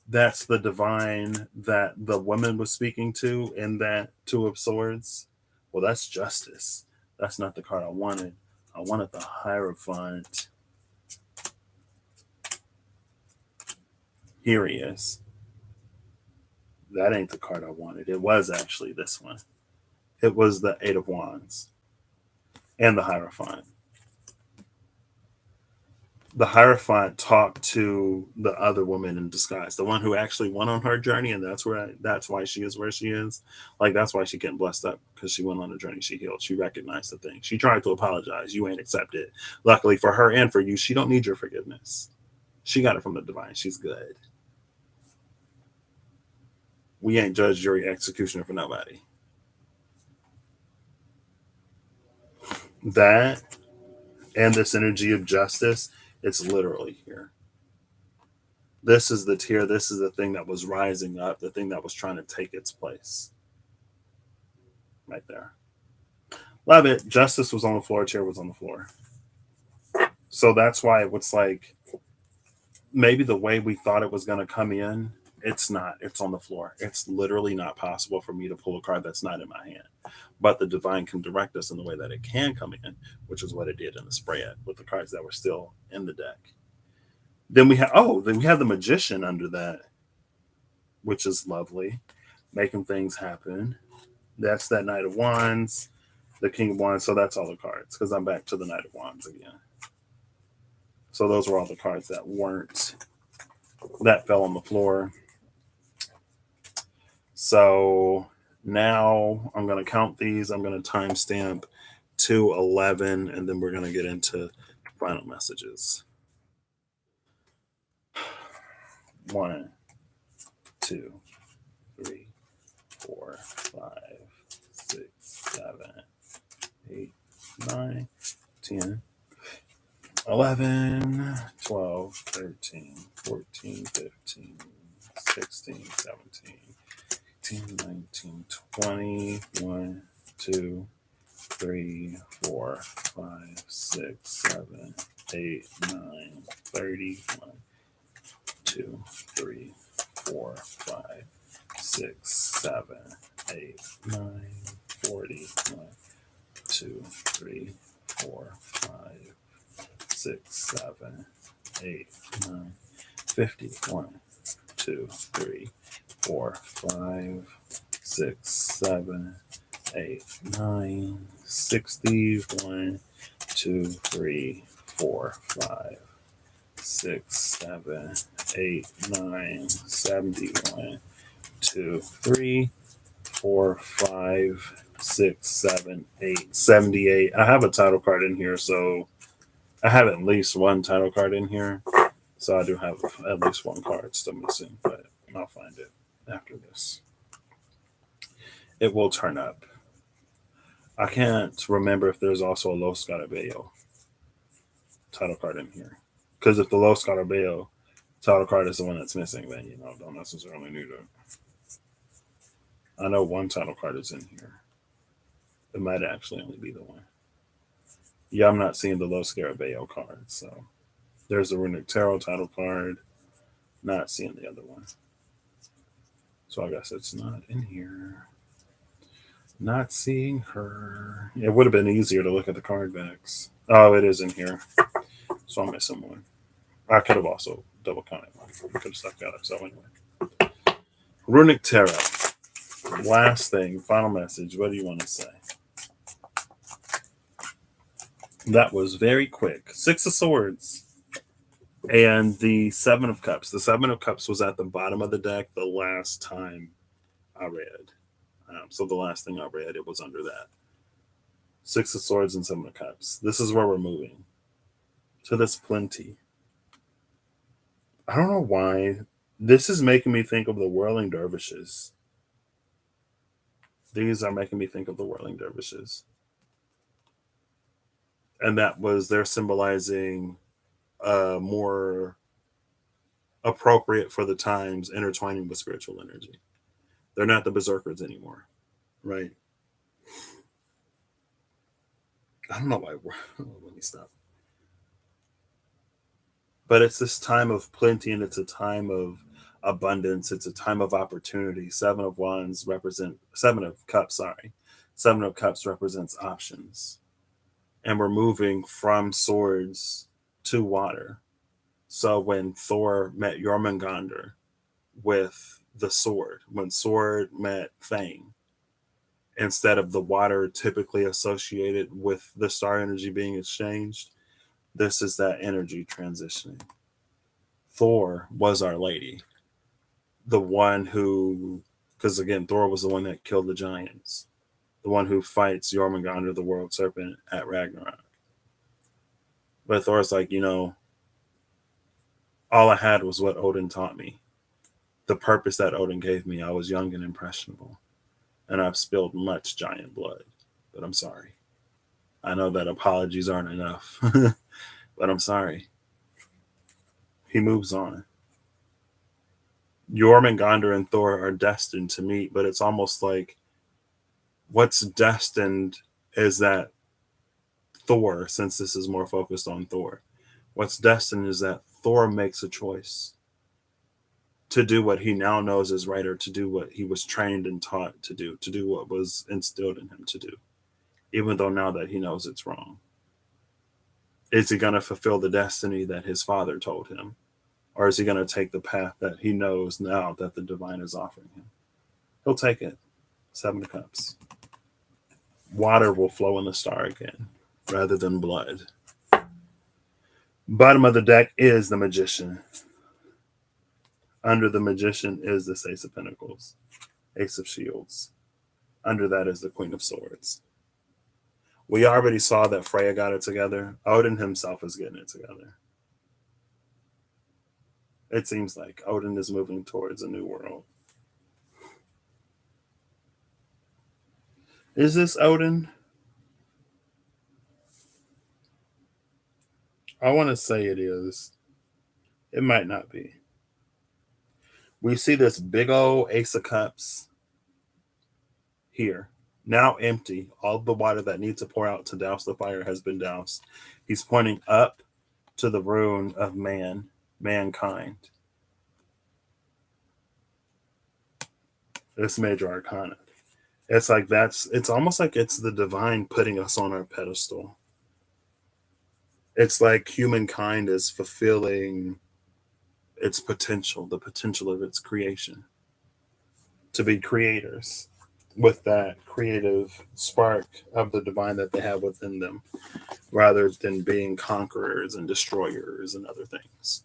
that's the divine that the woman was speaking to in that 2 of Swords. Well, that's justice. That's not the card I wanted. I wanted the Hierophant. Here he is. That ain't the card I wanted. It was actually this one. It was the Eight of Wands and the Hierophant. The Hierophant talked to the other woman in disguise, the one who actually went on her journey, and that's why she is where she is. Like that's why she getting blessed up because she went on a journey. She healed. She recognized the thing. She tried to apologize. You ain't accept it. Luckily for her and for you, she don't need your forgiveness. She got it from the divine. She's good. We ain't judge, jury, executioner for nobody. That and this energy of justice, it's literally here. This is the tier. This is the thing that was rising up, the thing that was trying to take its place. Right there. Love it. Justice was on the floor, tier was on the floor. So that's why it was like maybe the way we thought it was going to come in, it's not. It's on the floor. It's literally not possible for me to pull a card that's not in my hand. But the divine can direct us in the way that it can come in, which is what it did in the spread with the cards that were still in the deck. Then we have the magician under that, which is lovely, making things happen. That's that Knight of Wands, the King of Wands. So that's all the cards because I'm back to the Knight of Wands again. So those were all the cards that fell on the floor. So now I'm going to count these. I'm going to timestamp to 11, and then we're going to get into final messages. 1, 2, 3, 4, 5, 6, 7, 8, 9, 10, 11, 12, 13, 14, 15, 16, 17, 18, 19, 20, 1, 2, 3, 4, 5, 6, 7, 8, 9, 30, 1, 2, 3, 4, 5, 6, 7, 8, 9, 40, 1, 2, 3, 4, 5, 6, 7, 8, 9, 50, 1, 2, 3, 4, 5, 6, 7, 8, 9, 60, 1, 2, 3, 4, 5, 6, 7, 8, 9, 71, 2, 3, 4, 5, 6, 7, 8, 78. I have a title card in here, so I have at least one title card in here. So I do have at least one card still missing, but I'll find it after this. It will turn up. I can't remember if there's also a Los Scarabeo title card in here. Because if the Los Scarabeo title card is the one that's missing, then, don't necessarily need it. I know one title card is in here. It might actually only be the one. Yeah, I'm not seeing the Los Scarabeo card, so there's the Runic Tarot title card. Not seeing the other one. So I guess it's not in here. Not seeing her. It would have been easier to look at the card backs. Oh, it is in here. So I'm missing one. I could have also double counted one. I could have stuck that up. So anyway. Runic Tarot. Last thing, final message. What do you want to say? That was very quick. 6 of Swords. And the 7 of Cups. The 7 of Cups was at the bottom of the deck the last time I read. So the last thing I read, it was under that. 6 of Swords and 7 of Cups. This is where we're moving. To this plenty. I don't know why. This is making me think of the whirling dervishes. These are making me think of the whirling dervishes. And they're symbolizing more appropriate for the times, intertwining with spiritual energy. They're not the berserkers anymore, right? I don't know why. Let me stop. But it's this time of plenty, and it's a time of abundance. It's a time of opportunity. 7 of Cups. 7 of Cups represents options, and we're moving from swords to water. So when Thor met Jormungandr with the sword. When sword met fang, instead of the water typically associated with the star energy being exchanged, this is that energy transitioning. Thor was our lady, the one who, because again, Thor was the one that killed the giants, the one who fights Jormungandr, the world serpent, at Ragnarok. But Thor's like, all I had was what Odin taught me. The purpose that Odin gave me. I was young and impressionable, and I've spilled much giant blood, but I'm sorry. I know that apologies aren't enough, but I'm sorry. He moves on. Jormungandr and Thor are destined to meet, but it's almost like what's destined is that Thor, since this is more focused on Thor, what's destined is that Thor makes a choice to do what he now knows is right, or to do what he was trained and taught to do what was instilled in him to do, even though now that he knows it's wrong. Is he going to fulfill the destiny that his father told him? Or is he going to take the path that he knows now that the divine is offering him? He'll take it. 7 of Cups. Water will flow in the star again, rather than blood. Bottom of the deck is the Magician. Under the Magician is the Ace of Pentacles, Ace of Shields. Under that is the Queen of Swords. We already saw that Freya got it together. Odin himself is getting it together. It seems like Odin is moving towards a new world. Is this Odin? I want to say it is. It might not be. We see this big old Ace of Cups here, now empty. All the water that needs to pour out to douse the fire has been doused. He's pointing up to the rune of mankind. This major arcana. It's like it's almost like it's the divine putting us on our pedestal. It's like humankind is fulfilling its potential, the potential of its creation, to be creators with that creative spark of the divine that they have within them, rather than being conquerors and destroyers and other things.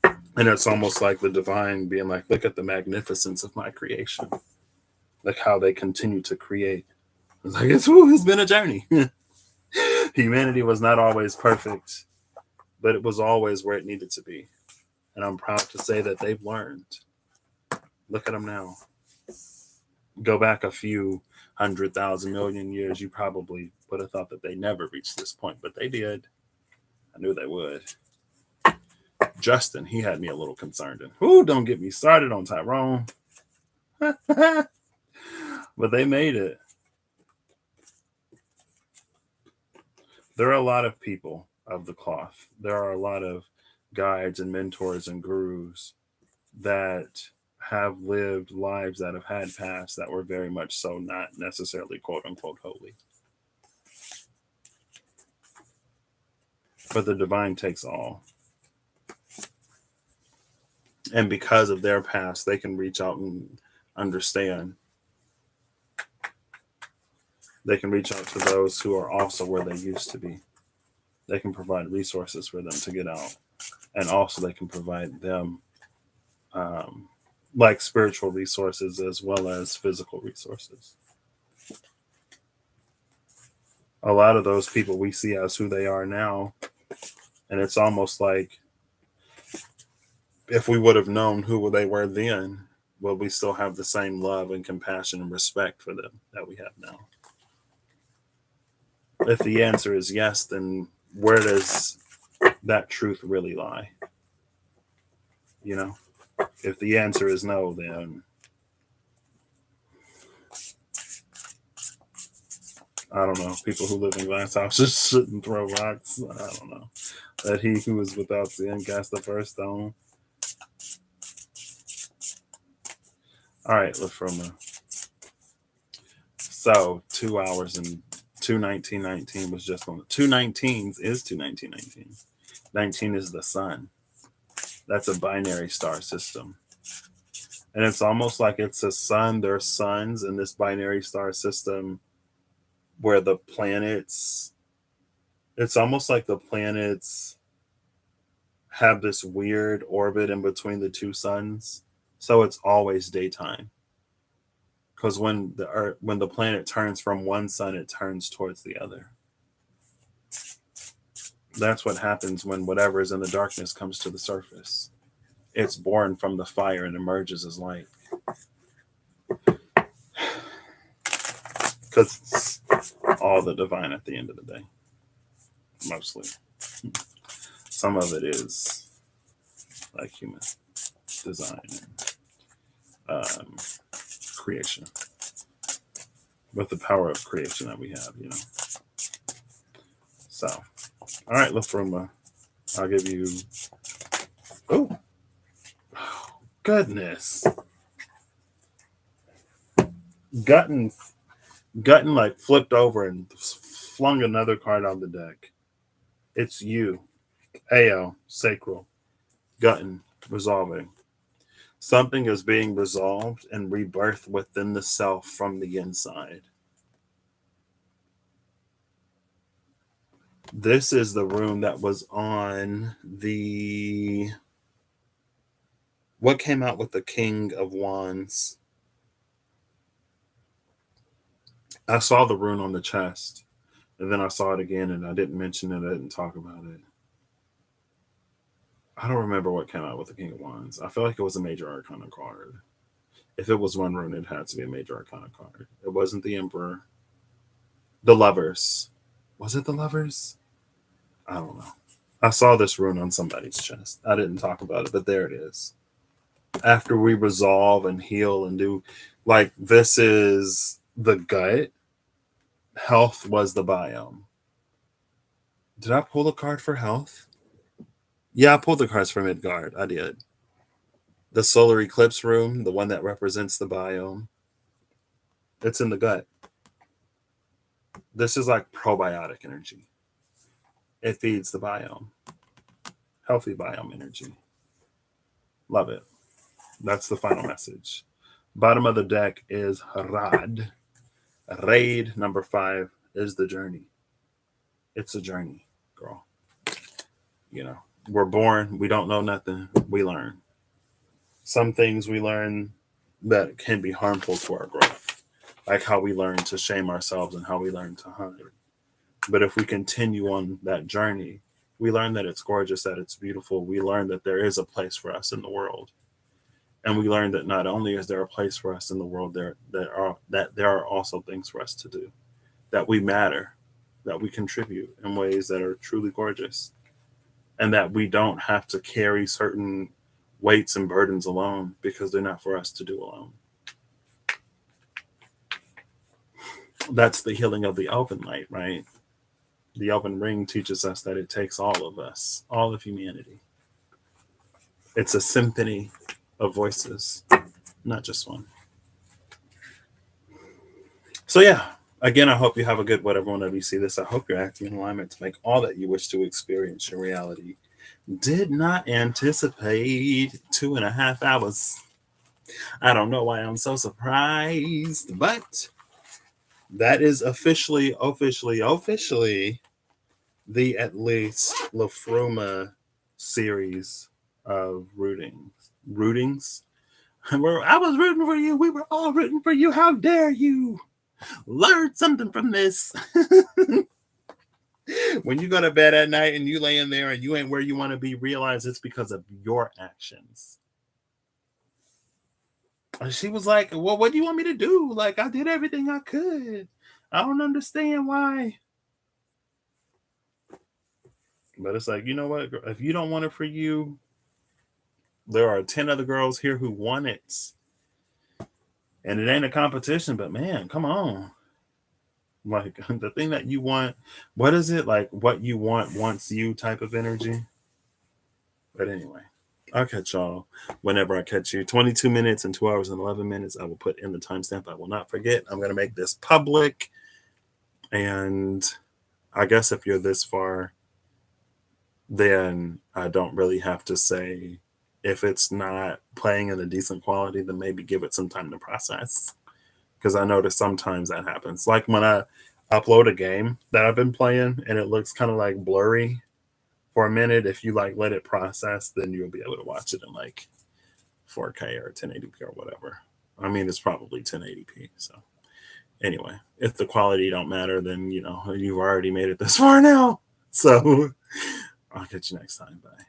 And it's almost like the divine being like, look at the magnificence of my creation. Like how they continue to create. It's like, it's been a journey. Humanity was not always perfect, but it was always where it needed to be. And I'm proud to say that they've learned. Look at them now. Go back a few 100,000 million years, you probably would have thought that they never reached this point, but they did. I knew they would. Justin, he had me a little concerned. And don't get me started on Tyrone. But they made it. There are a lot of people of the cloth. There are a lot of guides and mentors and gurus that have lived lives that have had past that were very much so not necessarily quote unquote holy. But the divine takes all. And because of their past, they can reach out and understand. They can reach out to those who are also where they used to be. They can provide resources for them to get out. And also they can provide them like spiritual resources as well as physical resources. A lot of those people we see as who they are now. And it's almost like if we would have known who they were then, will we still have the same love and compassion and respect for them that we have now? If the answer is yes, then where does that truth really lie? You know, if the answer is no, then I don't know. People who live in glass houses shouldn't throw rocks. I don't know. That he who is without sin cast the first stone. All right, Lafroma. So 2 hours and 2:19:19 was just on the 2 19s is 2:19:19. 19 is the sun. That's a binary star system. And it's almost like it's a sun. There are suns in this binary star system where the planets, it's almost like the planets have this weird orbit in between the two suns. So it's always daytime. Because when the planet turns from one sun, it turns towards the other. That's what happens when whatever is in the darkness comes to the surface. It's born from the fire and emerges as light. Because it's all the divine at the end of the day. Mostly. Some of it is like human design and creation. With the power of creation that we have, So, all right, Lafruma. I'll give you. Oh, goodness. Gutton like flipped over and flung another card on the deck. It's you. AL, sacral. Gutton, resolving. Something is being resolved and rebirthed within the self from the inside. This is the rune that was on the... What came out with the King of Wands? I saw the rune on the chest, and then I saw it again, and I didn't mention it. I didn't talk about it. I don't remember what came out with the King of Wands. I feel like it was a major arcana card. If it was one rune, it had to be a major arcana card. It wasn't the Emperor. The Lovers. Was it the Lovers? I don't know. I saw this rune on somebody's chest. I didn't talk about it, but there it is. After we resolve and heal and do, like, this is the gut. Health was the biome. Did I pull a card for health? Yeah, I pulled the cards for Midgard. I did. The solar eclipse rune, the one that represents the biome. It's in the gut. This is like probiotic energy. It feeds the biome. Healthy biome energy. Love it. That's the final message. Bottom of the deck is Rad. Raid number 5 is the journey. It's a journey, girl. We're born. We don't know nothing. We learn. Some things we learn that can be harmful to our growth. Like how we learn to shame ourselves and how we learn to hide. But if we continue on that journey, we learn that it's gorgeous, that it's beautiful. We learn that there is a place for us in the world. And we learn that not only is there a place for us in the world, that there are also things for us to do, that we matter, that we contribute in ways that are truly gorgeous, and that we don't have to carry certain weights and burdens alone because they're not for us to do alone. That's the healing of the elven light, right? The elven ring teaches us that it takes all of us, all of humanity. It's a symphony of voices, not just one. So yeah, again, I hope you have a good whatever whenever you see this. I hope you're acting in alignment to make all that you wish to experience your reality. Did not anticipate 2.5 hours. I don't know why I'm so surprised, but that is officially the at least Lafruma series of rootings. I was rooting for you. We were all rooting for you. How dare you? Learn something from this. When you go to bed at night and you lay in there and you ain't where you want to be, realize it's because of your actions. And she was like, well, what do you want me to do? Like, I did everything I could. I don't understand why. But it's like, you know what? If you don't want it for you, there are 10 other girls here who want it. And it ain't a competition, but man, come on. Like the thing that you want, what is it? Like what you want wants you type of energy. But anyway, I'll catch y'all whenever I catch you. 22 minutes and 2 hours and 11 minutes. I will put in the timestamp. I will not forget. I'm going to make this public. And I guess if you're this far, then I don't really have to say If it's not playing in a decent quality, then maybe give it some time to process. Because I notice sometimes that happens. Like when I upload a game that I've been playing and it looks kind of like blurry for a minute, if you like let it process, then you'll be able to watch it in like 4K or 1080p or whatever. I mean, it's probably 1080p. So anyway, if the quality don't matter, then you've already made it this far now. So I'll catch you next time. Bye.